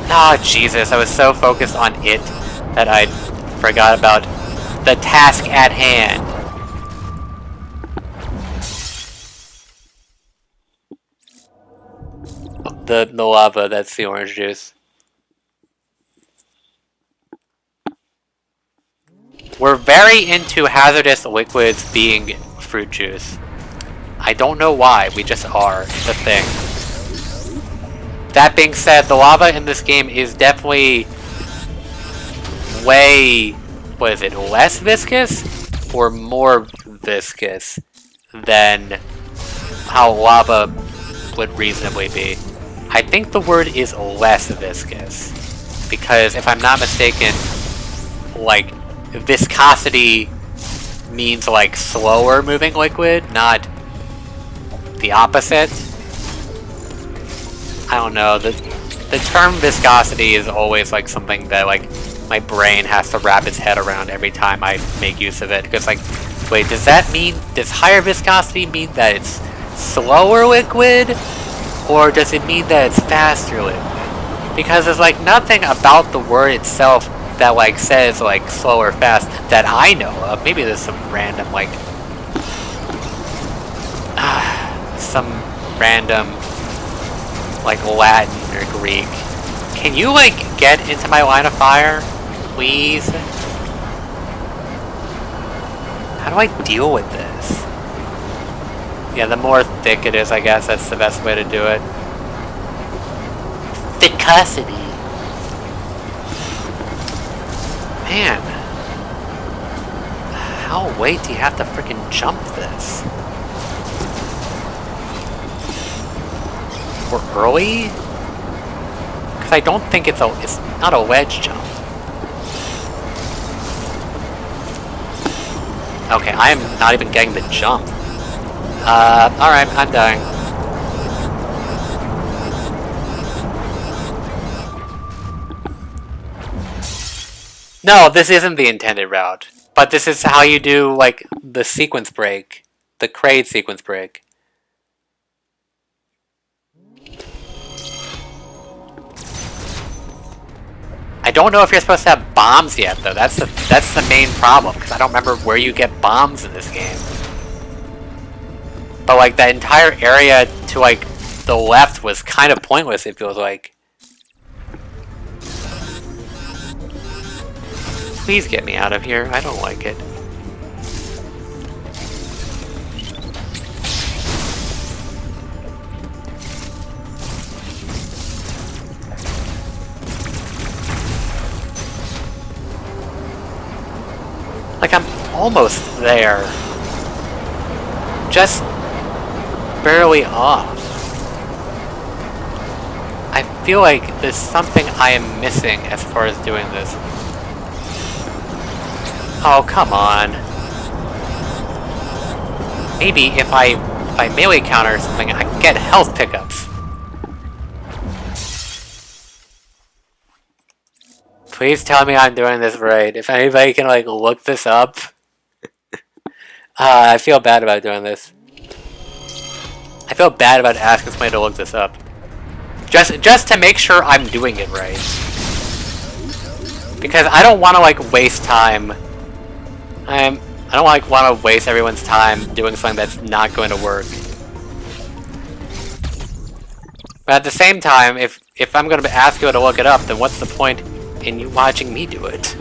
Ah, Jesus, I was so focused on it that I forgot about the task at hand. The lava, that's the orange juice. We're very into hazardous liquids being fruit juice. I don't know why, we just are. It's a thing. That being said, the lava in this game is definitely way, what is it, less viscous? Or more viscous than how lava would reasonably be. I think the word is less viscous. Because if I'm not mistaken, like, viscosity means like slower moving liquid, not the opposite. I don't know, the term viscosity is always like something that like my brain has to wrap its head around every time I make use of it, because like, wait, does that mean, does higher viscosity mean that it's slower liquid, or does it mean that it's faster liquid? Because there's like nothing about the word itself that like says like slow or fast that I know of. Maybe there's some random like some random like Latin or Greek. Can you like get into my line of fire, please? How do I deal with this? Yeah, the more thick it is, I guess that's the best way to do it. Thickosity. Man, how late do you have to freaking jump this? Or early? Because I don't think it's not a wedge jump. Okay, I am not even getting the jump. Alright, I'm dying. No, this isn't the intended route. But this is how you do, like, the sequence break. The Kraid sequence break. I don't know if you're supposed to have bombs yet, though. That's the main problem, because I don't remember where you get bombs in this game. But, like, that entire area to, like, the left was kind of pointless, it feels like. Please get me out of here. I don't like it. Like, I'm almost there. Just barely off. I feel like there's something I am missing as far as doing this. Oh, come on. Maybe if I melee counter or something, I can get health pickups. Please tell me I'm doing this right. If anybody can, like, look this up. I feel bad about doing this. I feel bad about asking somebody to look this up. Just to make sure I'm doing it right. Because I don't want to, like, waste time. I don't, like, want to waste everyone's time doing something that's not going to work. But at the same time, if I'm going to ask you to look it up, then what's the point in you watching me do it?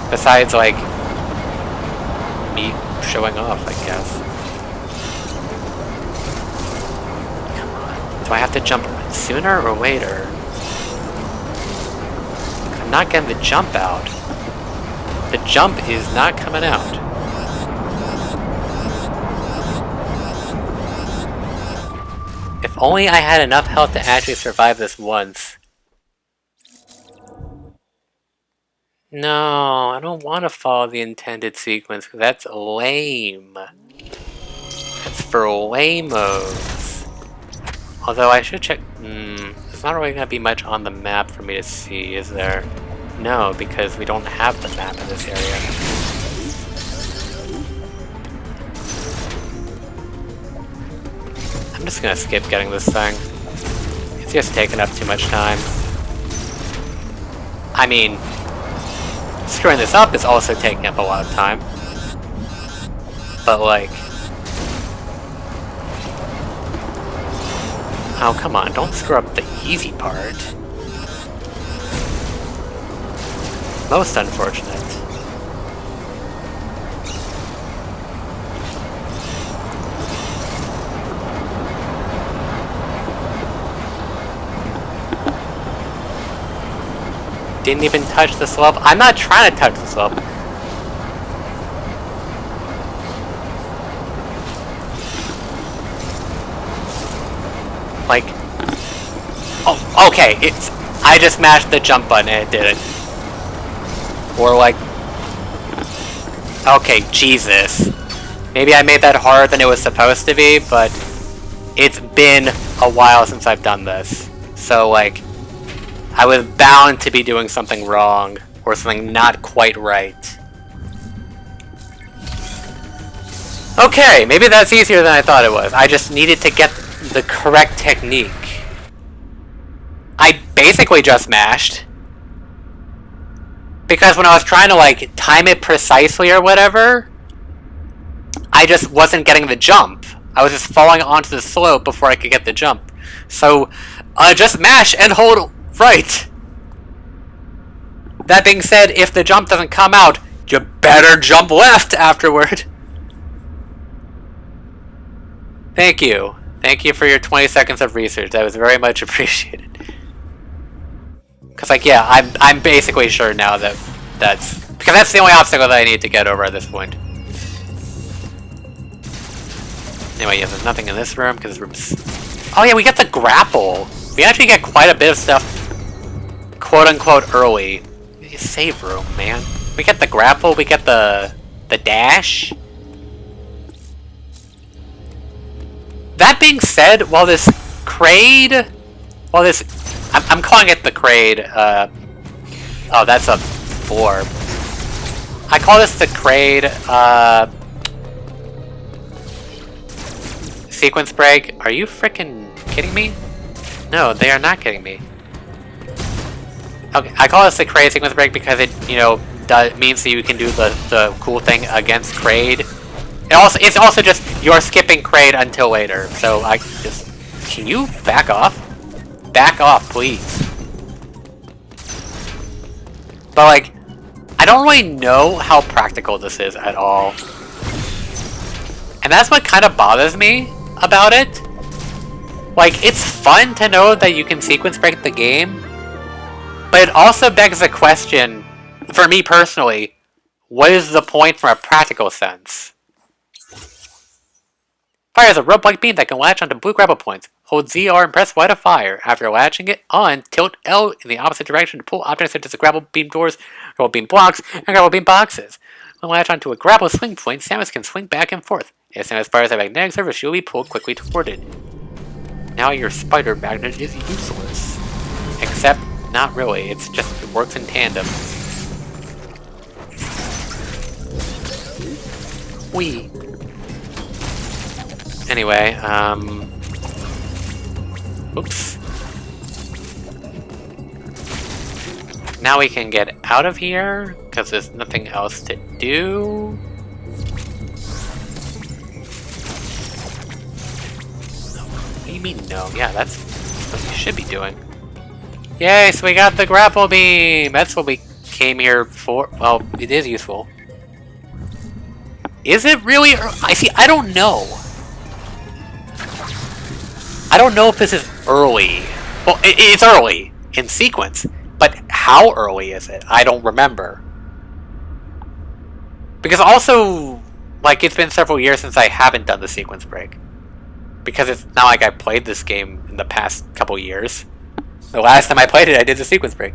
Besides, like, me showing off, I guess. Come on. Do I have to jump sooner or later? I'm not getting the jump out. The jump is not coming out. If only I had enough health to actually survive this once. No, I don't want to follow the intended sequence, because that's lame. That's for lame-os. Although I should check... there's not really going to be much on the map for me to see, is there? No, because we don't have the map in this area. I'm just going to skip getting this thing. It's just taking up too much time. I mean... screwing this up is also taking up a lot of time. But like... oh, come on, don't screw up the easy part. Most unfortunate. Didn't even touch the slope. I'm not trying to touch the slope. Like, oh, okay. I just mashed the jump button and it did it. Or like, okay, Jesus. Maybe I made that harder than it was supposed to be, but it's been a while since I've done this. So like, I was bound to be doing something wrong, or something not quite right. Okay, maybe that's easier than I thought it was. I just needed to get the correct technique. I basically just mashed. Because when I was trying to, like, time it precisely or whatever, I just wasn't getting the jump. I was just falling onto the slope before I could get the jump. So, just mash and hold right. That being said, if the jump doesn't come out, you better jump left afterward. Thank you. Thank you for your 20 seconds of research. That was very much appreciated. Because, like, yeah, I'm basically sure now that that's... because that's the only obstacle that I need to get over at this point. Anyway, yeah, there's nothing in this room, because this room's... oh yeah, we get the grapple! We actually get quite a bit of stuff, quote-unquote, early. Save room, man. We get the grapple, we get the dash. That being said, while this Kraid... while this... I'm calling it the Kraid, oh, that's a 4. I call this the Kraid, sequence break. Are you frickin' kidding me? No, they are not kidding me. Okay, I call this the Kraid sequence break because it, you know, means that you can do the cool thing against Kraid. It's also just, you're skipping Kraid until later. So I just... can you back off? Back off, please. But like, I don't really know how practical this is at all. And that's what kind of bothers me about it. Like, it's fun to know that you can sequence break the game, but it also begs the question, for me personally, what is the point from a practical sense? Fires a rope-like beam that can latch onto blue grapple points. Hold ZR and press Y to fire. After latching it on, tilt L in the opposite direction to pull objects into the grapple beam doors, grapple beam blocks, and grapple beam boxes. When latched onto a grapple swing point, Samus can swing back and forth. Yes, and as far as the magnetic surface, you'll be pulled quickly toward it. Now your spider magnet is useless. Except, not really, it works in tandem. Whee! Anyway, oops. Now we can get out of here, because there's nothing else to do. What do you mean no? Yeah, that's what we should be doing. Yay, so we got the grapple beam! That's what we came here for. Well, it is useful. Is it really? I don't know. I don't know if this is early. Well, it's early in sequence, but how early is it? I don't remember. Because also, like, it's been several years since I haven't done the sequence break. Because it's not like I played this game in the past couple years. The last time I played it, I did the sequence break.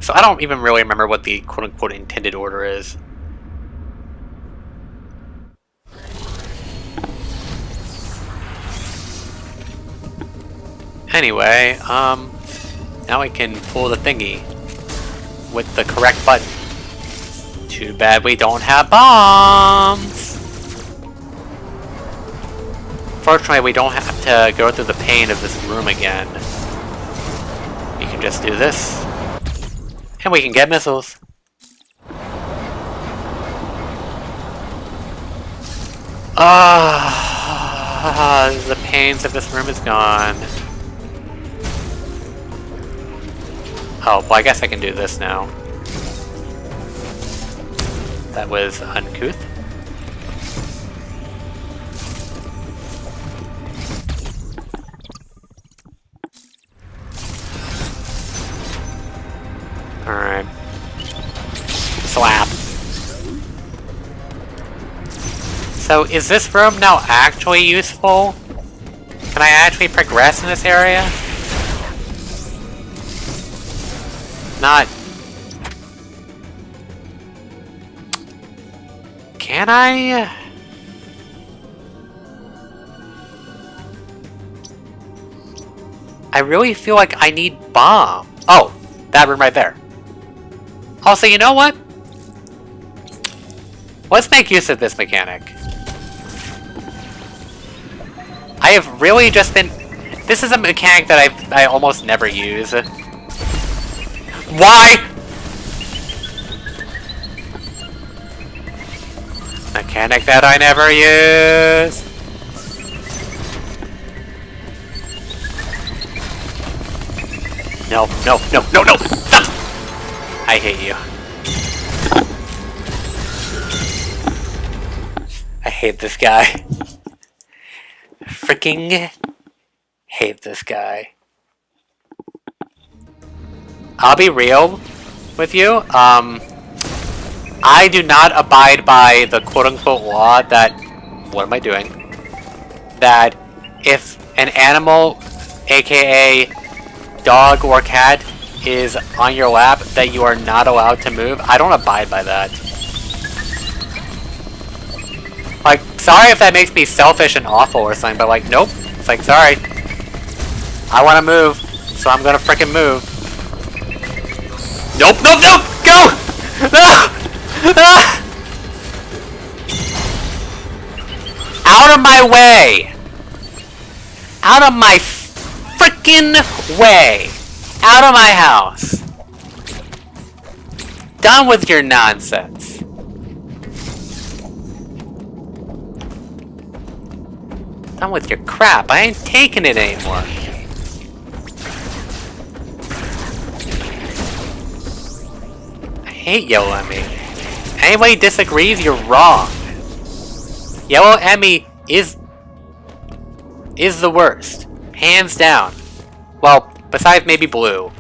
So I don't even really remember what the quote-unquote intended order is. Anyway, now I can pull the thingy with the correct button. Too bad we don't have bombs! Fortunately, we don't have to go through the pain of this room again. We can just do this. And we can get missiles. The pains of this room is gone. Oh, well I guess I can do this now. That was uncouth. Alright. Slap. So, is this room now actually useful? Can I actually progress in this area? Not... Can I? I really feel like I need bomb. Oh, that room right there. Also, you know what? Let's make use of this mechanic. I have really just been... This is a mechanic that I almost never use. Why? Mechanic that I never use. No, no, no, no, no! Stop! I hate you. I hate this guy. Freaking hate this guy. I'll be real with you. I do not abide by the quote-unquote law that... What am I doing? That if an animal, aka dog or cat, is on your lap, that you are not allowed to move. I don't abide by that. Like, sorry if that makes me selfish and awful or something, but like, nope. It's like, sorry. I want to move, so I'm gonna frickin' move. Nope, nope, nope! Go! No! Ah! Out of my way! Out of my frickin' way! Out of my house! Done with your nonsense. Done with your crap. I ain't taking it anymore. I hate Yellow Emmy. Anybody disagrees, you're wrong. Yellow Emmy is the worst. Hands down. Well, besides maybe blue.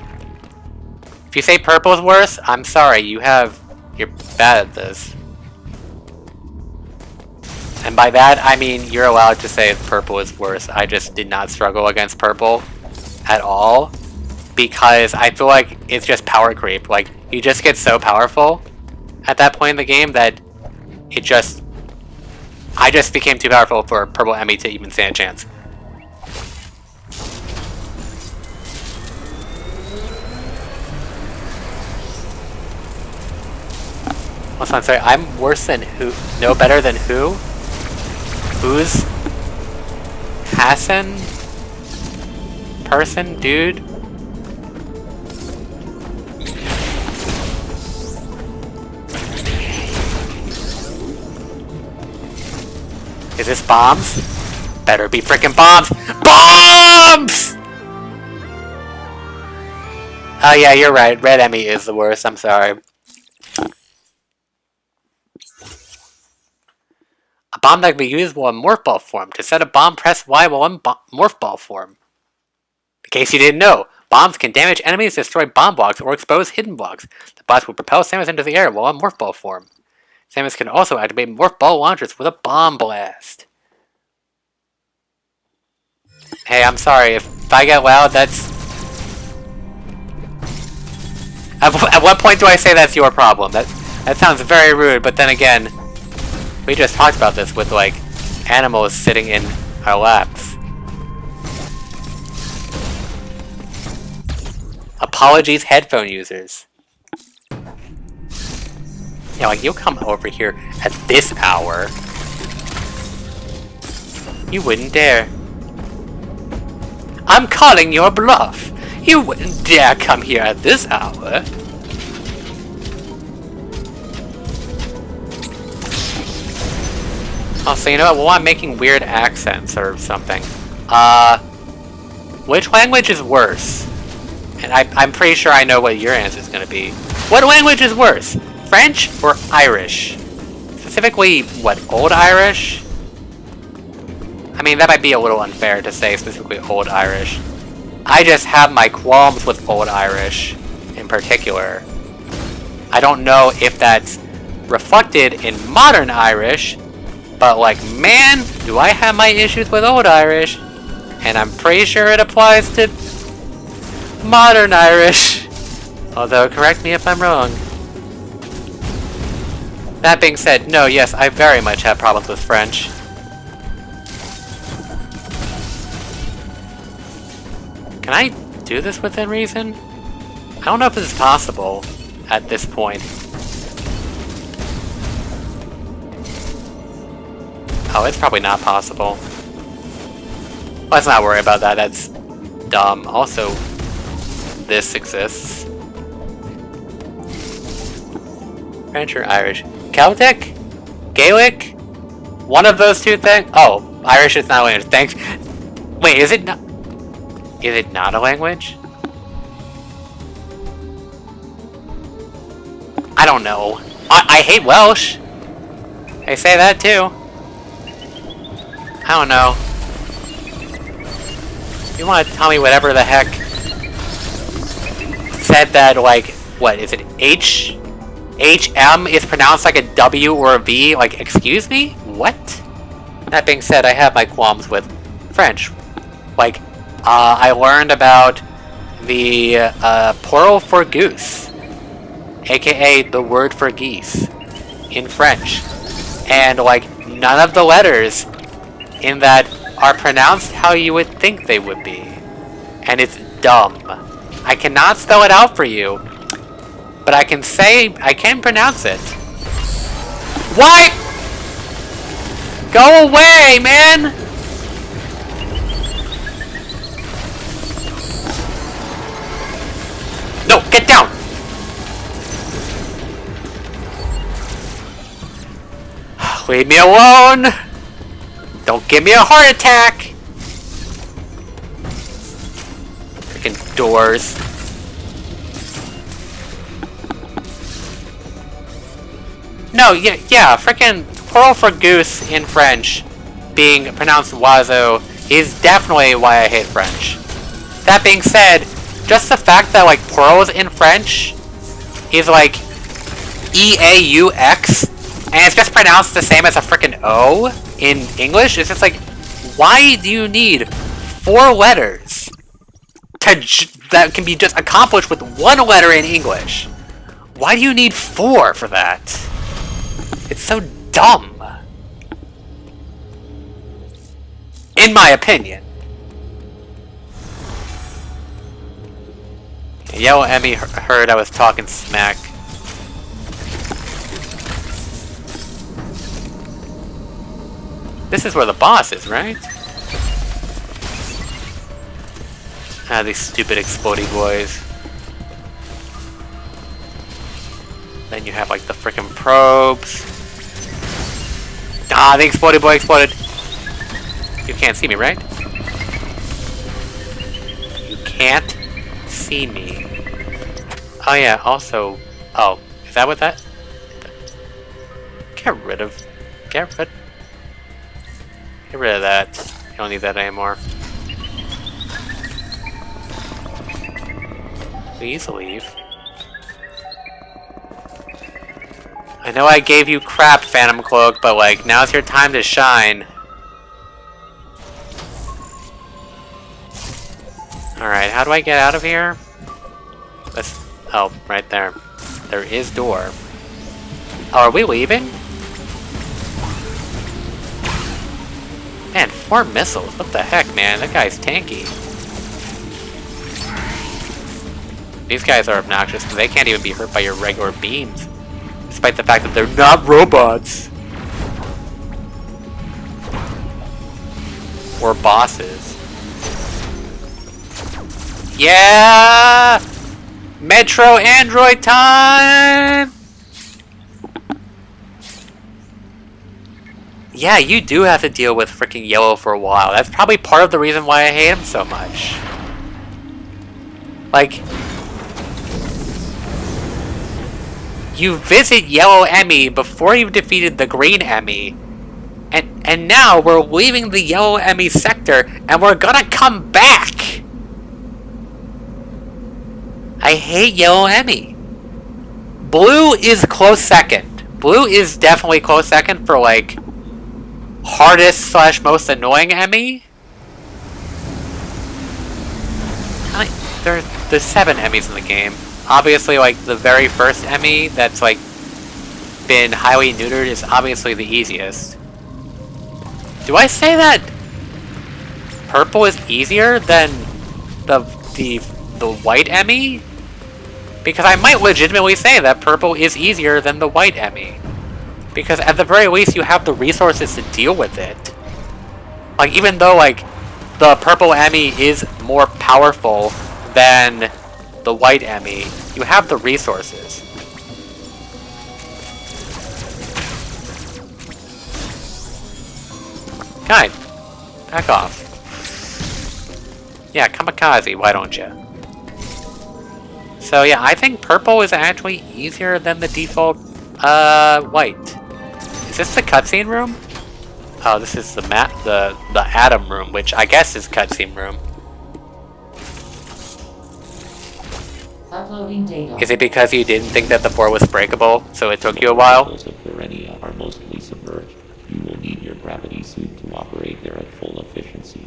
If you say purple is worse, I'm sorry, you're bad at this. And by that, I mean you're allowed to say purple is worse. I just did not struggle against purple at all. Because I feel like it's just power creep. Like, you just get so powerful at that point in the game that I just became too powerful for Purple Emmy to even stand a chance. Also, I'm sorry, I'm worse than who? No better than who? Who's? Hassan? Person? Dude? Is this bombs? Better be freaking bombs! BOMBS! Oh yeah, you're right. Red Emmy is the worst. I'm sorry. A bomb that can be usable in morph ball form. To set a bomb, press Y while in morph ball form. In case you didn't know, bombs can damage enemies, destroy bomb blocks, or expose hidden blocks. The blocks will propel Samus into the air while in morph ball form. Samus can also activate morph ball launchers with a bomb blast. Hey, I'm sorry, if I get loud, that's... At what point do I say that's your problem? That sounds very rude, but then again, we just talked about this with, like, animals sitting in our laps. Apologies, headphone users. Yeah, like, you'll come over here at this hour. You wouldn't dare. I'm calling your bluff. You wouldn't dare come here at this hour. Oh, so you know what? Well, I'm making weird accents or something. Which language is worse? And I'm pretty sure I know what your answer is going to be. What language is worse? French or Irish? Specifically, what, Old Irish? I mean, that might be a little unfair to say specifically Old Irish. I just have my qualms with Old Irish in particular. I don't know if that's reflected in modern Irish, but like, man, do I have my issues with Old Irish. And I'm pretty sure it applies to modern Irish. Although, correct me if I'm wrong. That being said, no, yes, I very much have problems with French. Can I do this within reason? I don't know if this is possible at this point. Oh, it's probably not possible. Let's not worry about that, that's dumb. Also, this exists. French or Irish? Celtic? Gaelic? One of those two things? Oh, Irish is not a language. Thanks. Wait, is it not? Is it not a language? I don't know. I hate Welsh. They say that too. I don't know. You want to tell me whatever the heck said that, like, what, is it HM is pronounced like a W or a V? Like, excuse me? What? That being said, I have my qualms with French. Like, I learned about the plural for goose, aka the word for geese, in French. And, like, none of the letters in that are pronounced how you would think they would be. And it's dumb. I cannot spell it out for you, but I can pronounce it. Why? Go away, man! No, get down! Leave me alone! Don't give me a heart attack! Freaking doors. No, yeah, freaking plural for goose in French being pronounced oiseau is definitely why I hate French. That being said, just the fact that, like, plurals in French is like E-A-U-X, and it's just pronounced the same as a freaking O in English. It's just like, why do you need 4 letters that can be just accomplished with 1 letter in English? Why do you need 4 for that? It's so dumb. In my opinion. Yellow Emmy heard I was talking smack. This is where the boss is, right? Ah, these stupid explodey boys. Then you have like the frickin' probes. Ah, the explodey boy exploded. You can't see me, right? You can't see me. Oh yeah, also... Oh, is that what that... Get rid of that. You don't need that anymore. Please leave. I know I gave you crap, Phantom Cloak, but like, now's your time to shine. Alright, how do I get out of here? Let's... Oh, right there. There is door. Oh, are we leaving? Man, 4 missiles. What the heck, man? That guy's tanky. These guys are obnoxious because they can't even be hurt by your regular beams. Despite the fact that they're not robots. Or bosses. Yeah! Metro Android time! Yeah, you do have to deal with freaking Yellow for a while. That's probably part of the reason why I hate him so much. Like... You visit Yellow Emmy before you've defeated the Green Emmy. And now we're leaving the Yellow Emmy sector and we're gonna come back! I hate Yellow Emmy. Blue is close second. Blue is definitely close second for like hardest / most annoying Emmy. There's 7 Emmys in the game. Obviously, like, the very first Emmy that's, like, been highly neutered is obviously the easiest. Do I say that purple is easier than the white Emmy? Because I might legitimately say that purple is easier than the white Emmy. Because at the very least, you have the resources to deal with it. Like, even though, like, the purple Emmy is more powerful than the white Emmy, you have the resources. Guy, back off. Yeah, kamikaze, why don't you? So yeah, I think purple is actually easier than the default, white. Is this the cutscene room? Oh, this is the Atom room, which I guess is cutscene room. Uploading data. Is it because you didn't think that the board was breakable, so it took you a while? Particles of Verenia are mostly submerged. You will need your gravity suit to operate there at full efficiency.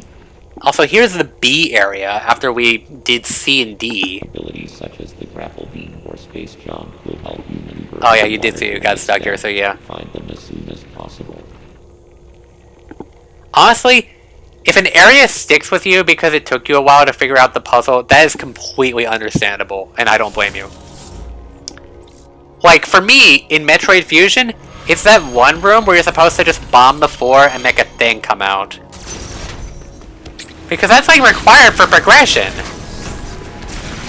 Also, here's the B area after we did C and D. Abilities such as the grapple beam or space jump will help you maneuver. Oh yeah, you did see you got stuck here, so yeah. Find them as soon as possible. Honestly, if an area sticks with you because it took you a while to figure out the puzzle, that is completely understandable, and I don't blame you. Like, for me, in Metroid Fusion, it's that one room where you're supposed to just bomb the floor and make a thing come out. Because that's, like, required for progression.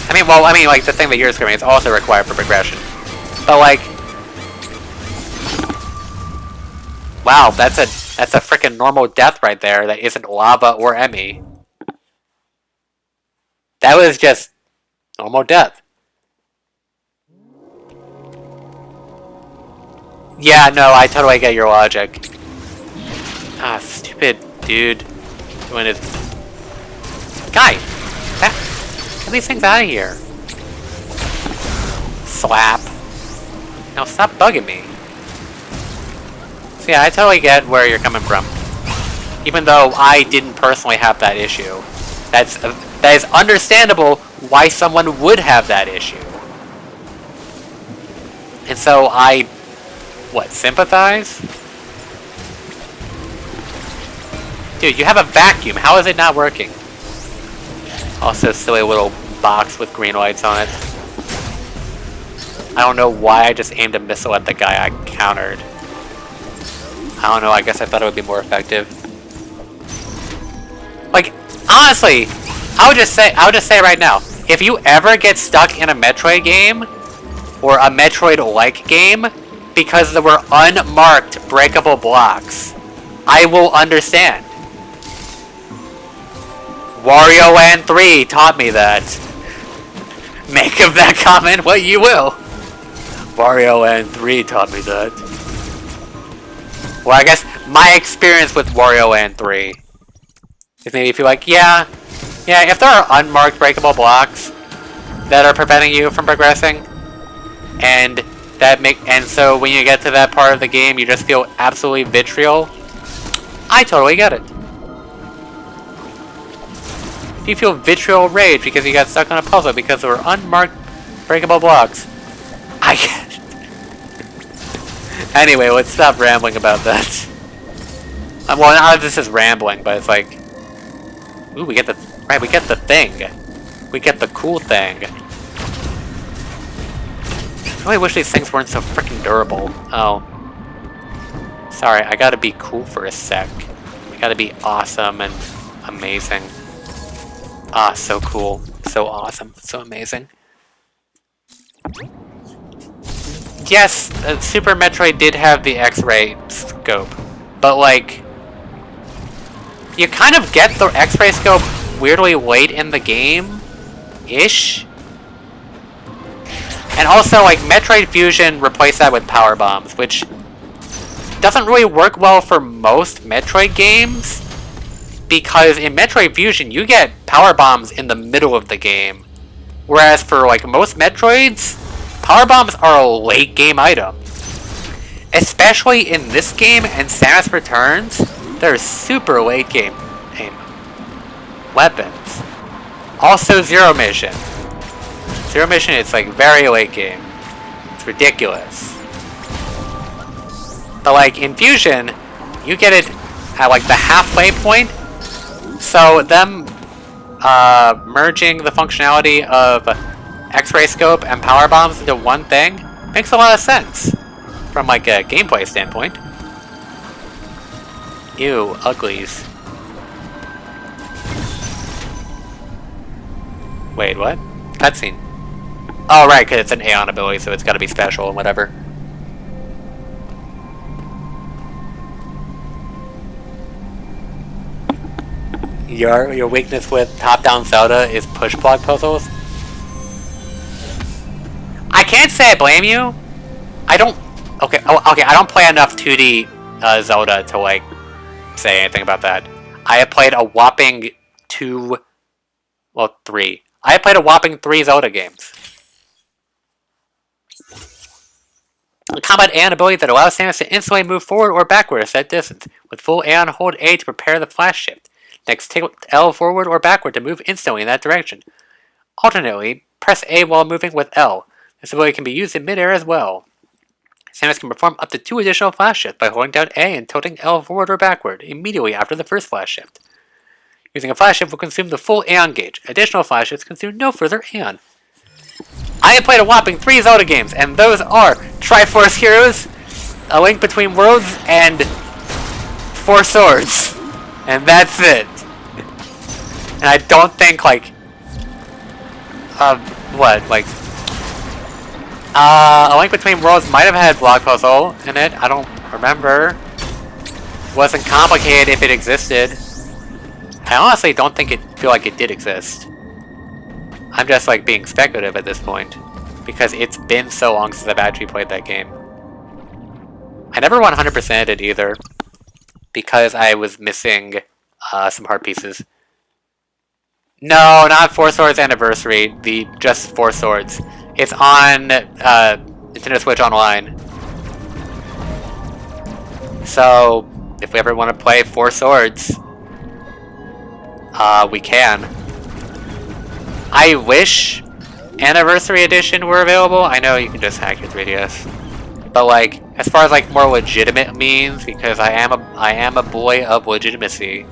I mean, like, the thing that you're describing is also required for progression. But, like... Wow, that's a freaking normal death right there that isn't lava or Emmy. That was just normal death. Yeah, no, I totally get your logic. Ah, stupid dude doing his... Guy! Get these things out of here. Slap. Now stop bugging me. So yeah, I totally get where you're coming from. Even though I didn't personally have that issue. That is understandable why someone would have that issue. And so I, sympathize? Dude, you have a vacuum. How is it not working? Also, silly little box with green lights on it. I don't know why I just aimed a missile at the guy I countered. I don't know, I guess I thought it would be more effective. Like, honestly, I would just say right now, if you ever get stuck in a Metroid game, or a Metroid-like game, because there were unmarked breakable blocks, I will understand. Wario Land 3 taught me that. Make of that comment what you will. Wario Land 3 taught me that. Well, I guess my experience with Wario Land 3 is maybe feel like, yeah, if there are unmarked breakable blocks that are preventing you from progressing, and so when you get to that part of the game, you just feel absolutely vitriol, I totally get it. If you feel vitriol rage because you got stuck on a puzzle because there were unmarked breakable blocks, I get it. Anyway, let's stop rambling about that. Well, now this is rambling, but it's like, ooh, we get the thing. We get the cool thing. I really wish these things weren't so freaking durable. Oh. Sorry, I gotta be cool for a sec. I gotta be awesome and amazing. Ah, so cool. So awesome. So amazing. Yes, Super Metroid did have the X-ray scope. But, like, you kind of get the X-ray scope weirdly late in the game-ish. And also, like, Metroid Fusion replaced that with power bombs, which doesn't really work well for most Metroid games, because in Metroid Fusion, you get power bombs in the middle of the game. Whereas for, like, most Metroids, power bombs are a late game item. Especially in this game and Samus Returns, they're super late game weapons. Also Zero Mission. Zero Mission is like very late game. It's ridiculous. But like in Fusion, you get it at like the halfway point. So them merging the functionality of X-ray scope and power bombs into one thing makes a lot of sense from like a gameplay standpoint. Ew, uglies. Wait, what? Cutscene. Oh, right, because it's an Aeon ability, so it's got to be special and whatever. Your weakness with top-down Zelda is push block puzzles? I can't say I blame you. I don't... Okay, I don't play enough 2D Zelda to, like, say anything about that. I have played a whopping 3. I have played a whopping 3 Zelda games. A combat Aeon ability that allows Samus to instantly move forward or backward a set distance. With full Aeon, hold A to prepare the flash shift. Next, take L forward or backward to move instantly in that direction. Alternately, press A while moving with L. This ability can be used in midair as well. Samus can perform up to 2 additional flash shifts by holding down A and tilting L forward or backward immediately after the first flash shift. Using a flash shift will consume the full Aeon gauge. Additional flash shifts consume no further Aeon. I have played a whopping 3 Zelda games, and those are Triforce Heroes, A Link Between Worlds, and 4 Swords. And that's it. And I don't think, like... A Link Between Worlds might have had block puzzle in it. I don't remember. It wasn't complicated if it existed. I honestly don't feel like it did exist. I'm just like being speculative at this point, because it's been so long since I've actually played that game. I never 100%'d it either, because I was missing some hard pieces. No, not 4 Swords Anniversary, just 4 Swords. It's on Nintendo Switch Online. So, if we ever want to play 4 Swords, we can. I wish Anniversary Edition were available. I know you can just hack your 3DS. But like, as far as like more legitimate means, because I am a boy of legitimacy.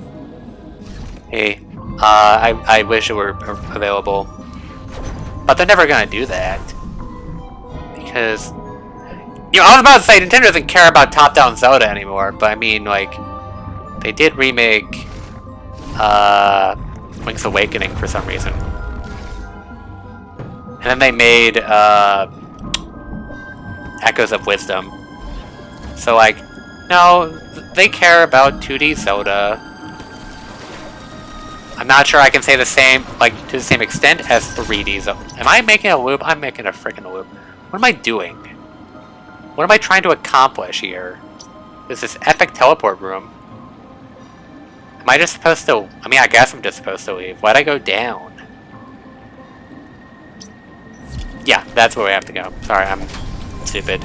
Hey, I wish it were available, but they're never gonna do that because I was about to say Nintendo doesn't care about top-down Zelda anymore. But I mean, like, they did remake Link's Awakening for some reason, and then they made Echoes of Wisdom. So like, no, they care about 2D Zelda. I'm not sure I can say the same, like, to the same extent as 3D Zelda. Am I making a loop? I'm making a freaking loop. What am I doing? What am I trying to accomplish here? There's this epic teleport room. Am I just supposed to... I mean, I guess I'm just supposed to leave. Why'd I go down? Yeah, that's where we have to go. Sorry, I'm stupid.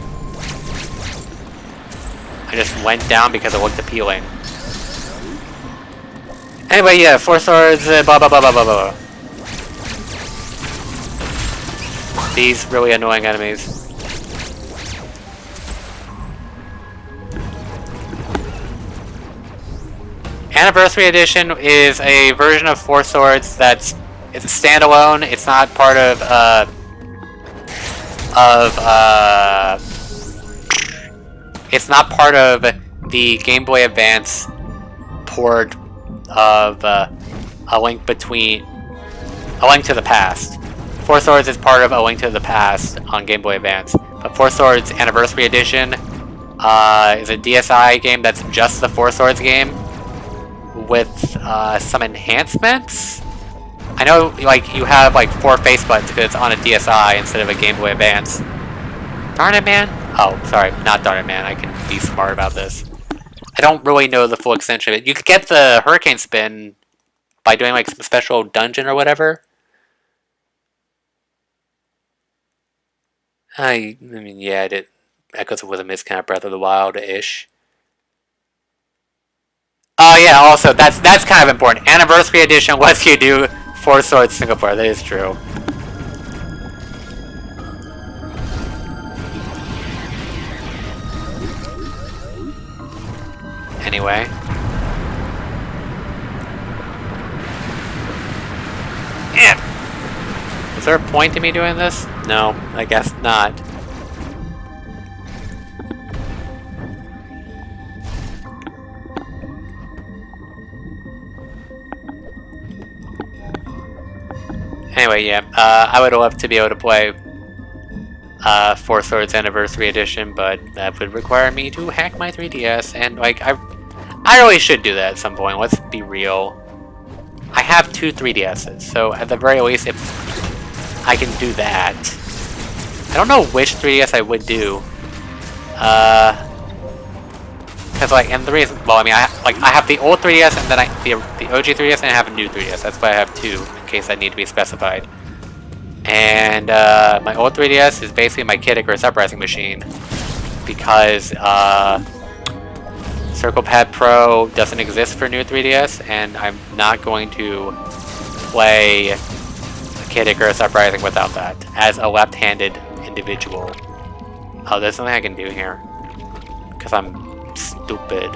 I just went down because it looked appealing. Anyway, yeah, 4 swords, blah blah blah blah blah blah. These really annoying enemies. Anniversary Edition is a version of 4 swords it's a standalone. It's not part of it's not part of the Game Boy Advance port of A Link to the Past. 4 Swords is part of A Link to the Past on Game Boy Advance, but 4 Swords Anniversary Edition is a DSi game that's just the 4 Swords game with some enhancements. I know, like, you have like 4 face buttons because it's on a DSi instead of a Game Boy Advance. Darn it, man! Oh, sorry, not darn it, man. I can be smart about this. I don't really know the full extension of it. You could get the Hurricane Spin by doing like some special dungeon or whatever. I mean, yeah, I did. Echoes of Wisdom is kind of Breath of the Wild-ish. Oh yeah, also that's kind of important. Anniversary Edition lets you do 4 Swords single player. That is true. Anyway. Yeah. Is there a point to me doing this? No, I guess not. Anyway, yeah, I would love to be able to play 4 Swords Anniversary Edition, but that would require me to hack my 3DS, and like, I really should do that at some point, let's be real. I have 2 3DSs, so at the very least, if I can do that. I don't know which 3DS I would do. Because like, and the reason, well, I mean, I have the old 3DS, and then the OG 3DS, and I have a new 3DS. That's why I have 2, in case I need to be specified. And my old 3DS is basically my Kid Icarus Uprising machine, because Circle Pad Pro doesn't exist for new 3DS, and I'm not going to play Kid Icarus Uprising without that, as a left-handed individual. Oh, there's something I can do here, because I'm stupid.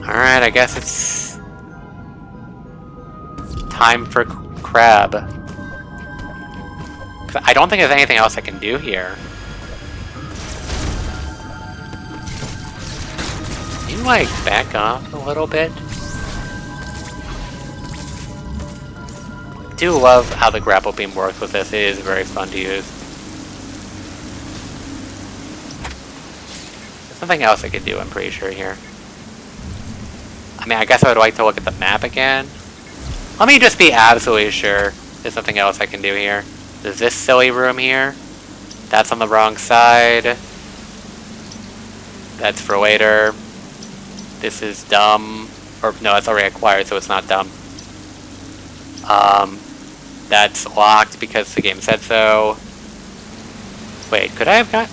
Alright, I guess it's time for Crab. I don't think there's anything else I can do here. Can you, like, back off a little bit? I do love how the grapple beam works with this. It is very fun to use. There's something else I could do, I'm pretty sure, here. I mean, I guess I would like to look at the map again. Let me just be absolutely sure there's something else I can do here. There's this silly room here. That's on the wrong side. That's for later. This is dumb. Or, no, it's already acquired, so it's not dumb. That's locked because the game said so. Wait, could I have got...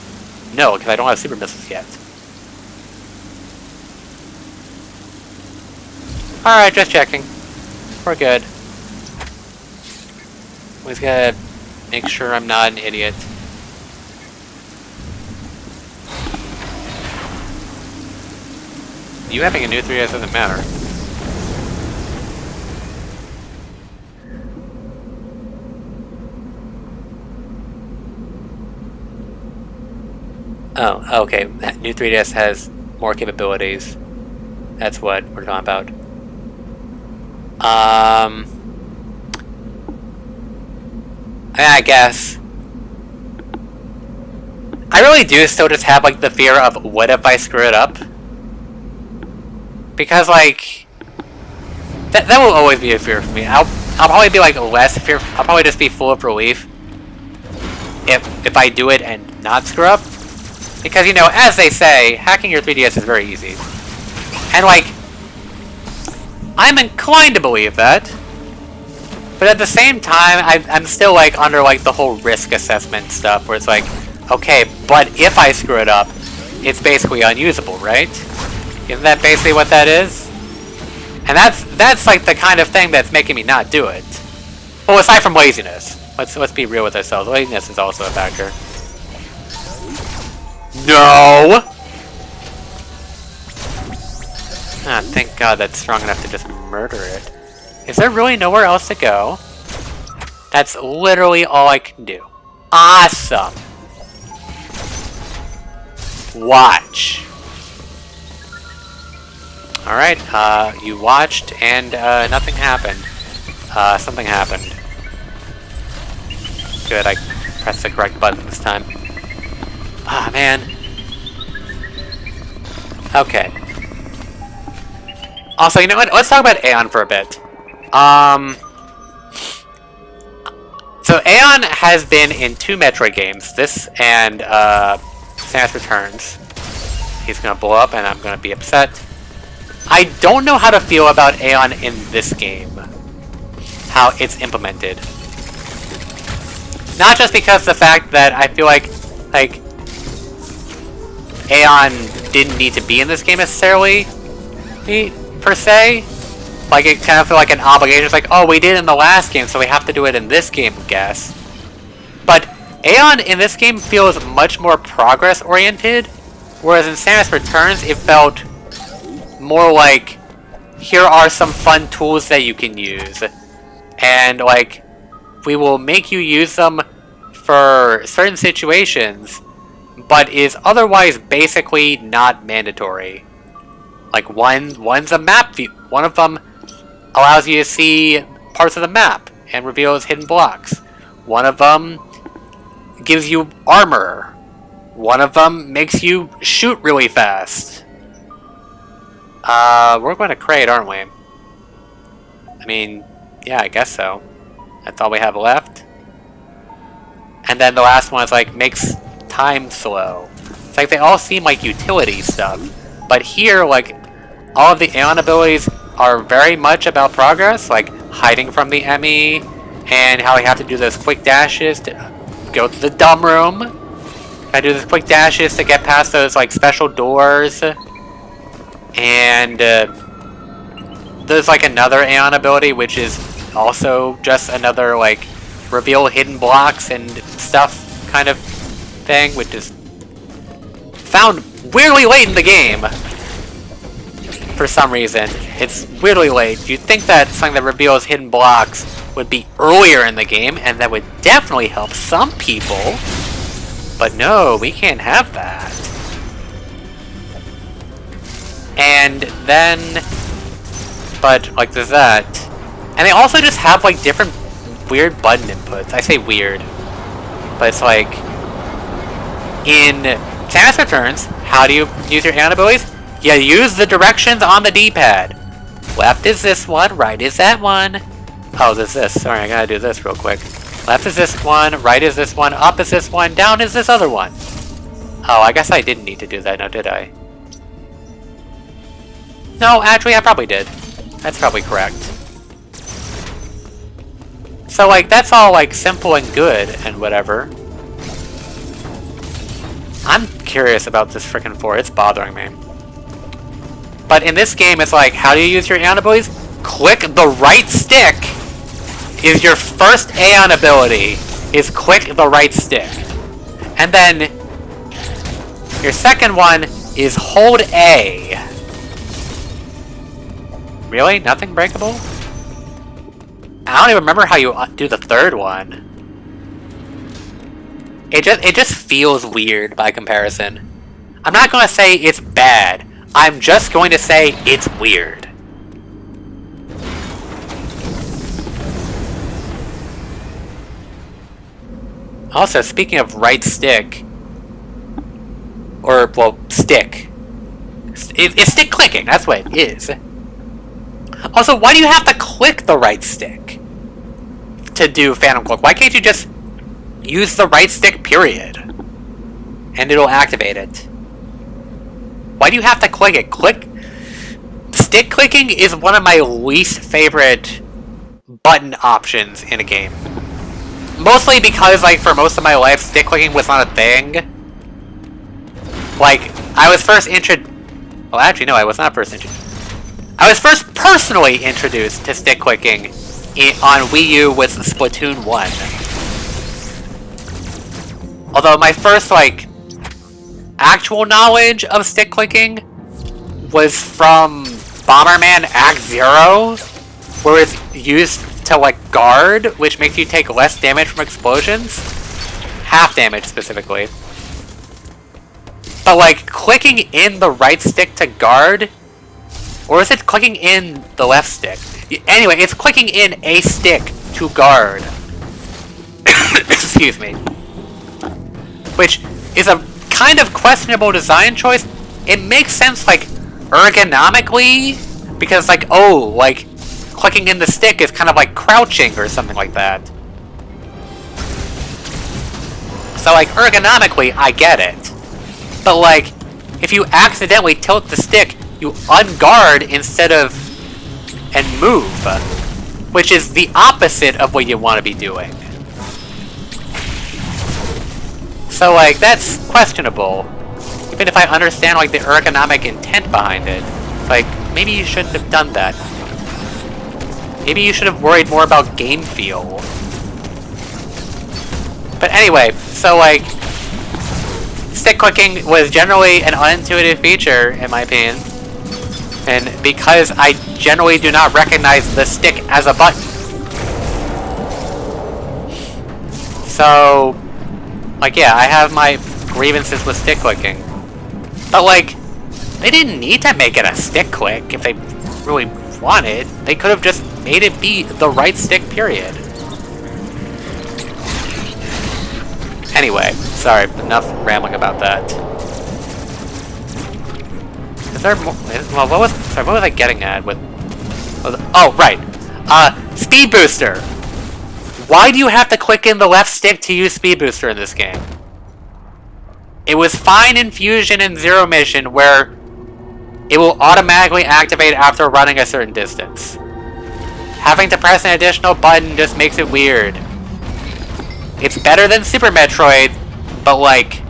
No, because I don't have super missiles yet. Alright, just checking. We're good. We just gotta Make sure I'm not an idiot. You having a new 3DS doesn't matter. Oh, okay. That new 3DS has more capabilities. That's what we're talking about. I guess. I really do still just have, like, the fear of what if I screw it up? Because, like, that will always be a fear for me. I'll probably be, like, less fear. I'll probably just be full of relief if I do it and not screw up. Because, you know, as they say, hacking your 3DS is very easy. And, like, I'm inclined to believe that. But at the same time, I'm still, like, under, like, the whole risk assessment stuff, where it's like, okay, but if I screw it up, it's basically unusable, right? Isn't that basically what that is? And that's like, the kind of thing that's making me not do it. Well, aside from laziness. Let's be real with ourselves. Laziness is also a factor. No! Ah, thank God that's strong enough to just murder it. Is there really nowhere else to go? That's literally all I can do. Awesome! Watch. Alright, you watched and nothing happened. Something happened. Good, I pressed the correct button this time. Ah, man. Okay. Also, you know what? Let's talk about Aeon for a bit. So Aeon has been in 2 Metroid games. This and, Samus Returns. He's gonna blow up and I'm gonna be upset. I don't know how to feel about Aeon in this game. How it's implemented. Not just because the fact that I feel like Aeon didn't need to be in this game necessarily, per se. Like, it kind of feel like an obligation. It's like, oh, we did it in the last game, so we have to do it in this game, I guess. But Aeon in this game feels much more progress-oriented, whereas in Samus Returns, it felt more like, here are some fun tools that you can use. And, like, we will make you use them for certain situations, but is otherwise basically not mandatory. Like, one's a map view. One of them allows you to see parts of the map and reveals hidden blocks. One of them gives you armor. One of them makes you shoot really fast. We're going to Kraid, aren't we? I mean, yeah, I guess so. That's all we have left. And then the last one is like, makes time slow. It's like they all seem like utility stuff. But here, like, all of the Aeon abilities are very much about progress, like hiding from the Emmy, and how we have to do those quick dashes to go to the dumb room. Gotta do those quick dashes to get past those, like, special doors. And there's, like, another Aeon ability, which is also just another, like, reveal hidden blocks and stuff kind of thing, which is found weirdly late in the game. For some reason. It's weirdly late. You'd think that something that reveals hidden blocks would be earlier in the game, and that would definitely help some people. But no, we can't have that. And then... But, like, there's that. And they also just have, like, different weird button inputs. I say weird. But it's like... In Samus Returns, how do you use your Aeon abilities? You use the directions on the D-pad. Left is this one, right is that one. Oh, there's this. Sorry, I gotta do this real quick. Left is this one, right is this one, up is this one, down is this other one. Oh, I guess I didn't need to do that now, did I? No, actually, I probably did. That's probably correct. So, like, that's all, like, simple and good and whatever. I'm curious about this frickin' 4. It's bothering me. But in this game, it's like, how do you use your Aeon abilities? Click the right stick is your first Aeon ability. is click the right stick. And then your second one is hold A. Really? Nothing breakable? I don't even remember how you do the third one. It just feels weird by comparison. I'm not going to say it's bad. I'm just going to say it's weird. Also, speaking of right stick, or, well, stick. It's stick clicking, that's what it is. Also, why do you have to click the right stick to do Phantom Cloak? Why can't you just use the right stick, period? And it'll activate it. Why do you have to click it? Stick clicking is one of my least favorite button options in a game. Mostly because, like, for most of my life, stick clicking was not a thing. Like, I was first well, actually, no, I was not first introduced. I was first personally introduced to stick clicking on Wii U with Splatoon 1. Although my first, like, actual knowledge of stick clicking was from Bomberman Act 0, where it's used to, like, guard, which makes you take less damage from explosions. Half damage, specifically. But, like, clicking in the right stick to guard, or is it clicking in the left stick? Anyway, it's clicking in a stick to guard. Excuse me. Which is a kind of questionable design choice. It makes sense, like, ergonomically, because, like, oh, like, clicking in the stick is kind of like crouching or something like that. So, like, ergonomically, I get it. But, like, if you accidentally tilt the stick, you unguard instead of and move, which is the opposite of what you want to be doing. So, like, that's questionable. Even if I understand, like, the ergonomic intent behind it. It's like, maybe you shouldn't have done that. Maybe you should have worried more about game feel. But anyway, so, like, stick clicking was generally an unintuitive feature, in my opinion. And because I generally do not recognize the stick as a button. So, like, yeah, I have my grievances with stick clicking. But, like, they didn't need to make it a stick click if they really wanted. They could have just made it be the right stick, period. Anyway, sorry, enough rambling about that. Is there more? Well, what was I getting at with? Oh, right. Speed Booster. Why do you have to click in the left stick to use Speed Booster in this game? It was fine in Fusion and Zero Mission, where it will automatically activate after running a certain distance. Having to press an additional button just makes it weird. It's better than Super Metroid, but, like,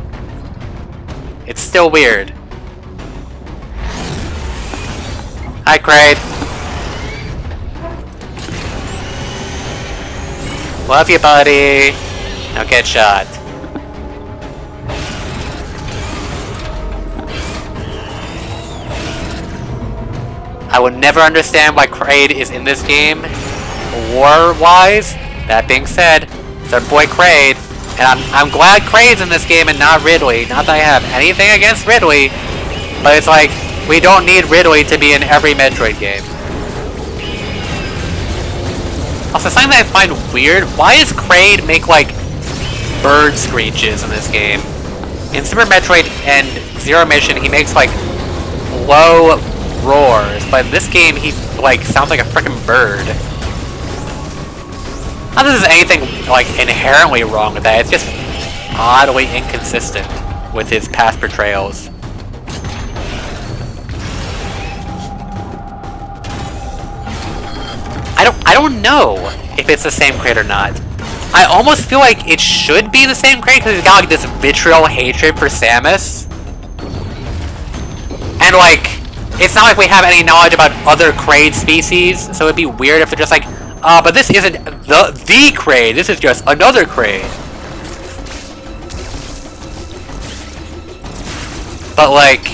it's still weird. Hi, Kraid. Love you, buddy. Now get shot. I will never understand why Kraid is in this game, war-wise. That being said, it's our boy Kraid, and I'm glad Kraid's in this game and not Ridley. Not that I have anything against Ridley, but it's like, we don't need Ridley to be in every Metroid game. Also, something that I find weird, why does Kraid make, like, bird screeches in this game? In Super Metroid and Zero Mission, he makes, like, low roars, but in this game, he, like, sounds like a frickin' bird. Not that there's anything, like, inherently wrong with that, it's just oddly inconsistent with his past portrayals. I don't know if it's the same Kraid or not. I almost feel like it should be the same Kraid because he's got, like, this vitriol hatred for Samus. And, like, it's not like we have any knowledge about other Kraid species, so it'd be weird if they're just like, But this isn't the Kraid. This is just another Kraid. But like,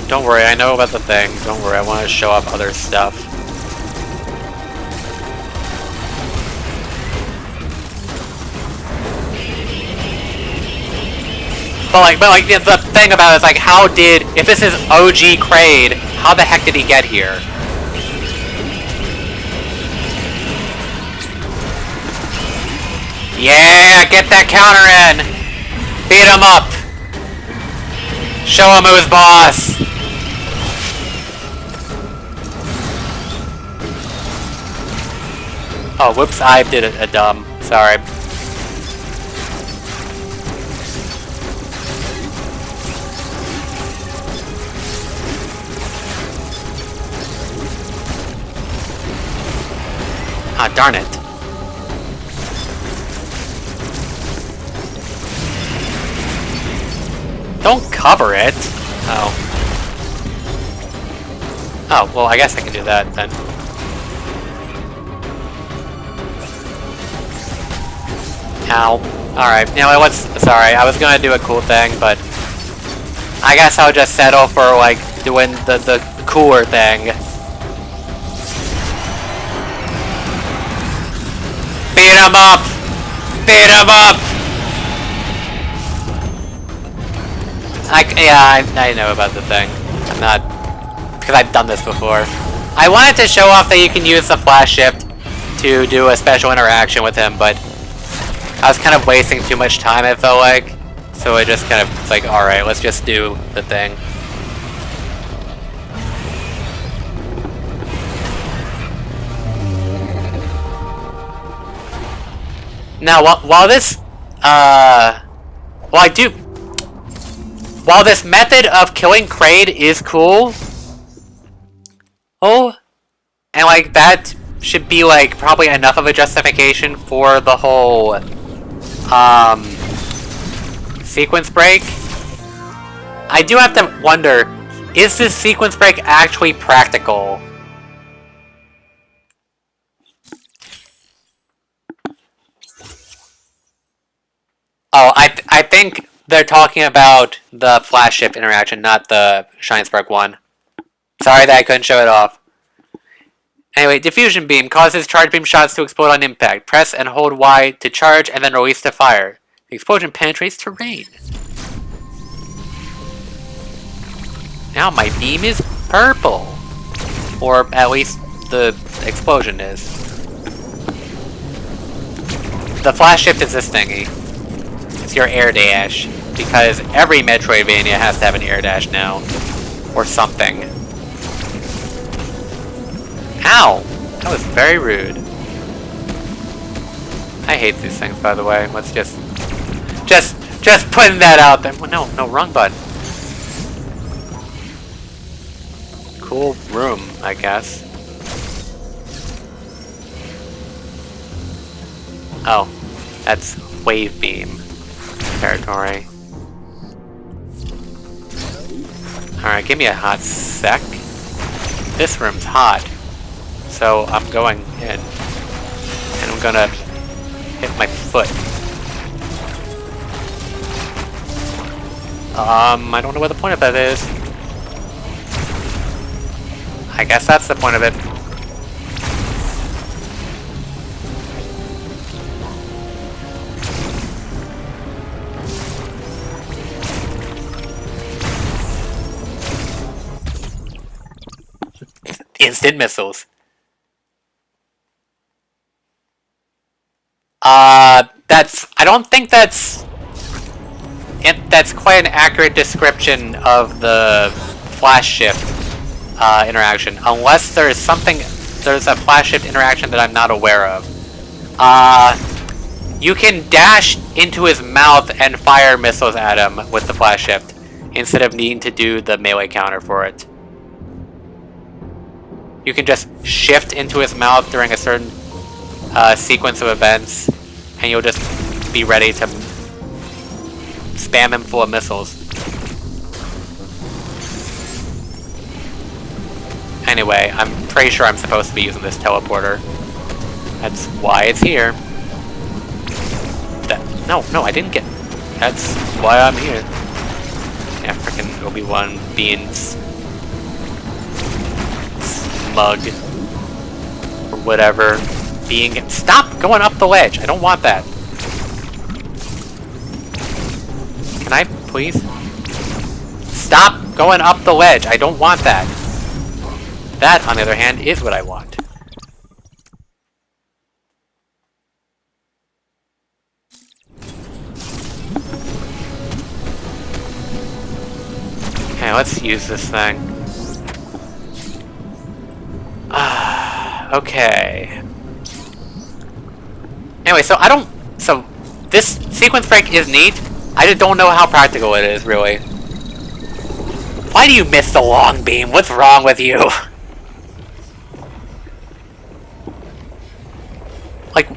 don't worry. I know about the thing. Don't worry. I want to show off other stuff. But like the thing about it is like, how did, if this is OG Kraid, how the heck did he get here? Yeah, get that counter in! Beat him up! Show him who's boss! Oh, whoops, I did a dumb. Sorry. Ah, darn it. Don't cover it! Oh. Oh, well, I guess I can do that then. Ow. Alright, you know what, sorry, I was gonna do a cool thing, but I guess I'll just settle for, like, doing the cooler thing. Beat him up! Beat him up! I know about the thing. I'm not... because I've done this before. I wanted to show off that you can use the flash shift to do a special interaction with him, but I was kind of wasting too much time, I felt like. So I just kind of like, alright, let's just do the thing. Now, while this, while this method of killing Kraid is cool, and like that should be like probably enough of a justification for the whole, sequence break, I do have to wonder, is this sequence break actually practical? Oh, I think they're talking about the flash shift interaction, not the Shine Spark one. Sorry that I couldn't show it off. Anyway, diffusion beam causes charge beam shots to explode on impact. Press and hold Y to charge and then release to fire. The explosion penetrates terrain. Now my beam is purple. Or at least the explosion is. The flash shift is this thingy. It's your air dash, because every Metroidvania has to have an air dash now, or something. Ow! That was very rude. I hate these things, by the way. Let's just putting that out there. No, wrong button. Cool room, I guess. Oh, that's wave beam territory. Alright, give me a hot sec. This room's hot. So I'm going in. And I'm gonna hit my foot. I don't know what the point of that is. I guess that's the point of it. Instant missiles. I don't think that's quite an accurate description of the flash shift interaction, unless there's a flash shift interaction that I'm not aware of. You can dash into his mouth and fire missiles at him with the flash shift, instead of needing to do the melee counter for it. You can just shift into his mouth during a certain sequence of events, and you'll just be ready to spam him full of missiles. anyway, I'm pretty sure I'm supposed to be using this teleporter. That's why it's here. No, I didn't get... That's why I'm here. Yeah, frickin' Obi-Wan being smug. Or whatever. Stop going up the ledge! I don't want that. Can I, please? Stop going up the ledge! I don't want that. That, on the other hand, is what I want. Okay, let's use this thing. Okay. Anyway, so this sequence break is neat. I just don't know how practical it is, really. Why do you miss the long beam? What's wrong with you? Like,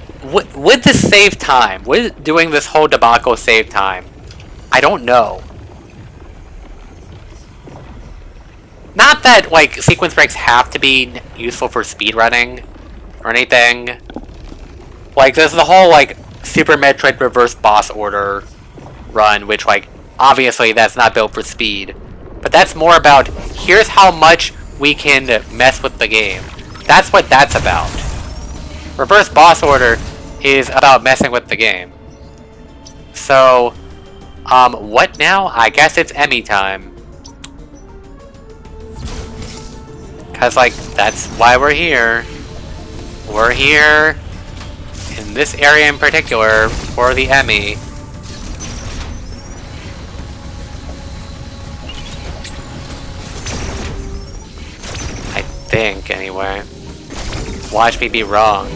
would this save time? Would doing this whole debacle save time? I don't know. Not that, like, sequence breaks have to be useful for speedrunning or anything. Like, there's the whole, like, Super Metroid reverse boss order run, which, like, obviously that's not built for speed. But that's more about, here's how much we can mess with the game. That's what that's about. Reverse boss order is about messing with the game. So, what now? I guess it's Emmy time. Cause, like, that's why we're here. We're here in this area in particular for the Emmy. I think, anyway. Watch me be wrong.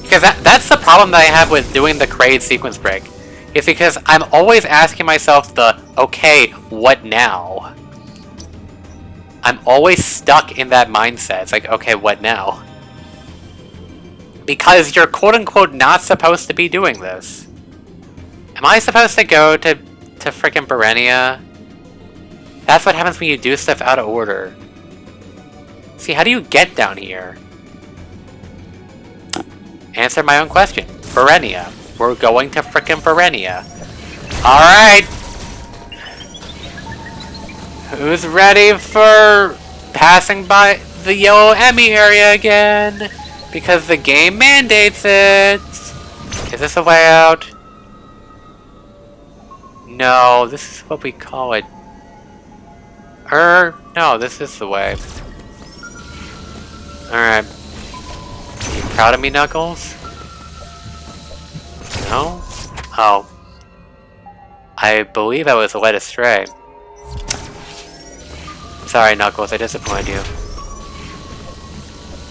Because that's the problem that I have with doing the Kraid sequence break. It's because I'm always asking myself the, okay, what now? I'm always stuck in that mindset. It's like, okay, what now? Because you're quote-unquote not supposed to be doing this. Am I supposed to go to frickin' Berenia? That's what happens when you do stuff out of order. See, how do you get down here? Answer my own question. Berenia. We're going to frickin' Berenia. Alright! Who's ready for passing by the yellow Emmy area again? Because the game mandates it! Is this a way out? No, this is what we call it. No, this is the way. Alright. You proud of me, Knuckles? No? Oh. I believe I was led astray. Sorry, Knuckles, I disappointed you.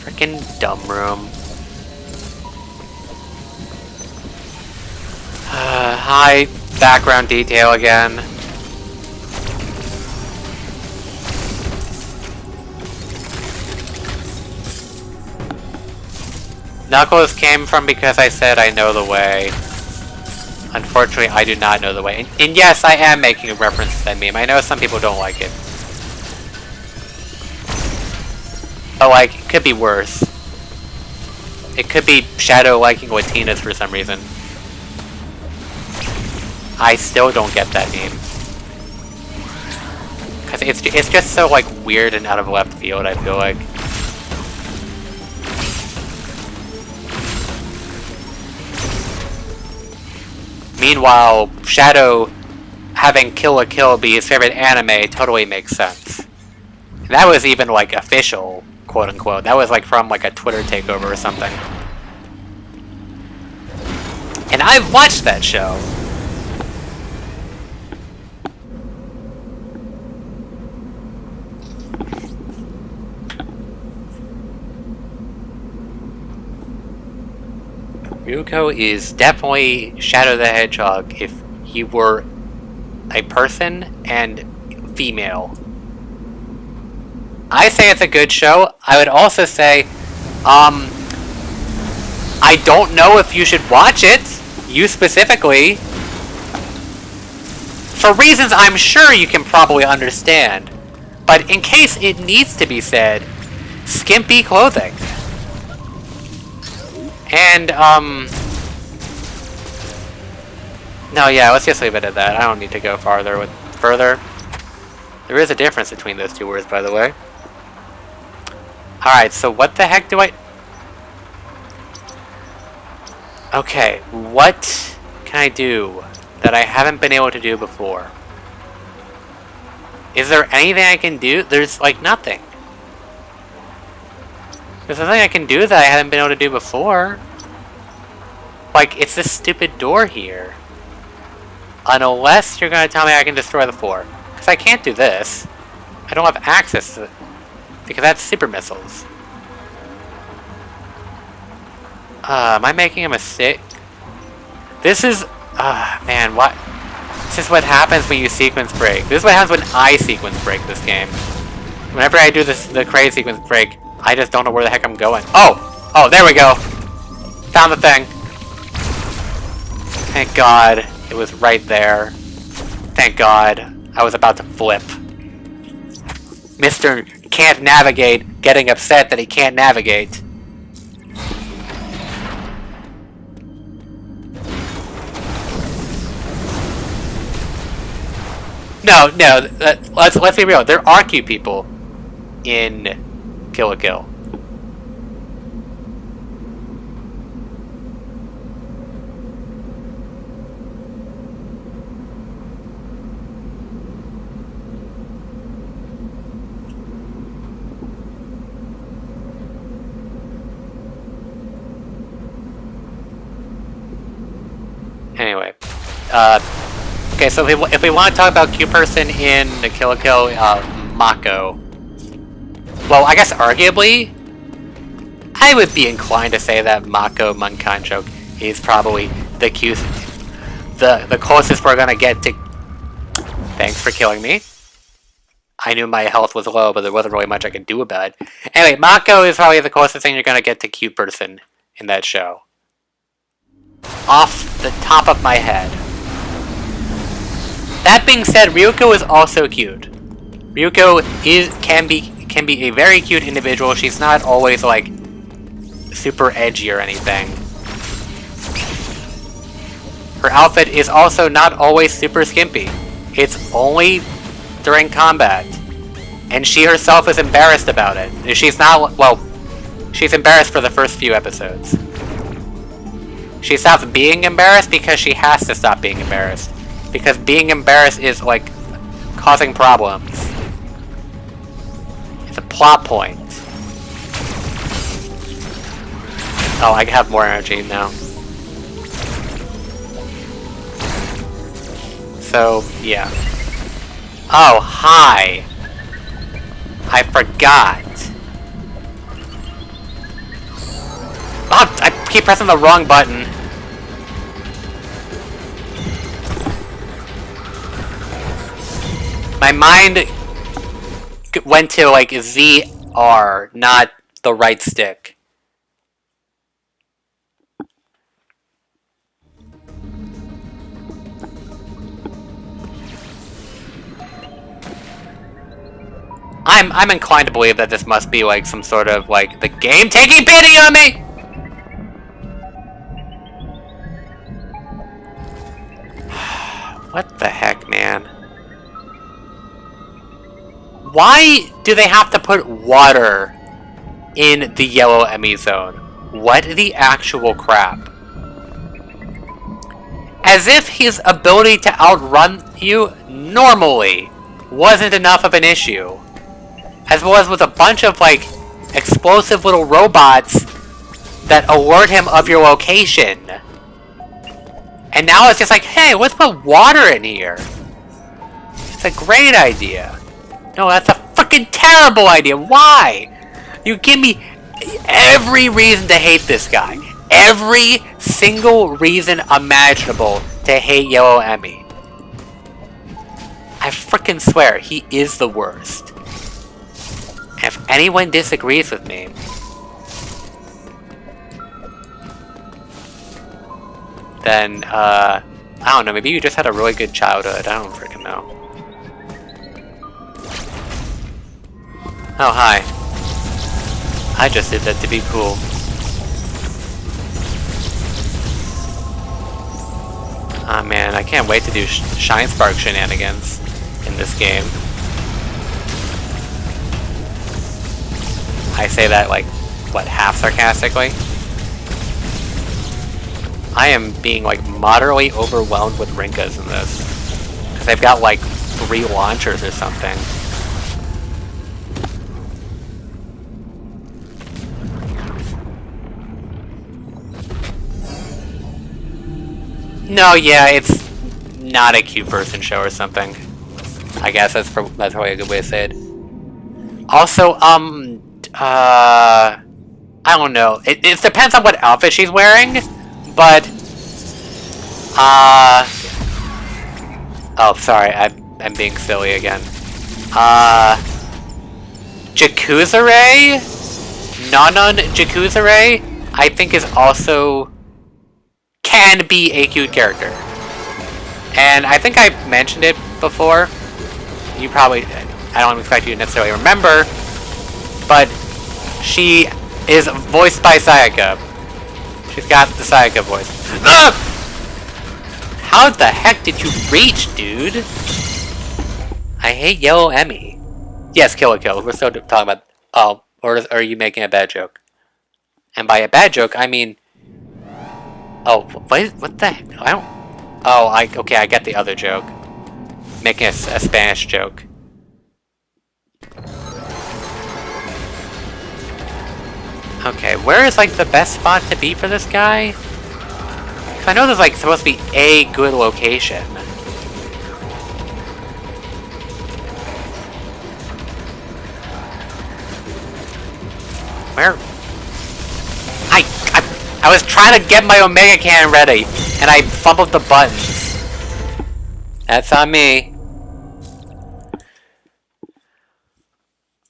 Frickin' dumb room. High background detail again. Knuckles came from because I said I know the way. Unfortunately, I do not know the way. And yes, I am making a reference to that meme. I know some people don't like it. But, like, it could be worse. It could be Shadow liking Latinas for some reason. I still don't get that meme. Because it's just so, like, weird and out of left field, I feel like. Meanwhile, Shadow having Kill la Kill be his favorite anime totally makes sense. And that was even, like, official, quote-unquote. That was, like, from, like, a Twitter takeover or something. And I've watched that show. Ryuko is definitely Shadow the Hedgehog if he were a person and female. I say it's a good show. I would also say, I don't know if you should watch it, you specifically, for reasons I'm sure you can probably understand. But in case it needs to be said, skimpy clothing. And, no, yeah, let's just leave it at that. I don't need to go further. There is a difference between those two words, by the way. Alright, so what the heck do I... Okay, what can I do that I haven't been able to do before? Is there anything I can do? There's, like, nothing. There's nothing I can do that I haven't been able to do before. Like, it's this stupid door here. Unless you're gonna tell me I can destroy the floor. Because I can't do this. I don't have access to it. Because that's super missiles. Am I making a mistake? This is... man, what? This is what happens when you sequence break. This is what happens when I sequence break this game. Whenever I do the Kraid sequence break, I just don't know where the heck I'm going. Oh! Oh, there we go! Found the thing. Thank God. It was right there. Thank God. I was about to flip. Mr. Can't Navigate getting upset that he can't navigate. No, let's be real. There are cute people in Kill la Kill. Anyway, okay, so if we want to talk about cute person in the Kill la Kill, Mako. Well, I guess arguably, I would be inclined to say that Mako Munkanchok is probably the cutest, the closest we're gonna get to. Thanks for killing me. I knew my health was low, but there wasn't really much I could do about it. Anyway, Mako is probably the closest thing you're gonna get to cute person in that show. Off the top of my head. That being said, Ryuko is also cute. Ryuko can be a very cute individual. She's not always like super edgy or anything. Her outfit is also not always super skimpy. It's only during combat. And she herself is embarrassed about it. She's not, well, she's embarrassed for the first few episodes. She stops being embarrassed because she has to stop being embarrassed. Because being embarrassed is, like, causing problems. It's a plot point. Oh, I have more energy now. So, yeah. Oh, hi! I forgot. Oh, I keep pressing the wrong button. My mind went to, like, ZR, not the right stick. I'm inclined to believe that this must be, like, some sort of, like, the game taking pity on me! What the heck, man? Why do they have to put water in the yellow Emmy zone? What the actual crap? As if his ability to outrun you normally wasn't enough of an issue. As well as with a bunch of, like, explosive little robots that alert him of your location. And now it's just like, hey, let's put water in here. It's a great idea. No, that's a freaking terrible idea. Why? You give me every reason to hate this guy. Every single reason imaginable to hate Yellow Emmy. I freaking swear, he is the worst. And if anyone disagrees with me, then, I don't know, maybe you just had a really good childhood. I don't freaking know. Oh, hi. I just did that to be cool. Ah man, I can't wait to do Shine Spark shenanigans in this game. I say that like, what, half sarcastically? I am being like moderately overwhelmed with Rinkas in this. Because they've got like 3 launchers or something. No, yeah, it's not a cute person show or something. I guess that's probably a good way to say it. Also, I don't know. It depends on what outfit she's wearing, but, oh, sorry, I'm being silly again. Jakuzare? Nanon Jakuzare, I think is also... can be a cute character. And I think I mentioned it before. You probably... I don't expect you to necessarily remember, but she is voiced by Sayaka. She's got the Sayaka voice. Ugh! How the heck did you reach, dude? I hate Yellow Emmy. Yes, Kill. We're still talking about... Oh, or are you making a bad joke? And by a bad joke, I mean... Oh, what the heck? I don't... Oh, okay, I get the other joke. Making a Spanish joke. Okay, where is like the best spot to be for this guy? 'Cause I know there's like supposed to be a good location. Where? I was trying to get my Omega Cannon ready, and I fumbled the buttons. That's on me.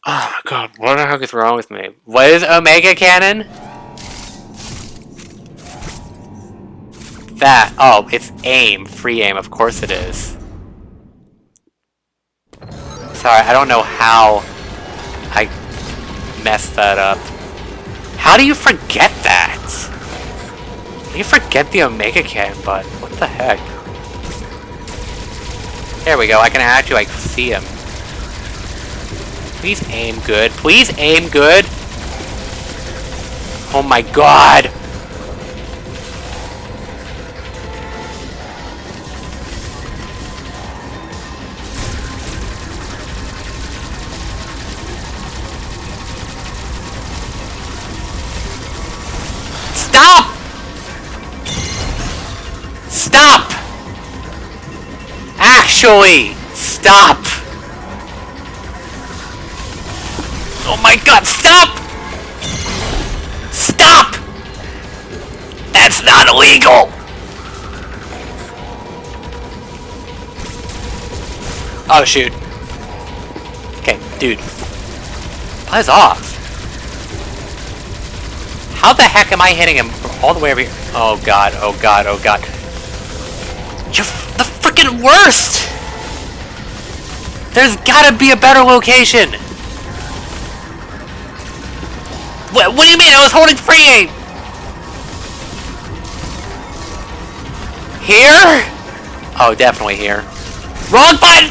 Oh god, what the heck is wrong with me? What is Omega Cannon? That. Oh, it's aim. Free aim, of course it is. Sorry, I don't know how I messed that up. How do you forget that? You forget the Omega Cannon button. What the heck? There we go. I can actually like see him. Please aim good. Please aim good. Oh my god. Stop! Stop! Actually, stop! Oh my god, stop! Stop! That's not illegal! Oh shoot. Okay, dude. Buzz off. How the heck am I hitting him all the way over here? Oh god, oh god, oh god. You're the freaking worst! There's gotta be a better location! What do you mean? I was holding free aim! Here? Oh, definitely here. Wrong button!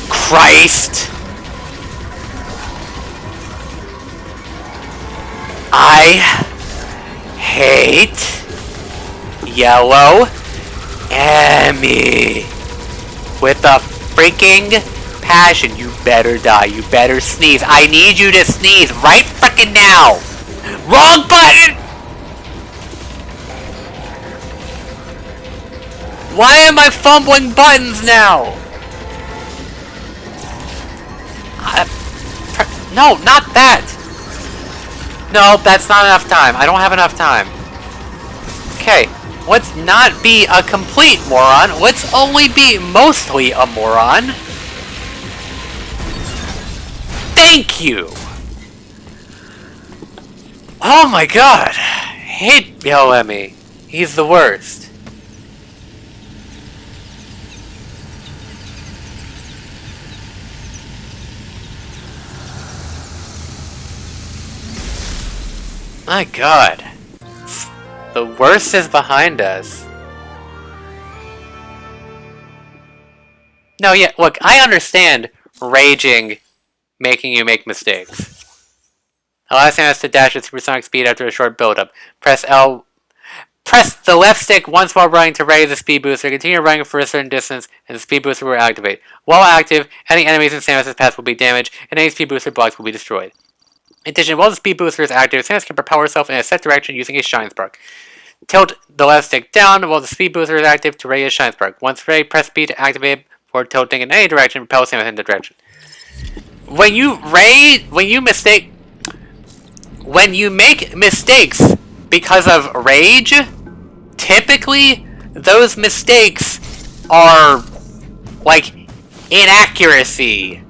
Christ! I hate Yellow Emmy with a freaking passion. You better die. You better sneeze. I need you to sneeze right freaking now. Wrong button! Why am I fumbling buttons now? No, not that. No, that's not enough time. I don't have enough time. Okay, let's not be a complete moron. Let's only be mostly a moron. Thank you! Oh my god! I hate Yellow Emmy. He's the worst. My god. The worst is behind us. No, yeah, look, I understand raging, making you make mistakes. Allow Samus to dash at supersonic speed after a short build-up. Press L. Press the left stick once while running to raise the speed booster. Continue running for a certain distance, and the speed booster will activate. While active, any enemies in Samus' path will be damaged, and any speed booster blocks will be destroyed. In addition, while the speed booster is active, Samus can propel herself in a set direction using a Shine Spark. Tilt the left stick down while the speed booster is active to raise a Shine Spark. Once ready, press B to activate for tilting in any direction, propel Samus in the direction. When you make mistakes because of rage, typically those mistakes are like inaccuracy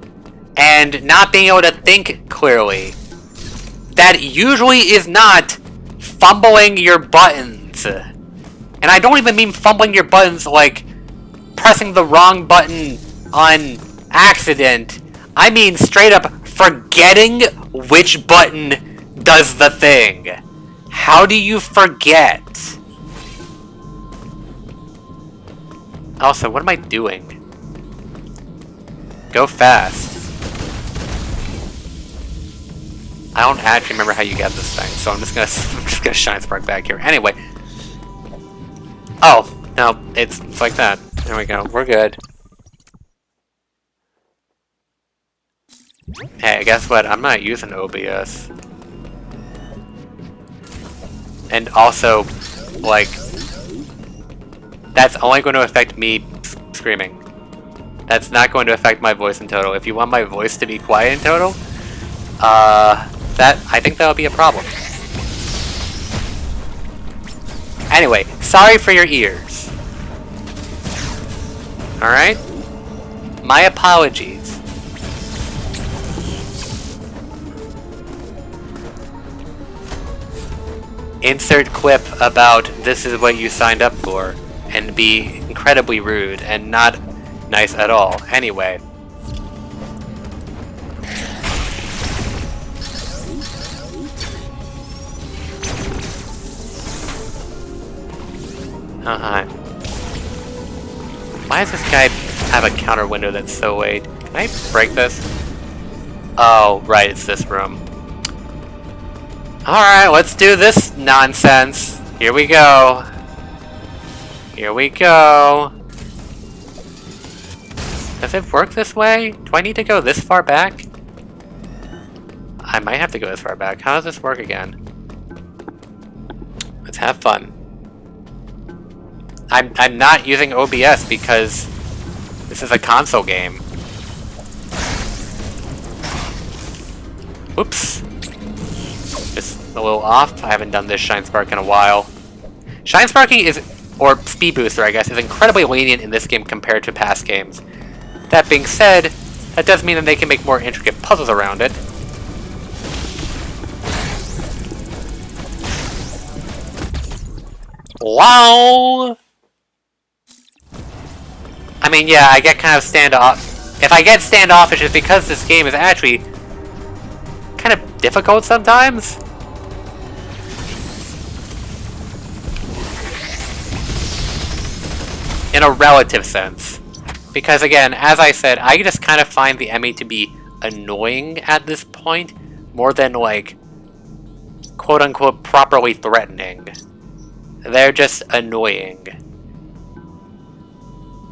and not being able to think clearly. That usually is not fumbling your buttons. And I don't even mean fumbling your buttons like pressing the wrong button on accident. I mean straight up forgetting which button does the thing. How do you forget? Also, what am I doing? Go fast. I don't actually remember how you get this thing, so I'm just gonna Shine Spark back here. Anyway. Oh, no, it's like that. There we go. We're good. Hey, guess what? I'm not using OBS. And also, like, that's only going to affect me screaming. That's not going to affect my voice in total. If you want my voice to be quiet in total, I think that'll be a problem. Anyway, sorry for your ears. Alright? My apologies. Insert clip about this is what you signed up for, and be incredibly rude and not nice at all. Anyway. Why does this guy have a counter window that's so late? Can I break this? Oh, right, it's this room. Alright, let's do this nonsense. Here we go. Here we go. Does it work this way? Do I need to go this far back? I might have to go this far back. How does this work again? Let's have fun. I'm not using OBS because this is a console game. Oops. Just a little off. I haven't done this Shine Spark in a while. Shine Sparking is, or Speed Booster I guess, is incredibly lenient in this game compared to past games. That being said, that does mean that they can make more intricate puzzles around it. Wow! I mean, yeah, I get kind of standoff. If I get standoffish, it's because this game is actually kind of difficult sometimes. In a relative sense. Because again, as I said, I just kind of find the enemy to be annoying at this point, more than like, quote-unquote, properly threatening. They're just annoying.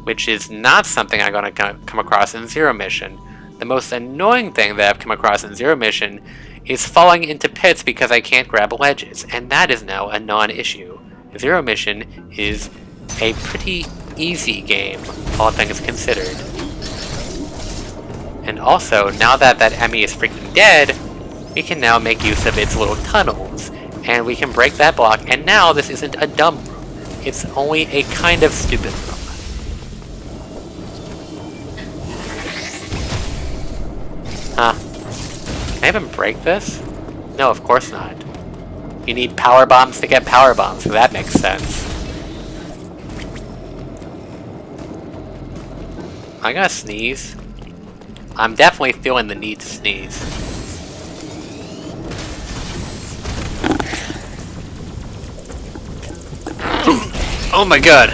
Which is not something I'm going to come across in Zero Mission. The most annoying thing that I've come across in Zero Mission is falling into pits because I can't grab ledges, and that is now a non-issue. Zero Mission is a pretty easy game, all things considered. And also, now that that Emmy is freaking dead, we can now make use of its little tunnels, and we can break that block, and now this isn't a dumb room. It's only a kind of stupid room. Huh. Can I even break this? No, of course not. You need power bombs to get power bombs, so that makes sense. I'm gonna sneeze. I'm definitely feeling the need to sneeze. Oh my god!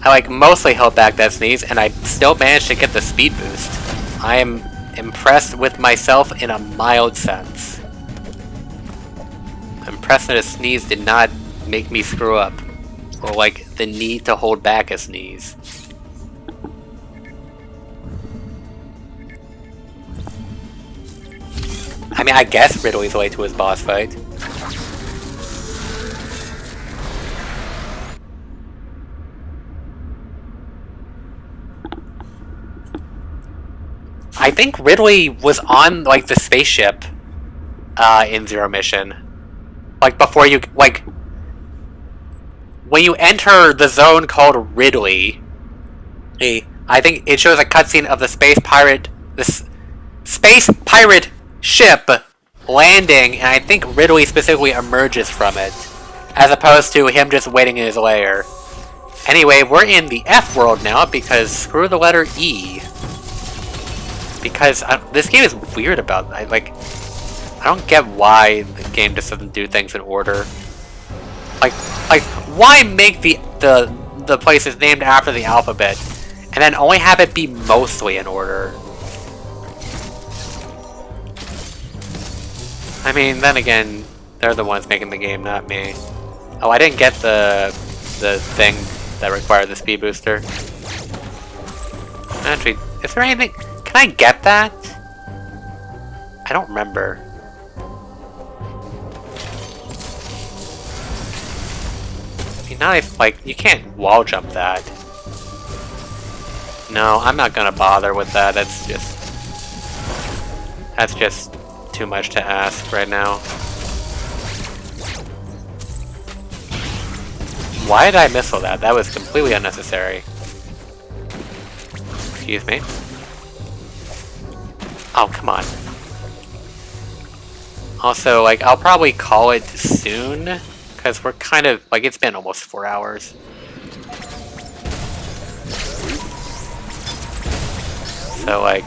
I like mostly held back that sneeze and I still managed to get the speed boost. I am impressed with myself in a mild sense. I'm impressed that a sneeze did not make me screw up. Or like the need to hold back a sneeze. I mean, I guess Ridley's way to his boss fight. I think Ridley was on, like, the spaceship, in Zero Mission. Like, before you, like... When you enter the zone called Ridley, I think it shows a cutscene of the space pirate ship landing, and I think Ridley specifically emerges from it, as opposed to him just waiting in his lair. Anyway, we're in the F world now, because screw the letter E. Because this game is weird about I don't get why the game just doesn't do things in order. Like why make the places named after the alphabet and then only have it be mostly in order? I mean, then again, they're the ones making the game, not me. Oh, I didn't get the thing that required the speed booster. Actually, is there anything? Can I get that? I don't remember. I mean, now you can't wall jump that. No, I'm not gonna bother with that. That's just too much to ask right now. Why did I missile that? That was completely unnecessary. Excuse me. Oh, come on. Also, like, I'll probably call it soon, because we're kind of, like, it's been almost 4 hours. So, like,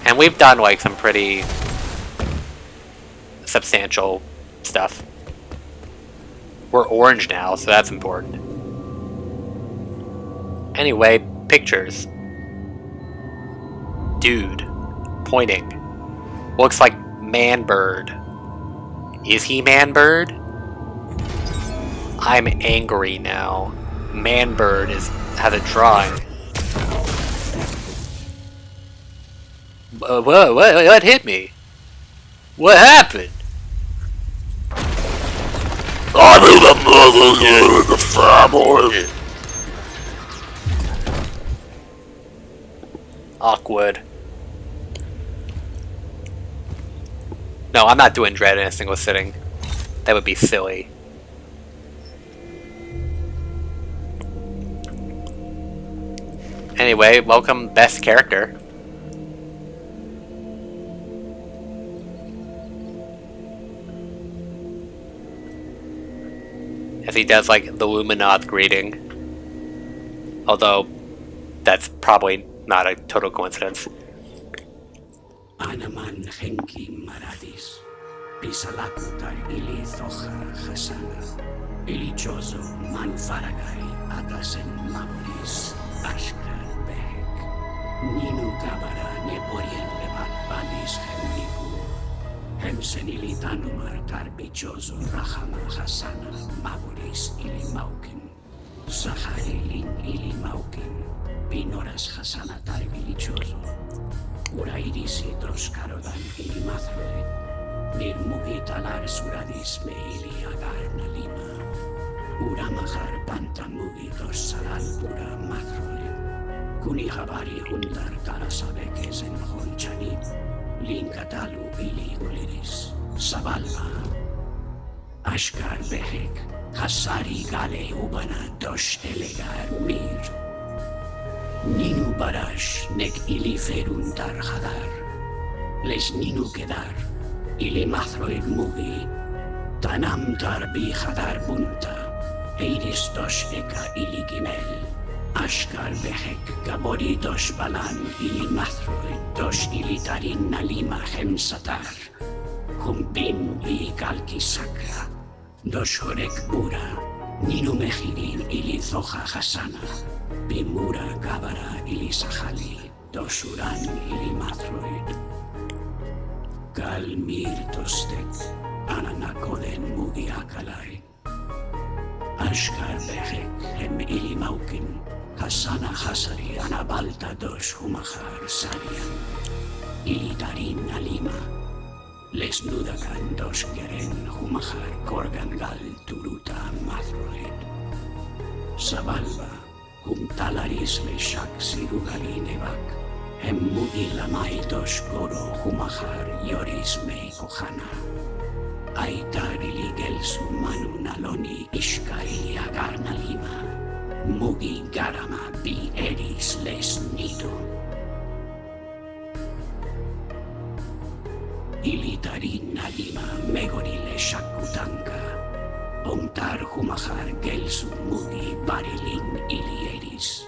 and we've done, like, some pretty substantial stuff. We're orange now, so that's important. Anyway, pictures. Dude. Pointing. Looks like Man-Bird. Is he Man-Bird? I'm angry now. Man-Bird has a drawing. What hit me? What happened? I'm in the mother of the family. Awkward. No, I'm not doing Dread in a single sitting. That would be silly. Anyway, welcome best character. As he does like the Luminath greeting. Although, that's probably not a total coincidence. Anaman Henki Maradis, Pisalakutar Ili Thoja Hasana, Ilichozo Manfaragai Atasen Maboris, Ashkar Behek, Ninu Kabara Neporien Lebat Banis Hemniku, Hemsen Ilitanumar Tarbichozo Rahama Hasana, Maboris Ili Maukin, Saharilin Ili Maukin, Pinoras Hasana Tarbilichozo. Urairisi Troskarodan ili Mathroid, Nirmugitalar Suradis me ili Agar Nalima, Uramahar Pantamugitos Saral Pura Mathroid, Kunihabari Hundar Tarasabekes en Holchanin, Linkatalu ili Uliris, Sabalma, Ashkar Behek, Hasari Gale Ubana Dosh Elegar Mir. Ninu barash nek ili ferun tar hadar, les ninu kedar, ili mathroid mugi, tanam tar bi hadar bunta, eiris dosh eka ili gimel, ashkar behek gabori dosh balan ili mathroid, dosh ili tarin nalima hemsatar, humbin ili kalki sakra, dosh horek bura, Nino Mejirin ili Zoja Hasana, Bimura Gabara ili Sahali, Dosuran ili Mathroid. Galmir Tostek, Ananakoden Mugi Akalai. Ashkar Behek, Hem ili Maukin, Hasana Hasari Anabalta Dos Humahar Sarian. Ili Darin Alima. Les Nudakan Dos Geren Humahar Korgangal Turuta Mathroid. Sabalba, Talaris Leshak Sirugali Nevak. Hemmugi Lamai Dos Goro Humahar Yoris Mei Kohana. Aitar Iligel Sumanu Naloni Ishka Iliagar Nalima. Mugi Garama Bi Eris Les Nido. Ilitarin Nalima Megorile Shakutanka. Omtar Humahar Gelsu Mugi Barilin Ilieris.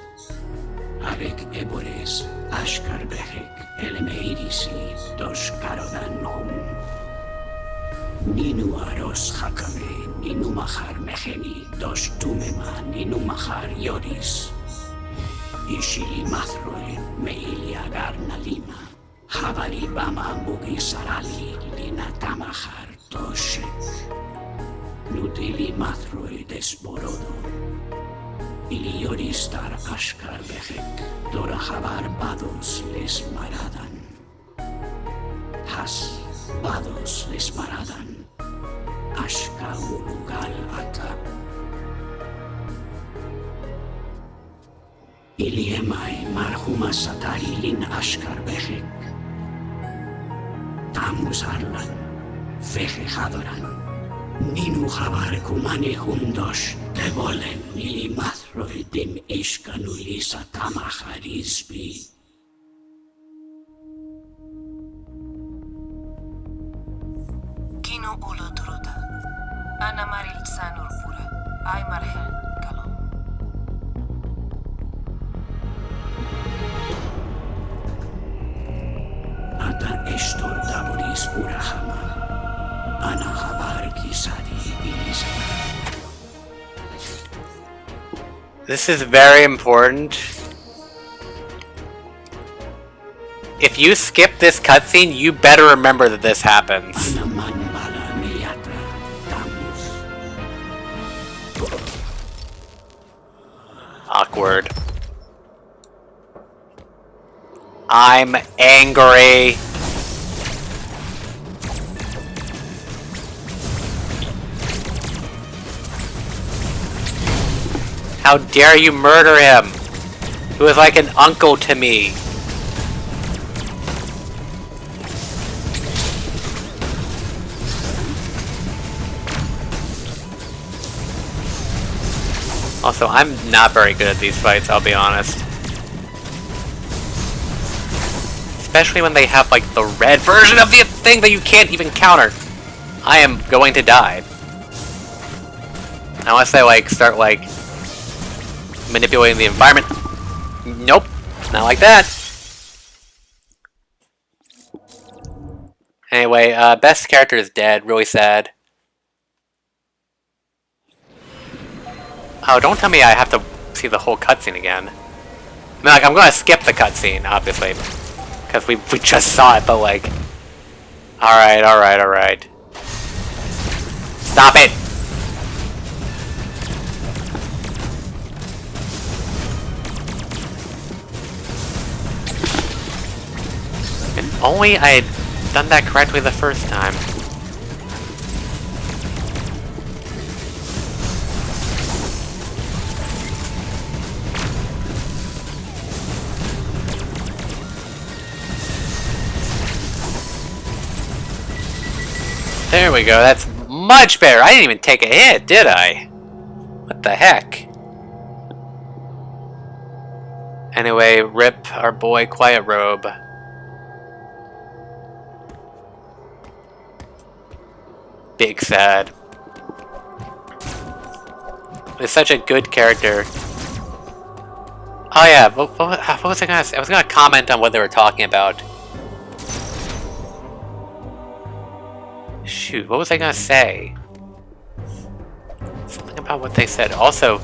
Arek Ebores Ashkar Behek Elemeirisi Dos Karodan Hum. Ninu Aros Hakame Ninu Mahar Meheni Dos Tumema Ninu Mahar Yoris. Ishili Mathroe Meiliagar Nalima. Habari Bama Mugi Sarali Lina Tamahar Toshek. Nutili Mathroe Desborodo. Ilioristar Ashkar Behek. Dora Habar Bados Les Maradan. Has Bados Les Maradan. Ashka Ulugal Ata. Iliemai Marhuma Satari Lin Ashkar Behek. Tamus Arlan. Feje Hadoran. Ninu Habar Kumane Hundos. Devolen Nili Mathroidim Ishkanulisa Tamaharisbi. Kino Ulo Druda. Ana Maril Sanur Pura. Ay Marhel Kalom. Ata Estor Daboris Urahama. Ana Habar Kisadi Ilisaba. This is very important. If you skip this cutscene, you better remember that this happens. Anaman Bala Miyata Tamus. Awkward. I'm angry. How dare you murder him? He was like an uncle to me. Also, I'm not very good at these fights, I'll be honest. Especially when they have, like, the red version of the thing that you can't even counter. I am going to die. Unless I, like, start, like, manipulating the environment. Nope, not like that. Anyway, best character is dead. Really sad. Oh, don't tell me I have to see the whole cutscene again. I mean, like, I'm gonna skip the cutscene, obviously, because we just saw it. But like, all right. Stop it. If only I had done that correctly the first time. There we go, that's much better. I didn't even take a hit, did I? What the heck? Anyway, rip our boy Quiet Robe. Big sad. He's such a good character. Oh yeah, what was I gonna say? I was gonna comment on what they were talking about. Shoot, what was I gonna say? Something about what they said. Also,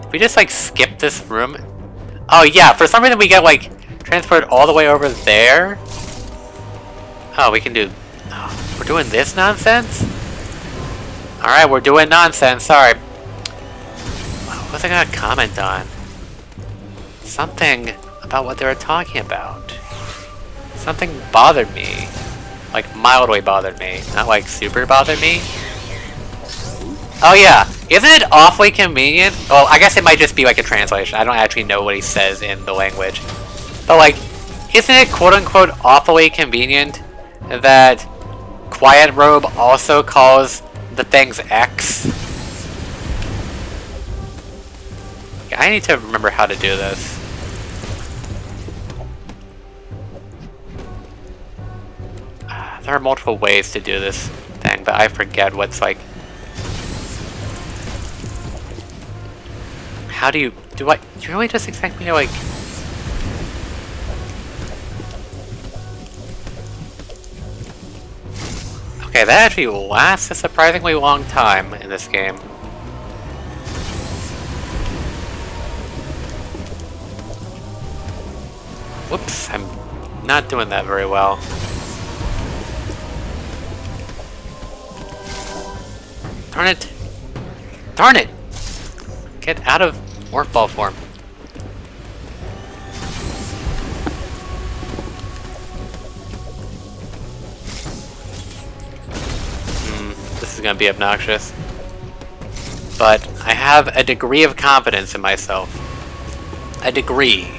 if we just like skip this room. Oh yeah, for some reason we get like transported all the way over there. Oh, we can do. Oh, we're doing this nonsense? Alright, we're doing nonsense, sorry. What was I gonna comment on? Something about what they were talking about. Something bothered me. Like, mildly bothered me. Not like super bothered me. Oh yeah, isn't it awfully convenient? Well, I guess it might just be like a translation. I don't actually know what he says in the language. But like, isn't it quote-unquote awfully convenient that Quiet Robe also calls the things X? I need to remember how to do this. There are multiple ways to do this thing, but I forget what's like... How do you... Do you really just expect me to like... Okay, that actually lasts a surprisingly long time in this game. Whoops, I'm not doing that very well. Darn it! Darn it! Get out of morph ball form. This is gonna be obnoxious. But I have a degree of confidence in myself. A degree.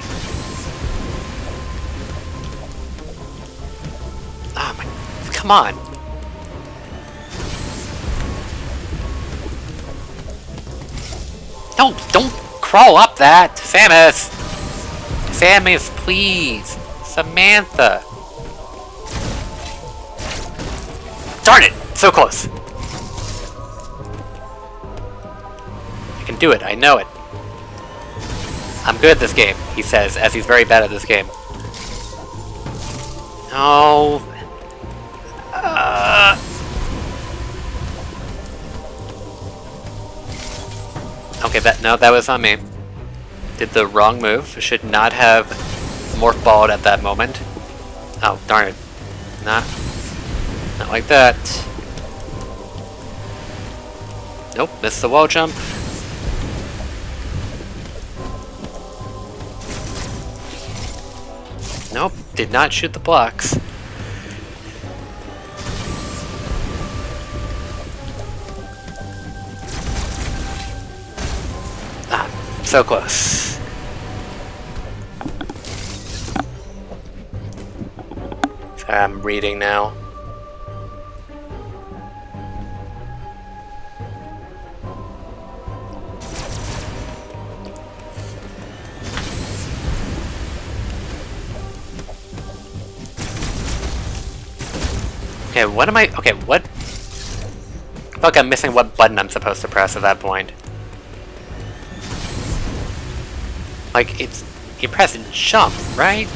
Ah, my... Come on! Don't crawl up that! Samus! Samus, please! Samantha! Darn it! So close! I can do it, I know it. I'm good at this game, he says, as he's very bad at this game. No... Okay, that was on me. Did the wrong move. Should not have morph balled at that moment. Oh, darn it. Not like that. Nope, missed the wall jump. Nope, did not shoot the blocks. So close. So I'm reading now. Okay, what am I... Okay, what... I feel like I'm missing what button I'm supposed to press at that point. Like, it's... You press and jump, right?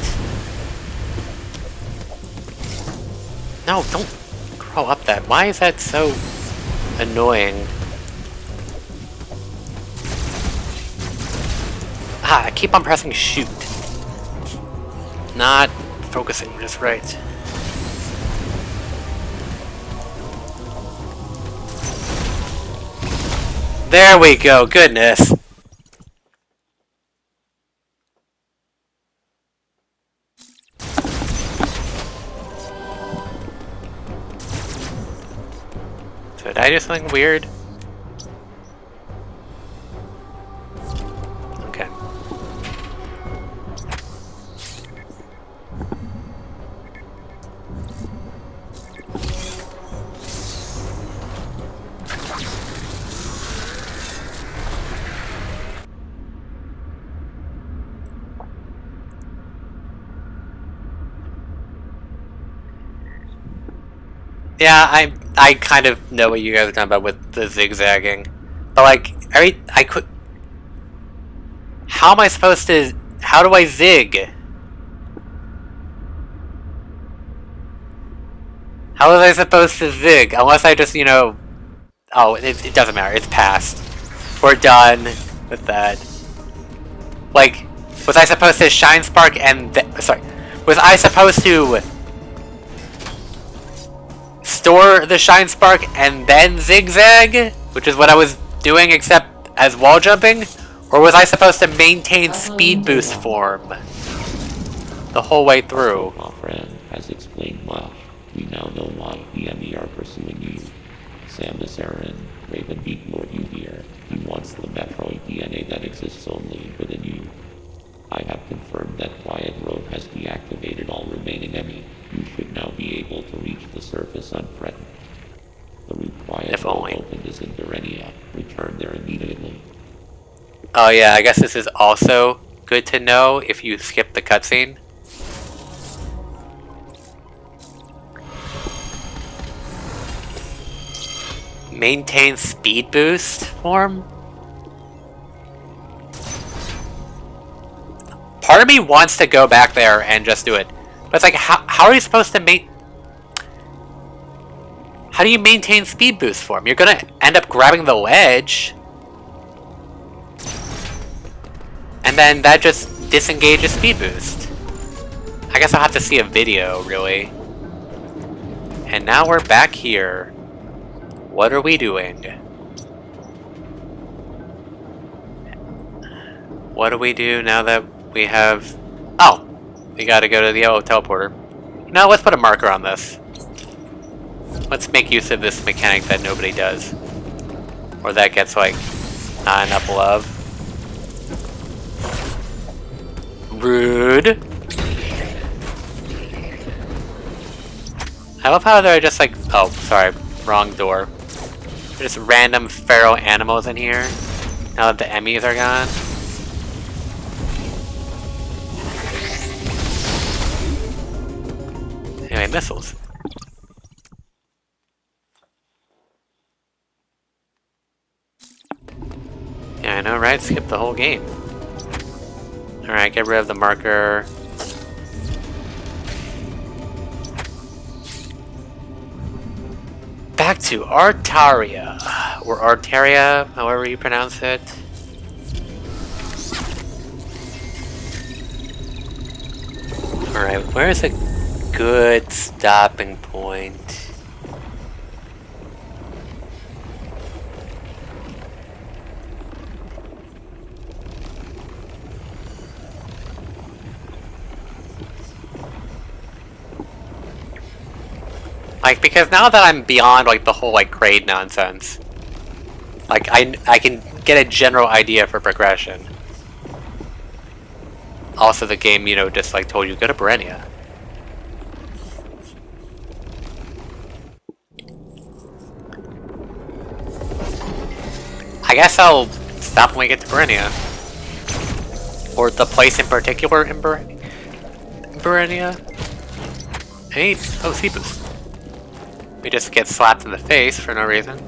No, don't crawl up that. Why is that so annoying? Ah, I keep on pressing shoot. Not focusing just right. There we go, goodness. Did I do something weird? Okay. Yeah, I kind of know what you guys are talking about with the zigzagging. But like, I could... How am I supposed to... How do I zig? How was I supposed to zig? Unless I just, you know... Oh, it doesn't matter. It's past. we're done with that. Like, was I supposed to shine spark and sorry, was I supposed to store the shine spark and then zigzag, which is what I was doing except as wall jumping, or was I supposed to maintain speed boost form the whole way through? My friend has explained much. We now know why the enemy are pursuing you. Samus Aran, Raven Beak lured you here. He wants the Metroid DNA that exists only within you. I have confirmed that Quiet Road has deactivated all remaining enemies. You should now be able to reach the surface unthreatened. The route Quiet Road opened is in Durenia. Return there immediately. Oh yeah, I guess this is also good to know if you skip the cutscene. Maintain speed boost form? Part of me wants to go back there and just do it. But it's like, how are you supposed to how do you maintain speed boost form? You're gonna end up grabbing the ledge. And then that just disengages speed boost. I guess I'll have to see a video, really. And now we're back here. What are we doing? What do we do now that we have... Oh! We gotta go to the yellow teleporter. Now let's put a marker on this. Let's make use of this mechanic that nobody does. Or that gets, like, not enough love. Rude! I love how they're just like... Oh, sorry. Wrong door. There's just random feral animals in here. Now that the Emmys are gone. Anyway, missiles. Yeah, I know, right? Skip the whole game. Alright, get rid of the marker. Back to Artaria. Or Artaria, however you pronounce it. Alright, where's a good stopping point? Like, because now that I'm beyond, like, the whole, like, Kraid nonsense, like, I can get a general idea for progression. Also, the game, you know, just, like, told you, go to Berenia. I guess I'll stop when we get to Berenia. Or the place in particular in Berenia. Hey, oh, speed boost. We just get slapped in the face for no reason.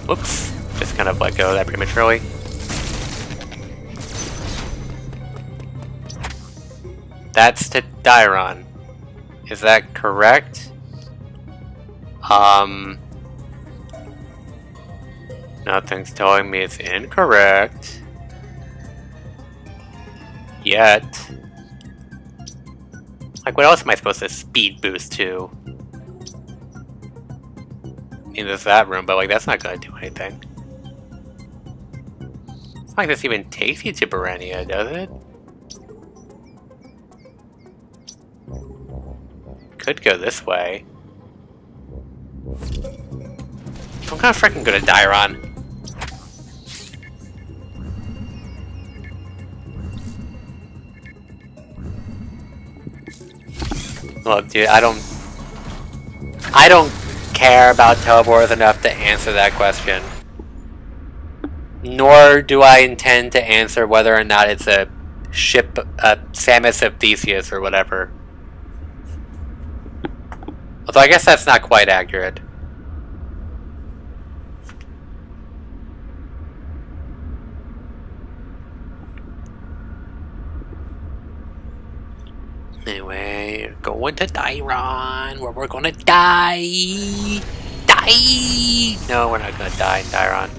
Whoops. Just kind of let go of that prematurely. That's to Dairon. Is that correct? Nothing's telling me it's incorrect. Yet. Like, what else am I supposed to speed boost to? I mean, there's that room, but, like, that's not gonna do anything. It's not like this even takes you to Berenia, does it? Could go this way. I'm kind of freaking good at Dairon. Look, dude, I don't care about teleporters enough to answer that question. Nor do I intend to answer whether or not it's a ship, Samus of Theseus or whatever. Although I guess that's not quite accurate. Anyway, going to Dairon, where we're gonna die! Die! No, we're not gonna die in Dairon.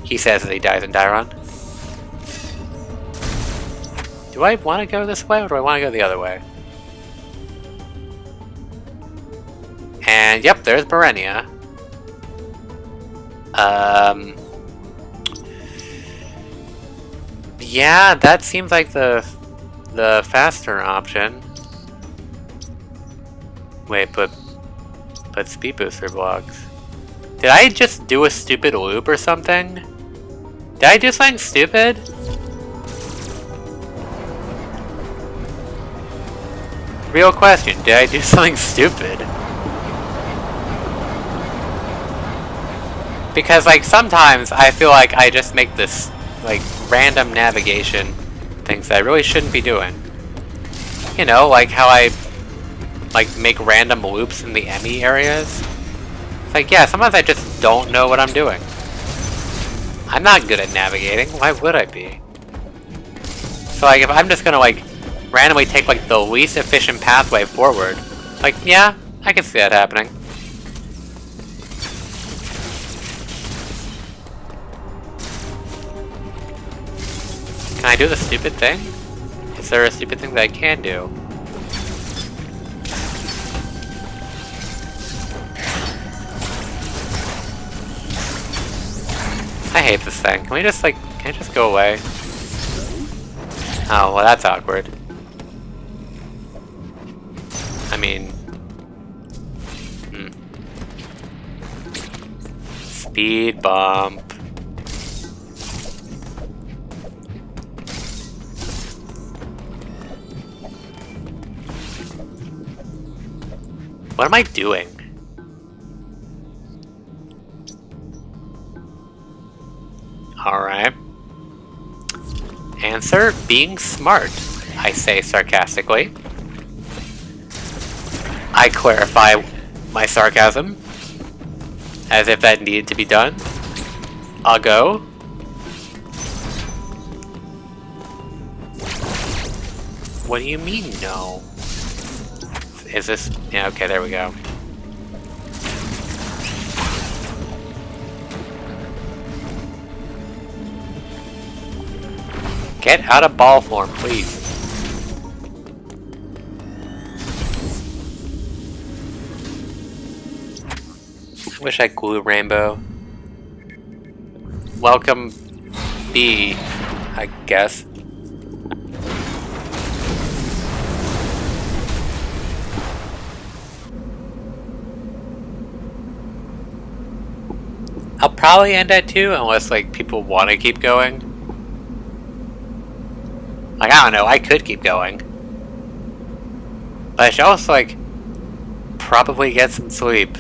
He says that he dies in Dairon. Do I want to go this way, or do I want to go the other way? And, yep, there's Berenia. Yeah, that seems like the faster option. Wait, but speed booster blocks. Did I just do a stupid loop or something? Did I do something stupid? Real question, did I do something stupid? Because, like, sometimes I feel like I just make this, like, random navigation things that I really shouldn't be doing. You know, like how I, like, make random loops in the Emmy areas. It's like, yeah, sometimes I just don't know what I'm doing. I'm not good at navigating, why would I be? So, like, if I'm just gonna, like, randomly take, like, the least efficient pathway forward, like, yeah, I can see that happening. Can I do the stupid thing? Is there a stupid thing that I can do? I hate this thing. Can we just, like, can it just go away? Oh, well, that's awkward. I mean... Speed bump. What am I doing? Alright. Answer, being smart, I say sarcastically. I clarify my sarcasm, as if that needed to be done. I'll go. What do you mean, no? Is this... yeah, okay, there we go. Get out of ball form, please. I wish I glue rainbow. Welcome, B, I guess. I'll probably end at 2 unless, like, people want to keep going. Like, I don't know, I could keep going. But I should also, like, probably get some sleep.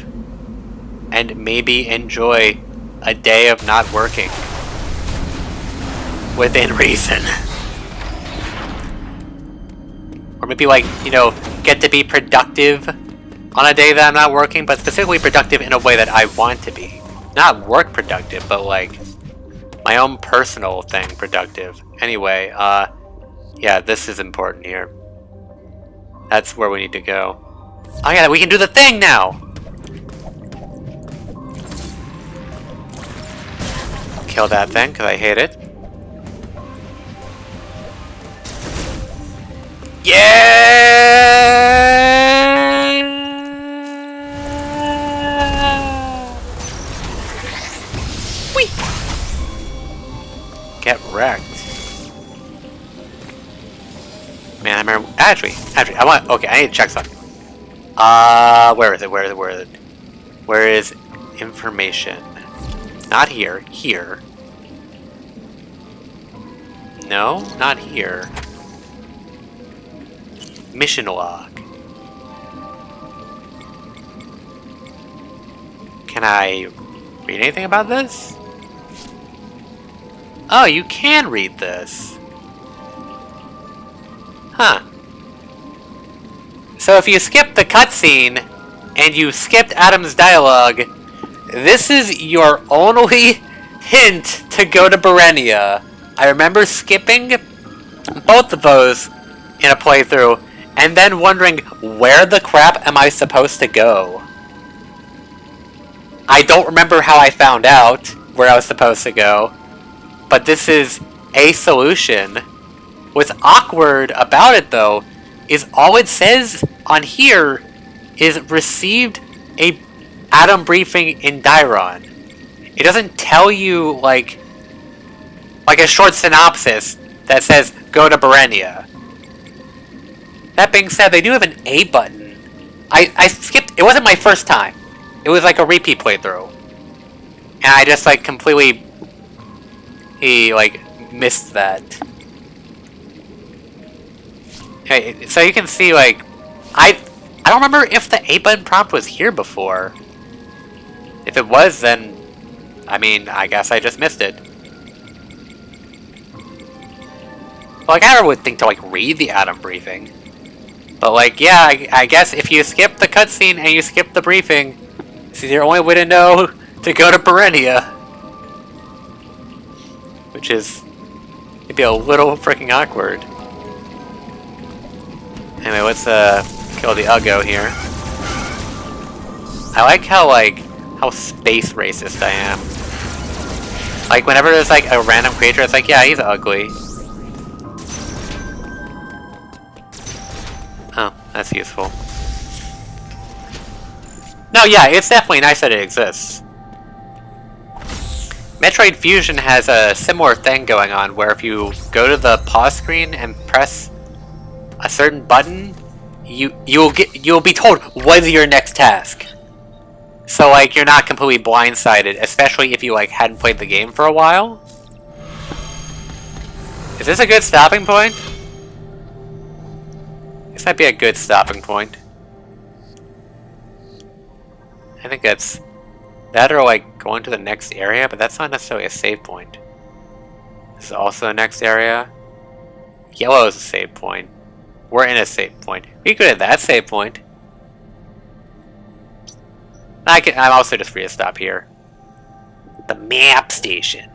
And maybe enjoy a day of not working. Within reason. Or maybe, like, you know, get to be productive on a day that I'm not working, but specifically productive in a way that I want to be. Not work productive, but, like, my own personal thing productive. Anyway, yeah, this is important here. That's where we need to go. Oh yeah, we can do the thing now! Kill that thing, because I hate it. Yeah! Whee! Get wrecked. Man, I remember. Actually, I want. Okay, I need to check something. Where is it? Where is it? Where is it? Where is information? Not here. Here. No, not here. Mission log. Can I read anything about this? Oh, you can read this. Huh. So if you skip the cutscene, and you skipped Adam's dialogue, this is your only hint to go to Berenia. I remember skipping both of those in a playthrough, and then wondering, where the crap am I supposed to go? I don't remember how I found out where I was supposed to go, but this is a solution. What's awkward about it, though, is all it says on here is received a Atom briefing in Dairon. It doesn't tell you, like a short synopsis that says, go to Berenia. That being said, they do have an A button. I skipped, it wasn't my first time. It was like a repeat playthrough. And I just like completely, missed that. Okay, so you can see like, I don't remember if the A button prompt was here before. If it was, then, I mean, I guess I just missed it. Like, I never would think to, like, read the Atom briefing. But, like, yeah, I guess if you skip the cutscene and you skip the briefing, this is your only way to know to go to Berenia. Which is maybe a little freaking awkward. Anyway, let's, kill the Uggo here. I like how space racist I am. Like, whenever there's, like, a random creature, it's like, yeah, he's ugly. Oh, that's useful. No, yeah, it's definitely nice that it exists. Metroid Fusion has a similar thing going on, where if you go to the pause screen and press a certain button, you'll be told what is your next task. So, like, you're not completely blindsided, especially if you, like, hadn't played the game for a while. Is this a good stopping point? This might be a good stopping point. I think that's that or, like, going to the next area, but that's not necessarily a save point. This is also the next area. Yellow is a save point. We're in a save point. We could have that save point. I'm also just free to stop here. The map station.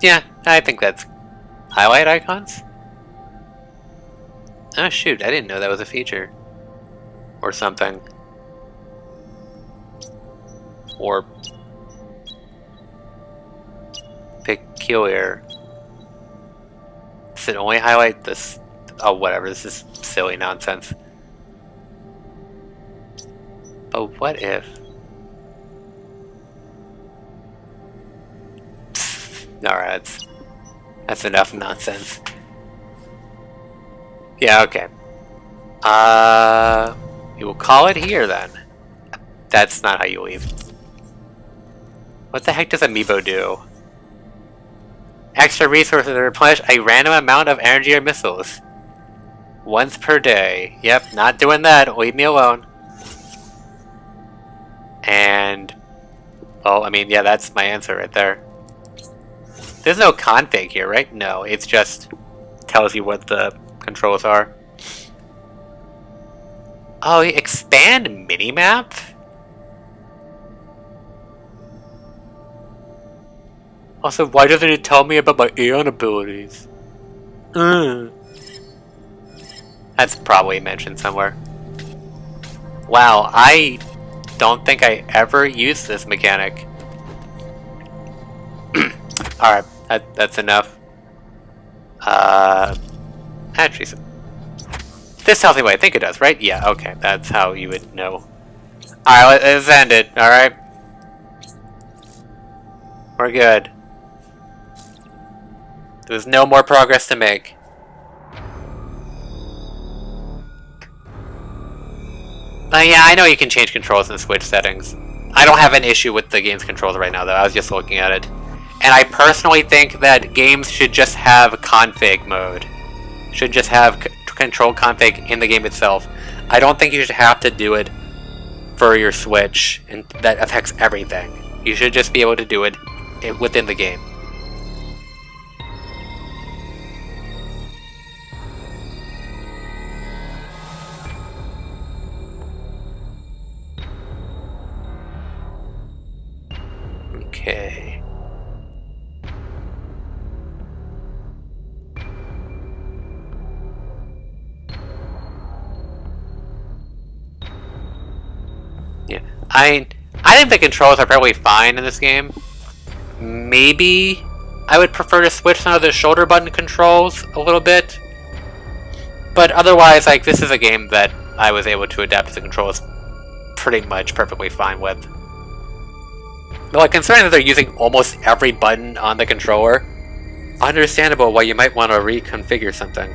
Yeah, I think that's highlight icons. Oh shoot, I didn't know that was a feature. Or something. Or peculiar. Does it only highlight this? Oh, whatever, this is silly nonsense. But what if... Alright, that's enough nonsense. Yeah, okay. You will call it here then. That's not how you leave. What the heck does Amiibo do? Extra resources to replenish a random amount of energy or missiles. Once per day. Yep, not doing that. Leave me alone. And... well, I mean, yeah, that's my answer right there. There's no config here, right? No, it's just tells you what the controls are. Oh, expand minimap? Also, why doesn't it tell me about my Aeon abilities? That's probably mentioned somewhere. Wow, I don't think I ever used this mechanic. Alright, that's enough. Actually, this tells me what I think it does, right? Yeah, okay, that's how you would know. Alright, let's end it, alright? We're good. There's no more progress to make. Yeah, I know you can change controls in Switch settings. I don't have an issue with the game's controls right now, though. I was just looking at it. And I personally think that games should just have config mode. Should just have control config in the game itself. I don't think you should have to do it for your Switch, and that affects everything. You should just be able to do it within the game. Okay. I think the controls are probably fine in this game. Maybe I would prefer to switch some of the shoulder button controls a little bit. But otherwise, like, this is a game that I was able to adapt to the controls pretty much perfectly fine with. But, like, considering that they're using almost every button on the controller, understandable why you might want to reconfigure something.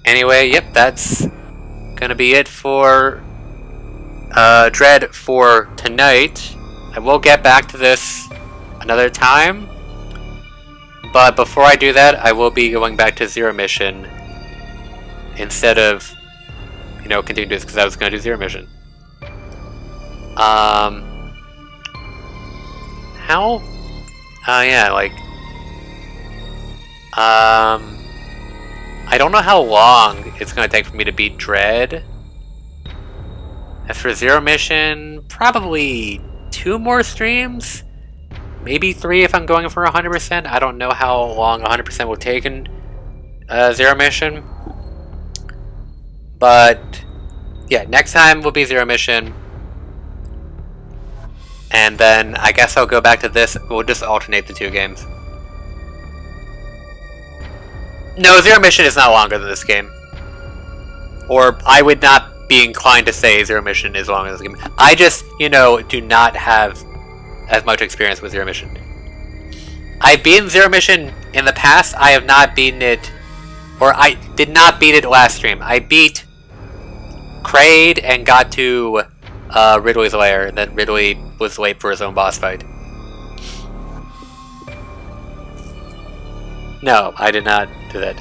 Anyway, yep, that's gonna be it for Dread for tonight. I will get back to this another time, but before I do that, I will be going back to Zero Mission instead of, you know, continuing this, because I was gonna do Zero Mission. How? Yeah, like, I don't know how long it's gonna take for me to beat Dread. As for Zero Mission, probably 2 more streams? Maybe 3 if I'm going for 100%. I don't know how long 100% will take in Zero Mission. But, yeah, next time will be Zero Mission. And then I guess I'll go back to this. We'll just alternate the 2 games. No, Zero Mission is not longer than this game. Or I would not be inclined to say Zero Mission is longer than this game. I just, you know, do not have as much experience with Zero Mission. I've beaten Zero Mission in the past. I have not beaten it, or I did not beat it last stream. I beat Kraid and got to Ridley's lair, and then Ridley was late for his own boss fight. No, I did not do that.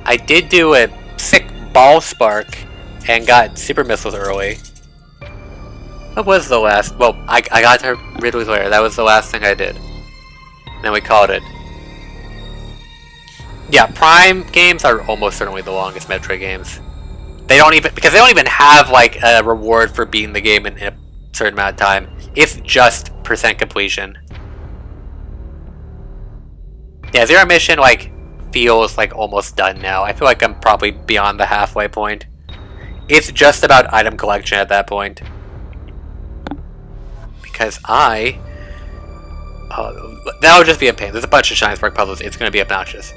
I did do a sick ball spark and got super missiles early. What was the last? Well, I got to Ridley's lair. That was the last thing I did. And then we called it. Yeah, Prime games are almost certainly the longest Metroid games. They don't even, because they don't even have like a reward for beating the game in a certain amount of time. It's just % completion. Yeah, Zero Mission like feels like almost done now. I feel like I'm probably beyond the halfway point. It's just about item collection at that point. Because that'll just be a pain. There's a bunch of Shine Spark puzzles. It's going to be obnoxious.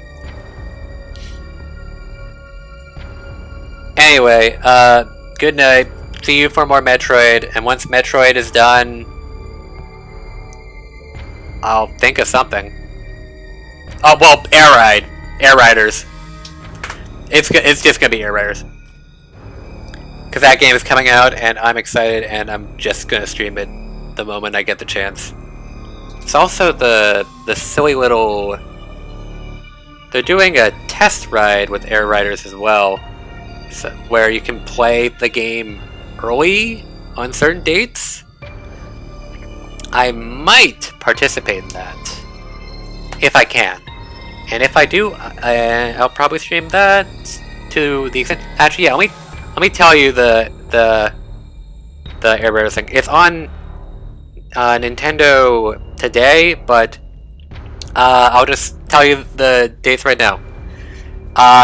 Anyway, good night. See you for more Metroid. And once Metroid is done, I'll think of something. Oh, well, Air Riders. It's just going to be Air Riders. Because that game is coming out, and I'm excited, and I'm just going to stream it the moment I get the chance. It's also the silly little... They're doing a test ride with Air Riders as well, so, where you can play the game early on certain dates. I might participate in that, if I can. And if I do, I'll probably stream that to the extent... Actually, yeah, let me tell you the Air Riders thing. It's on Nintendo today, but I'll just tell you the dates right now.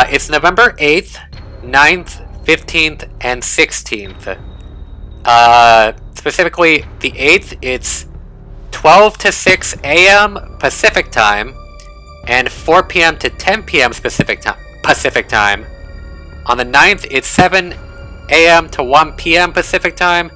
It's November 8th, 9th, 15th, and 16th. Specifically, the 8th, it's 12 to 6 a.m. Pacific Time, and 4 p.m. to 10 p.m. Pacific Time. On the 9th, it's 7 a.m. to 1 p.m. Pacific Time.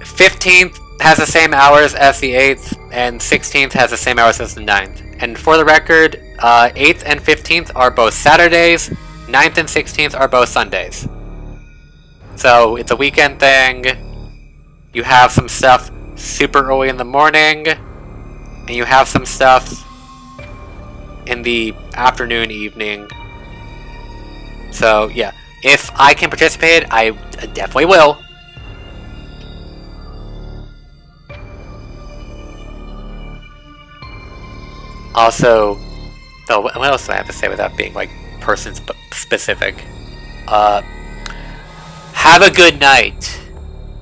15th has the same hours as the 8th, and 16th has the same hours as the 9th. And for the record, 8th and 15th are both Saturdays, 9th and 16th are both Sundays. So it's a weekend thing. You have some stuff super early in the morning, and you have some stuff in the afternoon, evening. So yeah, if I can participate, I definitely will. Also, what else do I have to say without being like person specific? Have a good night.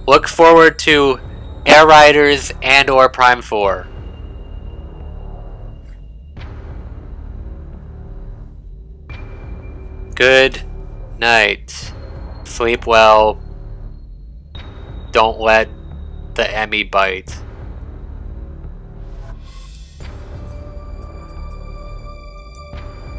Look forward to Air Riders and or Prime 4. Good night. Sleep well. Don't let the Emmy bite.